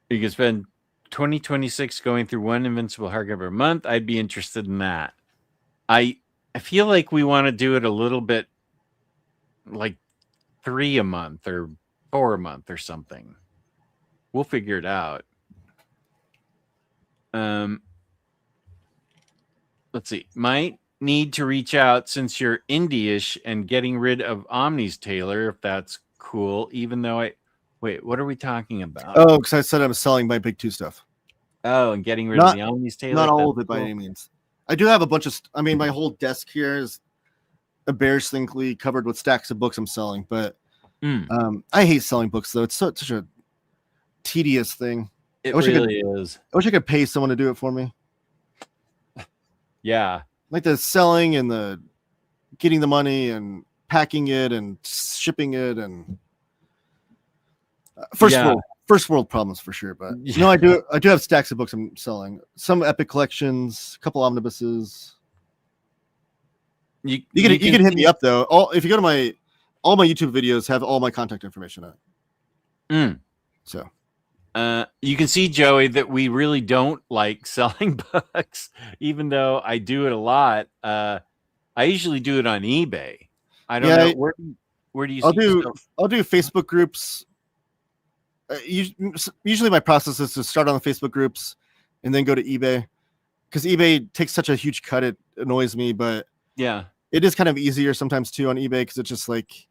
You can spend 2026 going through one Invincible hardcover a month. I'd be interested in that. I feel like we want to do it a little bit like 3 a month or 4 a month or something. We'll figure it out. Let's see. Might need to reach out since you're indie-ish and getting rid of Omni's Taylor, if that's cool, even though wait, what are we talking about? Oh, because I said I'm selling my Big 2 stuff. Oh, and getting rid of the Omni's Taylor? Not all of it by any means. I do have a bunch of my whole desk here is embarrassingly covered with stacks of books I'm selling, but I hate selling books though. It's such a tedious thing. It really is. I wish I could pay someone to do it for me. Yeah. Like the selling and the getting the money and packing it and shipping it and first world problems for sure. But I do have stacks of books I'm selling. Some epic collections, a couple omnibuses. You can hit me up though. If you go to all my YouTube videos have all my contact information on it. So you can see, Joey, that we really don't like selling books, even though I do it a lot. I usually do it on eBay. I don't know Where do you I'll see? do so- I'll do Facebook groups. Usually my process is to start on the Facebook groups and then go to eBay, because eBay takes such a huge cut. It annoys me, but yeah. it is kind of easier sometimes too on eBay, because it's just like,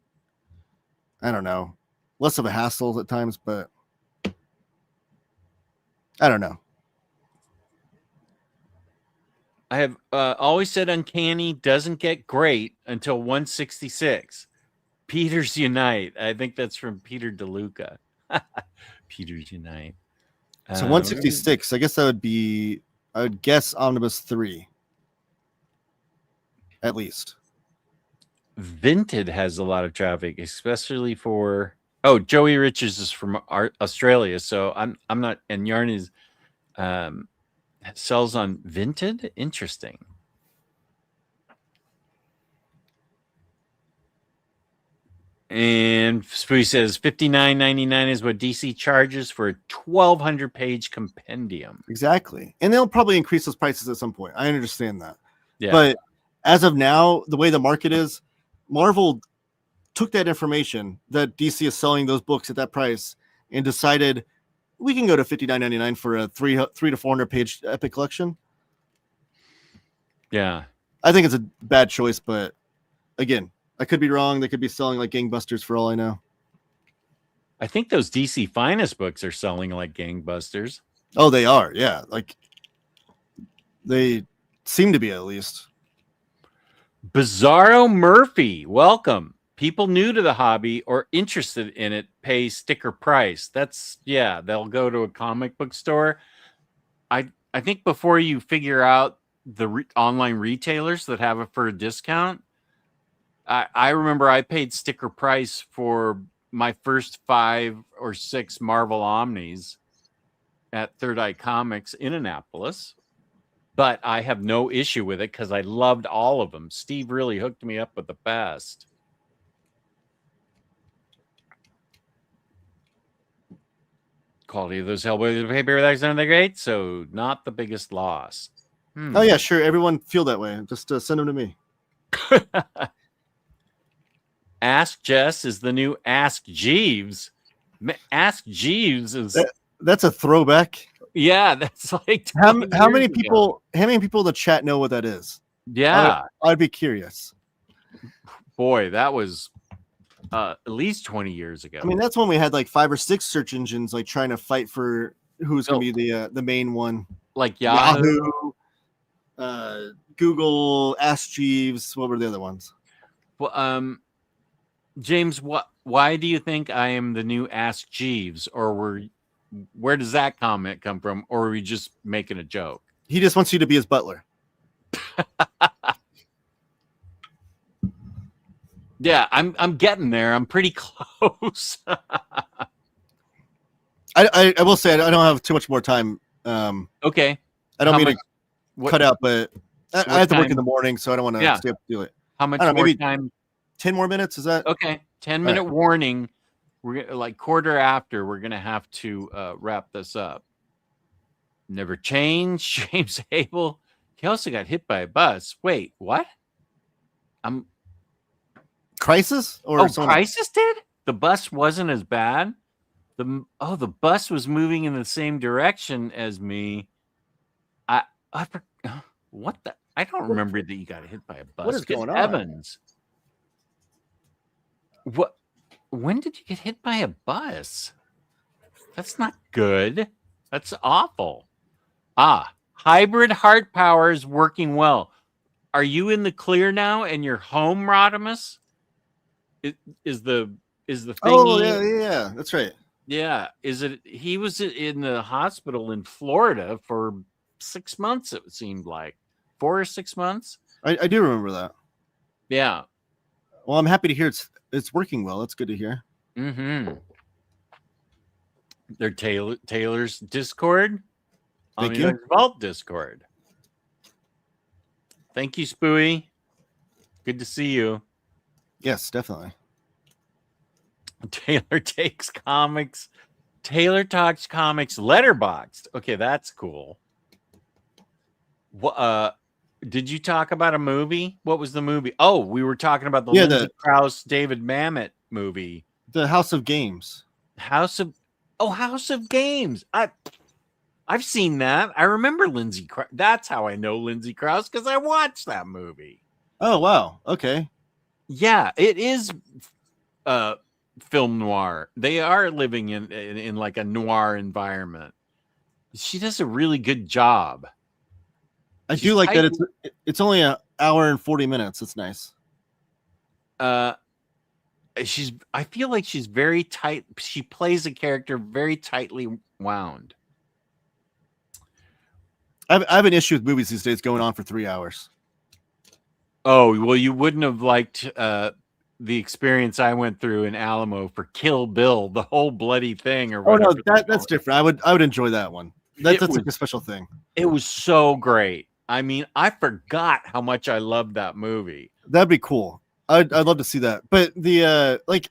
I don't know, less of a hassle at times, but I don't know. I have always said Uncanny doesn't get great until 166. Peters Unite. I think that's from Peter DeLuca. Peters Unite. So 166, I guess that would be, I would guess Omnibus 3. At least. Vinted has a lot of traffic, especially for Joey Richards is from Australia, so I'm not, and Yarn is sells on Vinted. Interesting. And Spooey says $59.99 is what DC charges for a 1,200 page compendium. Exactly. And they'll probably increase those prices at some point. I understand that. Yeah. But as of now, the way the market is, Marvel took that information that DC is selling those books at that price and decided we can go to $59.99 for a 300 to 400 page epic collection. Yeah. I think it's a bad choice, but again, I could be wrong. They could be selling like gangbusters for all I know. I think those DC Finest books are selling like gangbusters. Oh, they are. Yeah. Like they seem to be, at least. Bizarro Murphy, welcome. People new to the hobby or interested in it pay sticker price. That's, yeah, they'll go to a comic book store. I think before you figure out the online retailers that have it for a discount, I remember I paid sticker price for my first 5 or 6 Marvel Omnis at Third Eye Comics in Annapolis. But I have no issue with it because I loved all of them. Steve really hooked me up with the best. Quality of those Hellboy paperbacks aren't that great, so not the biggest loss. Oh, yeah, sure. Everyone feel that way. Just send them to me. Ask Jess is the new Ask Jeeves. Ask Jeeves is that's a throwback. Yeah, that's like how many people in the chat know what that is? Yeah, I'd be curious. Boy, that was at least 20 years ago. I mean, that's when we had like 5 or 6 search engines like trying to fight for who's going to be the main one. Like Yahoo, Google, Ask Jeeves. What were the other ones? Well, James, why do you think I am the new Ask Jeeves? Or where does that comment come from? Or are we just making a joke? He just wants you to be his butler. Yeah, I'm getting there. I'm pretty close. I will say I don't have too much more time. Okay. I don't mean to cut out, but I have to work time? in the morning, so I don't want to stay up to do it. How much more more time? 10 more minutes? Is that okay? 10-minute warning. We're like quarter after. We're gonna have to wrap this up. Never change. James Abel. He also got hit by a bus. Wait, what? Crisis or Crisis did? The bus wasn't as bad. The bus was moving in the same direction as me. What the? I don't remember that you got hit by a bus. What is going on? Heavens. What? When did you get hit by a bus? That's not good. That's awful. Hybrid heart power is working well. Are you in the clear now and you're home, Rodimus? Is the thing? Oh, yeah, that's right. Yeah, is it? He was in the hospital in Florida for 6 months. It seemed like 4 or 6 months. I do remember that. Yeah. Well, I'm happy to hear it's working well. That's good to hear. Mm-hmm. They're Taylor's Discord. Thank you. Vault Discord. Thank you, Spooey. Good to see you. Yes, definitely. Taylor takes comics. Taylor talks comics letterboxed. Okay, that's cool. Did you talk about a movie? What was the movie? Oh, we were talking about the Yeah, Lindsay Krause, David Mamet movie, the House of Games. House of Games. I've seen that. I remember Lindsay Krause. That's how I know Lindsay Krause, because I watched that movie. Oh wow, okay. Yeah, it is film noir. They are living in like a noir environment. She does a really good job. I She's do like that. tight- It's only an hour and 40 minutes. It's nice. I feel like she's very tight. She plays a character very tightly wound. I have an issue with movies these days going on for 3 hours. Oh, well, you wouldn't have liked the experience I went through in Alamo for Kill Bill, the whole bloody thing, or Oh no, whatever. that's different. I would enjoy that one. That's like a special thing. It was so great. I mean, I forgot how much I loved that movie. That'd be cool. I'd love to see that. But the like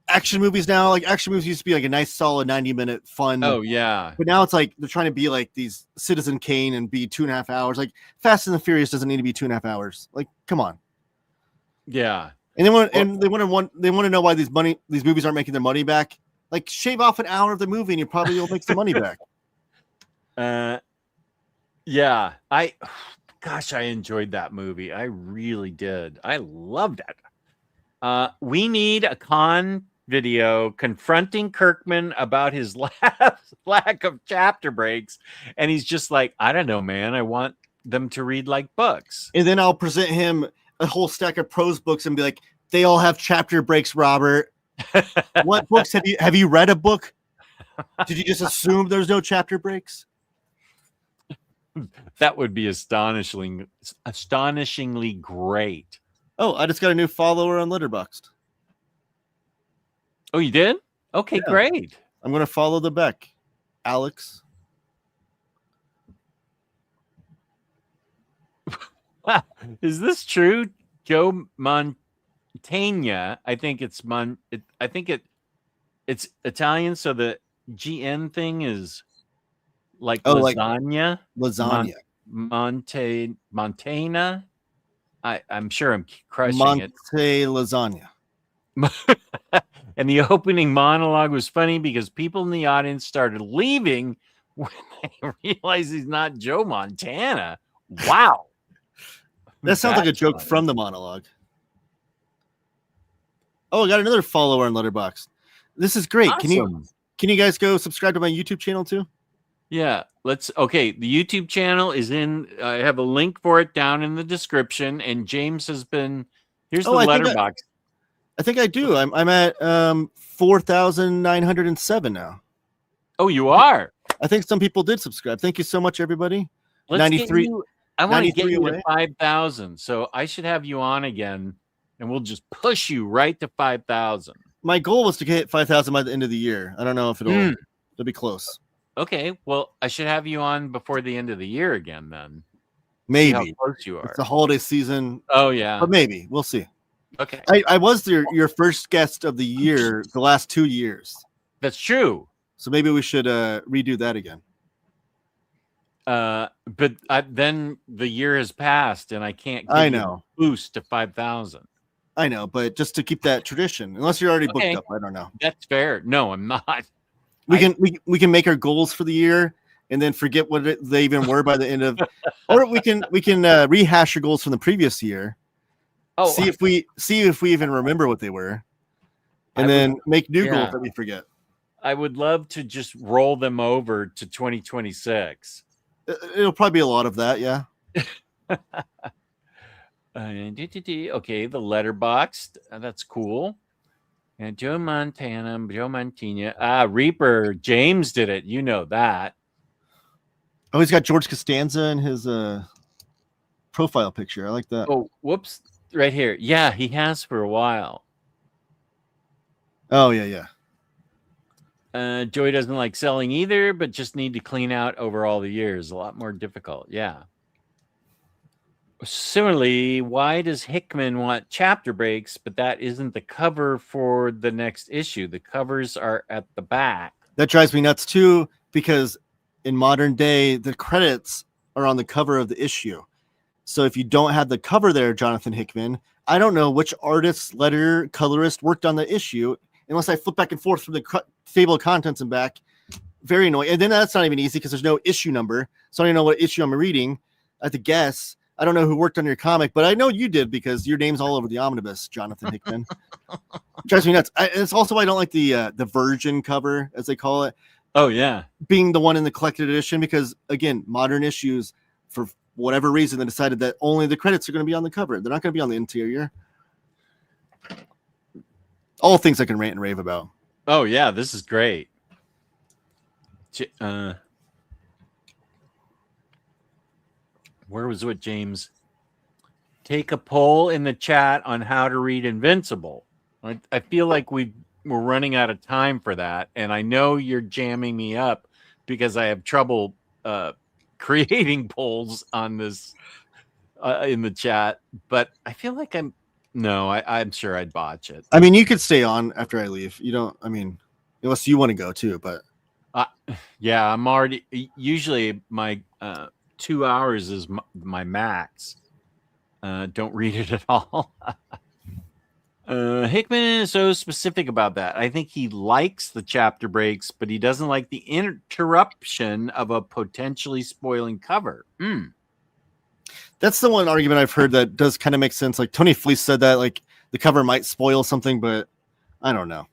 action movies now, like action movies used to be like a nice solid 90-minute fun. Oh yeah. But now it's like they're trying to be like these Citizen Kane and be 2.5 hours. Like Fast and the Furious doesn't need to be 2.5 hours. Like, come on. Yeah. And they want to know why these movies aren't making their money back. Like, shave off an hour of the movie and you probably will make some money back. Yeah. Gosh, I enjoyed that movie. I really did. I loved it. We need a con video confronting Kirkman about his lack of chapter breaks. And he's just like, I don't know, man. I want them to read like books. And then I'll present him a whole stack of prose books and be like, they all have chapter breaks, Robert. What books have you read a book? Did you just assume there's no chapter breaks? That would be astonishingly great. Oh, I just got a new follower on Letterboxd. Oh, you did? Okay, Yeah. great. I'm going to follow the Beck. Alex. Is this true? Joe Montaigne, I think it's it's Italian, so the GN thing is like lasagna. Lasagna. Montana. I'm sure I'm crushing Monte it. lasagna. And the opening monologue was funny because people in the audience started leaving when they realized he's not Joe Montana. Wow. That sounds like a That's joke funny. from the monologue. Oh, I got another follower on Letterboxd. This is great. Awesome. Can you guys go subscribe to my YouTube channel too? Yeah, okay. The YouTube channel is I have a link for it down in the description. And James has been, here's the letterbox. I think I do. I'm at 4,907 now. Oh, you are? I think some people did subscribe. Thank you so much, everybody. Let's 93. I want to get 93 you to away. 5,000. So I should have you on again and we'll just push you right to 5,000. My goal was to get 5,000 by the end of the year. I don't know if it'll be close. Okay, well, I should have you on before the end of the year again then. Maybe. See how close you are. It's the holiday season. Oh, yeah. But maybe. We'll see. Okay. I was your first guest of the year the last 2 years. That's true. So maybe we should redo that again. But then the year has passed and I can't give you a boost to 5,000. I know, but just to keep that tradition, unless you're already booked up, I don't know. That's fair. No, I'm not. We can make our goals for the year and then forget what they even were by the end of, or we can rehash your goals from the previous year. Oh, see if we even remember what they were, and then make new goals that we forget. I would love to just roll them over to 2026. It'll probably be a lot of that, yeah. Okay, the letterbox. That's cool. And Joe Montana, Reaper, James did it. You know that. Oh, he's got George Costanza in his profile picture. I like that. Oh, whoops. Right here. Yeah, he has for a while. Oh, yeah. Joey doesn't like selling either, but just need to clean out over all the years. A lot more difficult. Yeah. Similarly, why does Hickman want chapter breaks, but that isn't the cover for the next issue? The covers are at the back. That drives me nuts too, because in modern day, the credits are on the cover of the issue. So if you don't have the cover there, Jonathan Hickman, I don't know which artist, letter, colorist worked on the issue unless I flip back and forth from the table of contents and back. Very annoying. And then that's not even easy because there's no issue number. So I don't know what issue I'm reading. I have to guess. I don't know who worked on your comic, but I know you did because your name's all over the omnibus, Jonathan Hickman. Drives me nuts. It's also why I don't like the Virgin cover, as they call it. Oh, yeah. Being the one in the collected edition, because, again, modern issues, for whatever reason, they decided that only the credits are going to be on the cover. They're not going to be on the interior. All things I can rant and rave about. Oh, yeah. This is great. Where was what, James? Take a poll in the chat on how to read Invincible. I feel like we're running out of time for that, and I know you're jamming me up because I have trouble creating polls on this in the chat. But I feel like I'm sure I'd botch it. I mean, you could stay on after I leave. You don't. I mean, unless you want to go too. But yeah, I'm already. Usually, my 2 hours is my max. Don't read it at all. Hickman is so specific about that. I think he likes the chapter breaks, but he doesn't like the interruption of a potentially spoiling cover. That's the one argument I've heard that does kind of make sense. Like Tony Fleece said that like the cover might spoil something, but I don't know.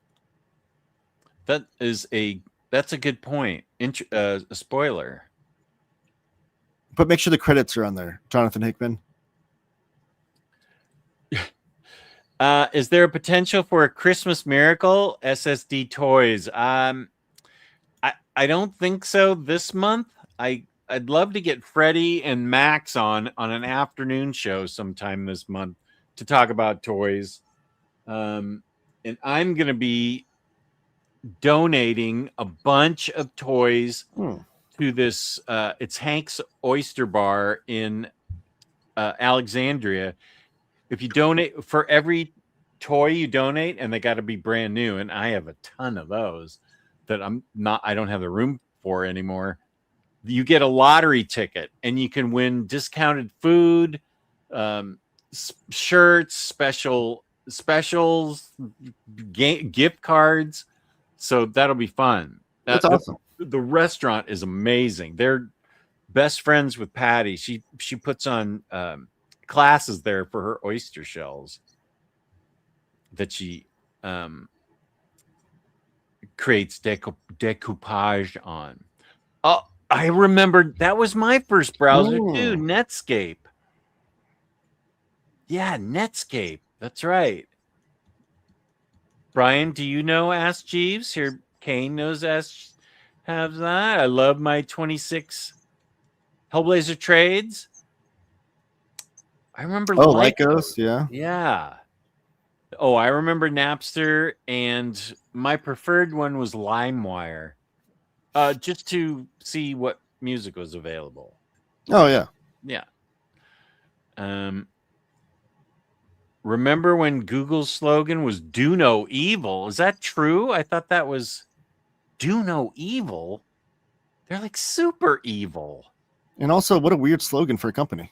That's a good point. A spoiler. But make sure the credits are on there, Jonathan Hickman. Is there a potential for a Christmas miracle? SSD toys. I don't think so this month. I'd love to get Freddie and Max on an afternoon show sometime this month to talk about toys. And I'm going to be donating a bunch of toys to this. It's Hank's Oyster Bar in Alexandria. If you donate for every toy you donate, and they got to be brand new, and I have a ton of those that I don't have the room for anymore. You get a lottery ticket, and you can win discounted food, shirts, specials, gift cards. So that'll be fun. That's awesome. The restaurant is amazing. They're best friends with Patty. She puts on classes there for her oyster shells that she creates decoupage on. Oh, I remembered that was my first browser too, Netscape. Yeah, Netscape. That's right. Brian, do you know Ask Jeeves? Here, Kane knows Ask have that. I love my 26 Hellblazer trades. I remember Lycos, yeah. Yeah. Oh, I remember Napster, and my preferred one was LimeWire. Just to see what music was available. Oh yeah. Yeah. Remember when Google's slogan was "Do no evil"? Is that true? I thought that was "Do no evil." They're like super evil. And also, what a weird slogan for a company.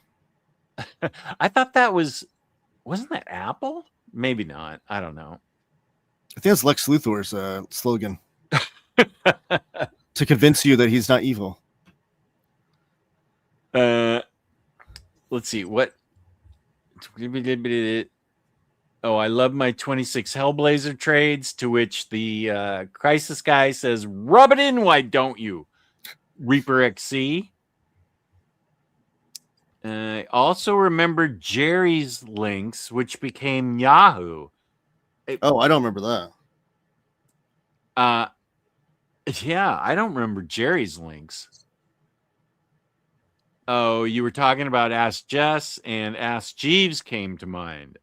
I thought that wasn't that Apple? Maybe not. I don't know. I think it's Lex Luthor's slogan to convince you that he's not evil. Let's see what. Oh, I love my 26 Hellblazer trades, to which the Crisis guy says, "Rub it in, why don't you?" Reaper XC. I also remember Jerry's links, which became Yahoo. I don't remember that. Yeah, I don't remember Jerry's links. Oh, you were talking about Ask Jess, and Ask Jeeves came to mind.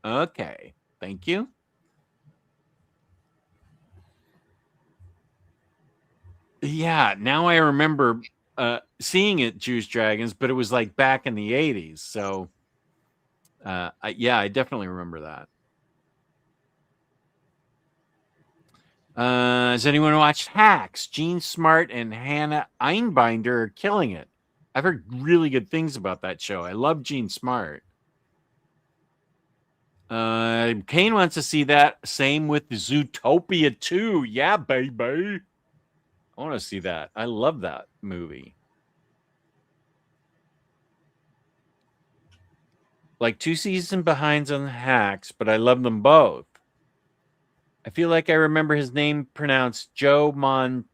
Okay, thank you. Yeah, now I remember seeing it, Juice Dragons, but it was like back in the 80s. So, I definitely remember that. Has anyone watched Hacks? Gene Smart and Hannah Einbinder are killing it. I've heard really good things about that show. I love Gene Smart. Kane wants to see that. Same with Zootopia 2. Yeah, baby. I want to see that. I love that movie. Like 2 seasons behinds on the Hacks, but I love them both. I feel like I remember his name pronounced Joe Montagna,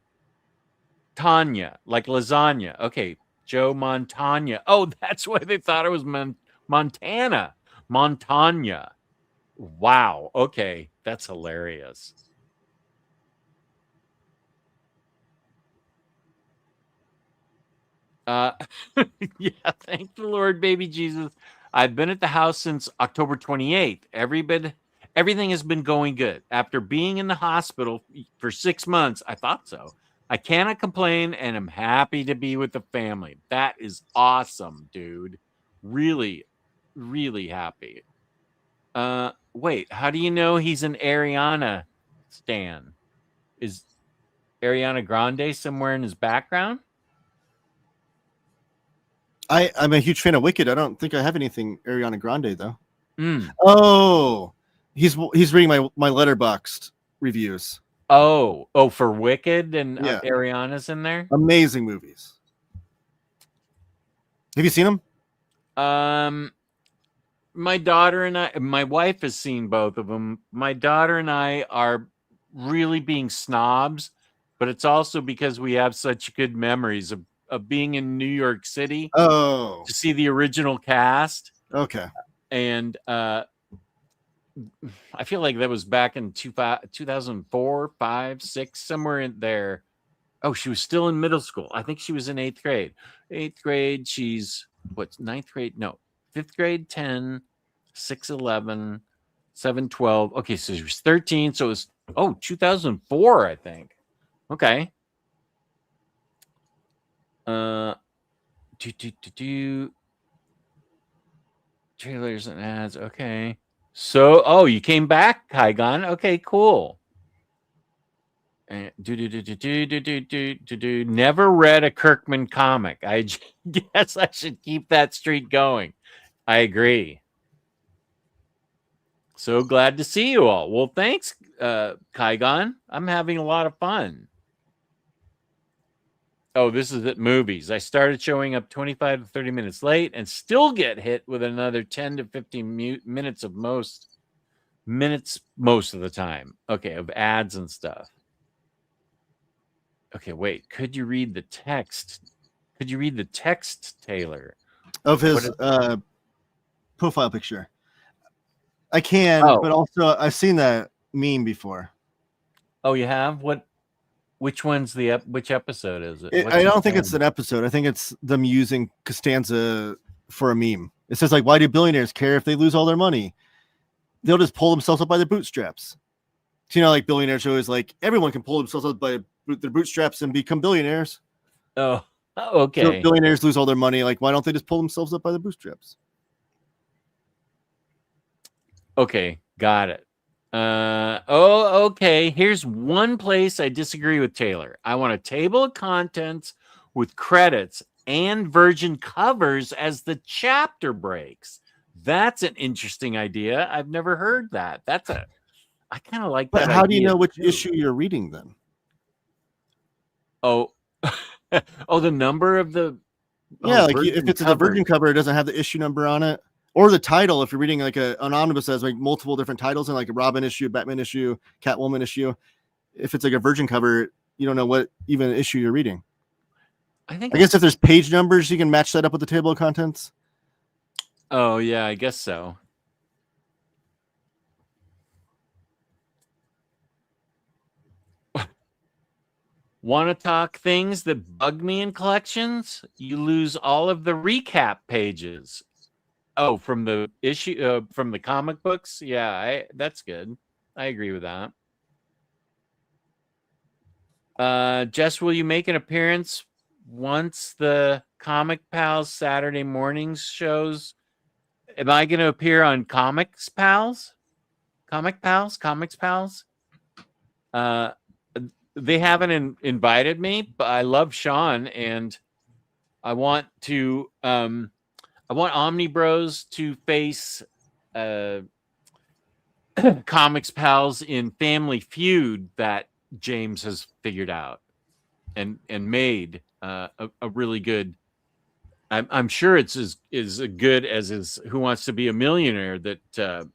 like lasagna. Okay, Joe Montagna. Oh, that's why they thought it was Montana. Montagna. Wow. Okay, that's hilarious. Yeah, thank the Lord, baby Jesus. I've been at the house since October 28th. Everything has been going good. After being in the hospital for 6 months, I thought so. I cannot complain, and I'm happy to be with the family. That is awesome, dude. Really, really happy. Wait, how do you know he's an Ariana stan? Is Ariana Grande somewhere in his background? I'm a huge fan of Wicked. I don't think I have anything Ariana Grande though. Mm. Oh, he's reading my Letterboxd reviews. Oh, for Wicked and Yeah. Ariana's in there. Amazing movies. Have you seen them? My daughter and my wife has seen both of them. My daughter and I are really being snobs, but it's also because we have such good memories of being in New York City Oh, to see the original cast. okay. And I feel like that was back in 2004, 5, 6, somewhere in there. Oh, she was still in middle school. I think she was in 8th grade. 8th grade, she's what's 9th grade? No, 5th grade, 10, 6, 11, 7, 12. Okay, so she was 13. So it was 2004, I think. Okay. Trailers and ads. Okay. So, you came back, Kaigon. Okay, cool. And never read a Kirkman comic. I guess I should keep that streak going. I agree. So glad to see you all. Well, thanks, Kaigon. I'm having a lot of fun. Oh, this is at movies. I started showing up 25 to 30 minutes late and still get hit with another 10 to 15 minutes of most of the time. Okay, of ads and stuff. Okay, wait. Could you read the text? Taylor? Of his profile picture. I can, but also I've seen that meme before. Oh, you have? Which one's which episode is it? I don't think it's an episode. I think it's them using Costanza for a meme. It says like, why do billionaires care if they lose all their money? They'll just pull themselves up by their bootstraps. So, like billionaires are always like, everyone can pull themselves up by their bootstraps and become billionaires. Oh, okay. So billionaires lose all their money. Like, why don't they just pull themselves up by the bootstraps? Okay, got it. Okay. Here's one place I disagree with Taylor. I want a table of contents with credits and virgin covers as the chapter breaks. That's an interesting idea. I've never heard that. I kind of like that. But how do you know which issue you're reading then? Oh, the number of the. Yeah, like if it's a virgin cover, it doesn't have the issue number on it. Or the title, if you're reading like an omnibus that has like multiple different titles and like a Robin issue, Batman issue, Catwoman issue. If it's like a virgin cover, you don't know what even issue you're reading. I guess if there's page numbers, you can match that up with the table of contents. Oh yeah, I guess so. Want to talk things that bug me in collections? You lose all of the recap pages. Oh, from the issue, from the comic books? Yeah, that's good. I agree with that. Jess, will you make an appearance once the Comic Pals Saturday mornings shows? Am I going to appear on Comics Pals? Comics Pals? They haven't invited me, but I love Sean, and I want Omni Bros to face Comics Pals in Family Feud that James has figured out and made a really good. I'm sure it's as good as is Who Wants to Be a Millionaire that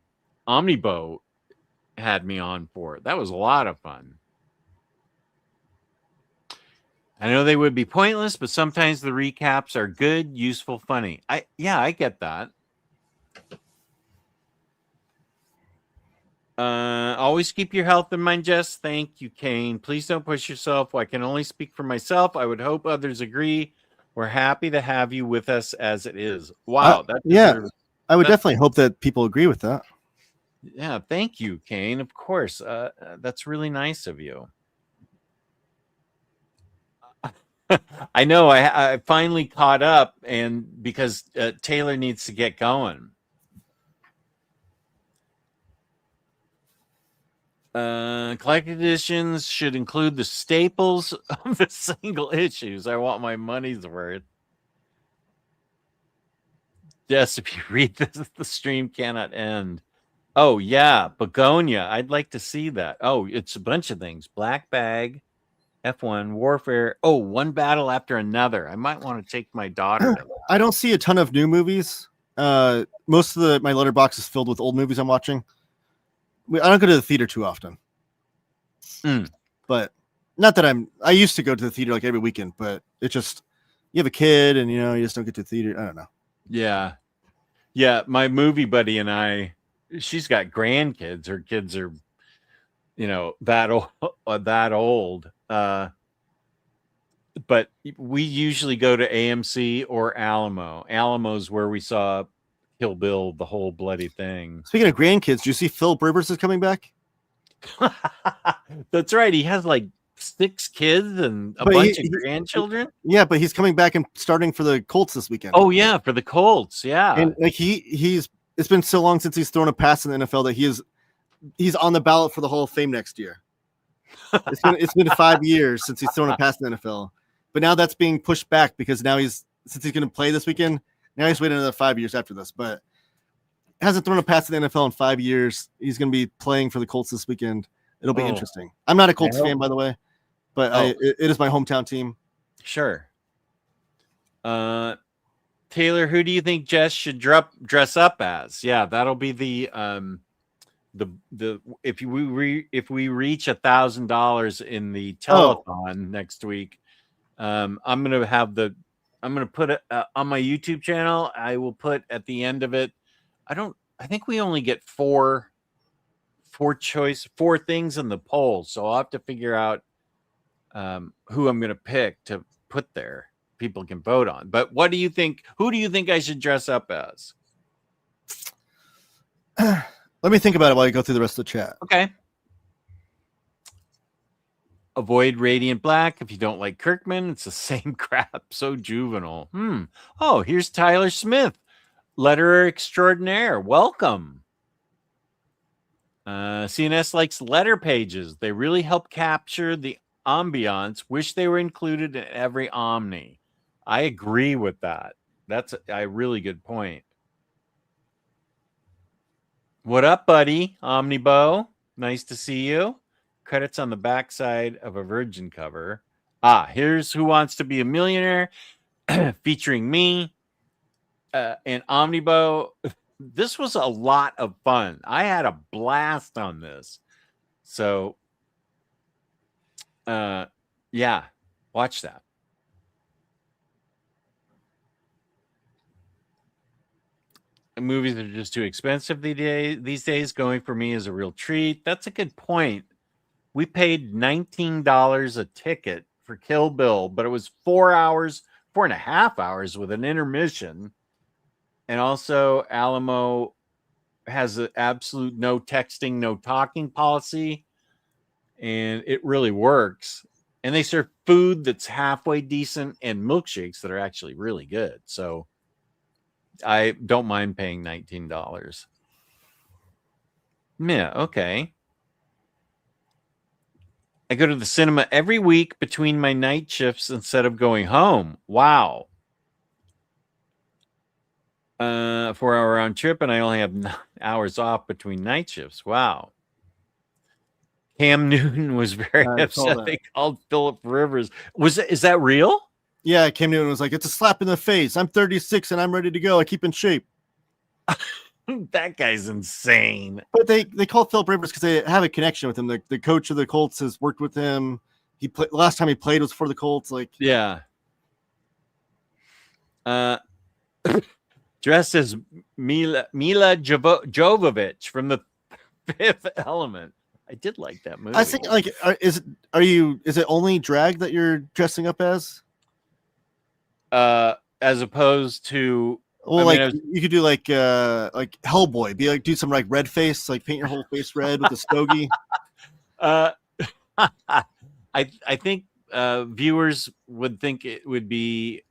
Omnibo had me on for. That was a lot of fun. I know they would be pointless, but sometimes the recaps are good, useful, funny. I get that. Always keep your health in mind, Jess. Thank you, Kane. Please don't push yourself. I can only speak for myself. I would hope others agree. We're happy to have you with us as it is. Wow. I would definitely hope that people agree with that. Yeah. Thank you, Kane. Of course. That's really nice of you. I know. I finally caught up, and because Taylor needs to get going. Collected editions should include the staples of the single issues. I want my money's worth. Yes, if you read this, the stream cannot end. Oh, yeah. Begonia. I'd like to see that. Oh, it's a bunch of things. Black Bag, F1, Warfare. Oh, one battle after another. I might want to take my daughter to that. I don't see a ton of new movies. Most of my letterbox is filled with old movies I'm watching. I don't go to the theater too often. But not that I used to go to the theater like every weekend, but it just, you have a kid and you just don't get to the theater. I don't know. Yeah. Yeah. My movie buddy and I, she's got grandkids. Her kids are, that old. But we usually go to AMC or Alamo. Alamo's where we saw Kill Bill, the whole bloody thing. Speaking of grandkids, do you see Philip Rivers is coming back? That's right. He has like 6 kids and a bunch of grandchildren. Yeah, but he's coming back and starting for the Colts this weekend. Oh yeah, for the Colts. Yeah, and like it's been so long since he's thrown a pass in the NFL that he's on the ballot for the Hall of Fame next year. It's been 5 years since he's thrown a pass in the NFL, but now that's being pushed back because now since he's going to play this weekend. Now he's waiting another 5 years after this, but hasn't thrown a pass in the NFL in 5 years. He's going to be playing for the Colts this weekend. It'll be interesting. I'm not a Colts fan, by the way, but it is my hometown team. Sure. Taylor, who do you think Jess should dress up as? Yeah, that'll be the if we reach $1,000 in the telethon next week, I'm gonna put it on my YouTube channel. I will put at the end of it. I think we only get four things in the poll, so I'll have to figure out who I'm gonna pick to put there. People can vote on. But what do you think? Who do you think I should dress up as? Let me think about it while you go through the rest of the chat. Okay. Avoid Radiant Black if you don't like Kirkman. It's the same crap. So juvenile. Oh, here's Tyler Smith, letterer extraordinaire. Welcome. CNS likes letter pages. They really help capture the ambiance. Wish they were included in every Omni. I agree with that. That's a really good point. What up, buddy? Omnibo. Nice to see you. Credits on the backside of a Virgin cover. Here's Who Wants to Be a Millionaire featuring me and Omnibo. This was a lot of fun. I had a blast on this. So, yeah, watch that. Movies are just too expensive these days. Going for me is a real treat. That's a good point. We paid $19 a ticket for Kill Bill, but it was 4.5 hours with an intermission. And also Alamo has an absolute no texting, no talking policy. And it really works. And they serve food that's halfway decent and milkshakes that are actually really good. So I don't mind paying $19. Yeah, okay. I go to the cinema every week between my night shifts instead of going home. Wow. 4-hour round trip, and I only have 9 hours off between night shifts. Wow. Cam Newton was very upset. They called Philip Rivers. Is that real? Yeah, Cam Newton was like, it's a slap in the face. I'm 36 and I'm ready to go. I keep in shape. That guy's insane. But they called Philip Rivers because they have a connection with him. The coach of the Colts has worked with him. Last time he played was for the Colts. Like, yeah. Dressed as Mila Jovovich from The Fifth Element. I did like that movie. I think, like, is it only drag that you're dressing up as? As opposed to, well, you could do like Hellboy, do some like red face, like paint your whole face red with a stogie. I think viewers would think it would be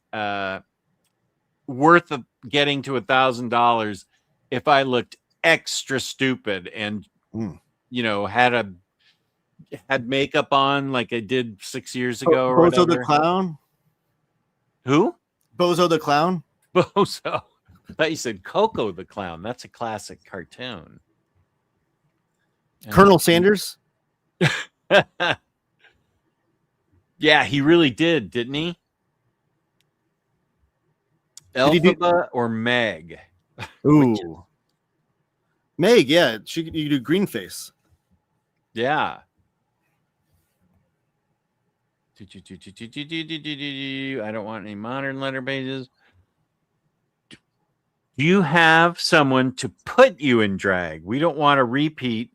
worth getting to $1,000 if I looked extra stupid and had makeup on like I did 6 years ago. Or Bozo the Clown. Who? Bozo the Clown. Bozo. I thought you said Coco the Clown. That's a classic cartoon. Colonel Sanders. Yeah, he really did, didn't he? Elphaba or Meg? Ooh. Meg, yeah. You do green face. Yeah. I don't want any modern letter pages. Do you have someone to put you in drag? We don't want a repeat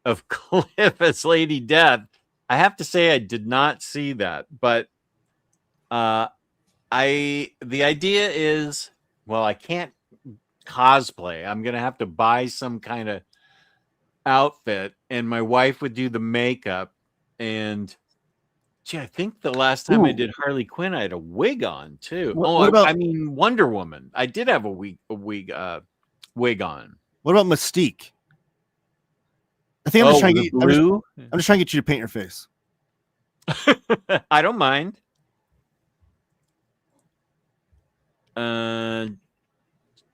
of Cliff as Lady Death. I have to say I did not see that, but the idea is, well, I can't cosplay. I'm gonna have to buy some kind of outfit, and my wife would do the makeup. And gee, I think the last time I did Harley Quinn, I had a wig on too. I mean Wonder Woman. I did have a wig on. What about Mystique? I think I'm just trying to get you to paint your face. I don't mind.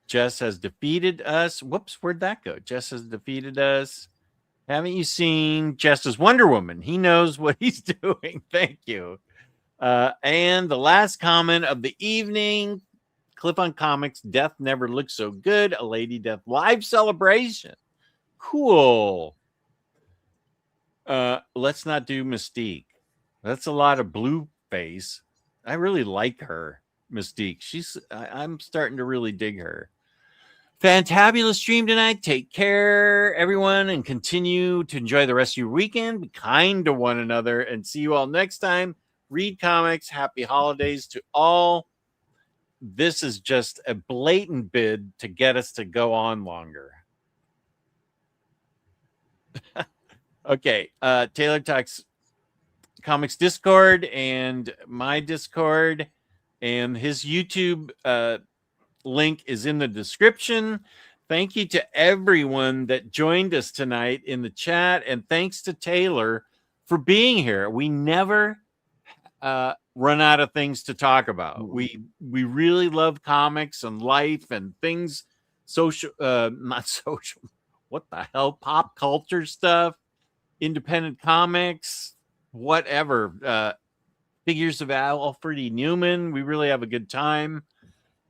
Jess has defeated us. Whoops, where'd that go? Jess has defeated us. Haven't you seen Jess's Wonder Woman? He knows what he's doing. Thank you. And the last comment of the evening, Cliff on Comics, Death Never Looked So Good, a Lady Death live celebration. Cool. Let's not do Mystique. That's a lot of blue face. I really like her, Mystique. I'm starting to really dig her. Fantabulous stream tonight. Take care, everyone, and continue to enjoy the rest of your weekend. Be kind to one another, and see you all next time. Read comics. Happy holidays to all. This is just a blatant bid to get us to go on longer. Okay, Taylor Talks Comics Discord and my Discord, and his YouTube link is in the description. Thank you to everyone that joined us tonight in the chat, and thanks to Taylor for being here. We never run out of things to talk about. We really love comics and life and things social, not social. What the hell? Pop culture stuff, independent comics, whatever. Figures of Alfred E. Newman. We really have a good time.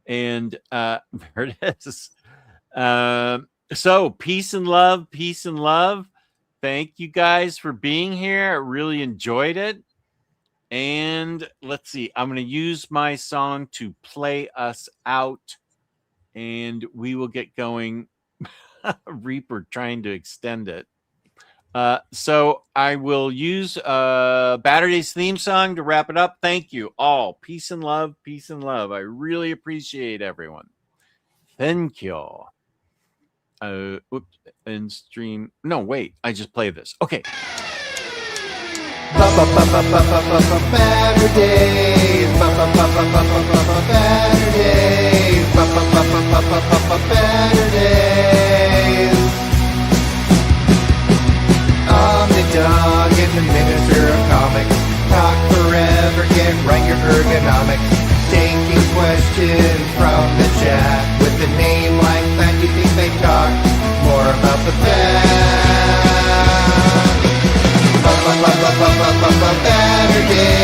And there it is. So peace and love, peace and love. Thank you guys for being here. I really enjoyed it. And let's see, I'm going to use my song to play us out, and we will get going. Reaper trying to extend it. So I will use Baturdays theme song to wrap it up. Thank you all. Peace and love. Peace and love. I really appreciate everyone. Thank you. Oops. And stream. No, wait. I just play this. Okay. Baturdays. Baturdays. Omnidog in the miniature of comics. Talk forever, get right your ergonomics. Taking questions from the chat with the name a better day.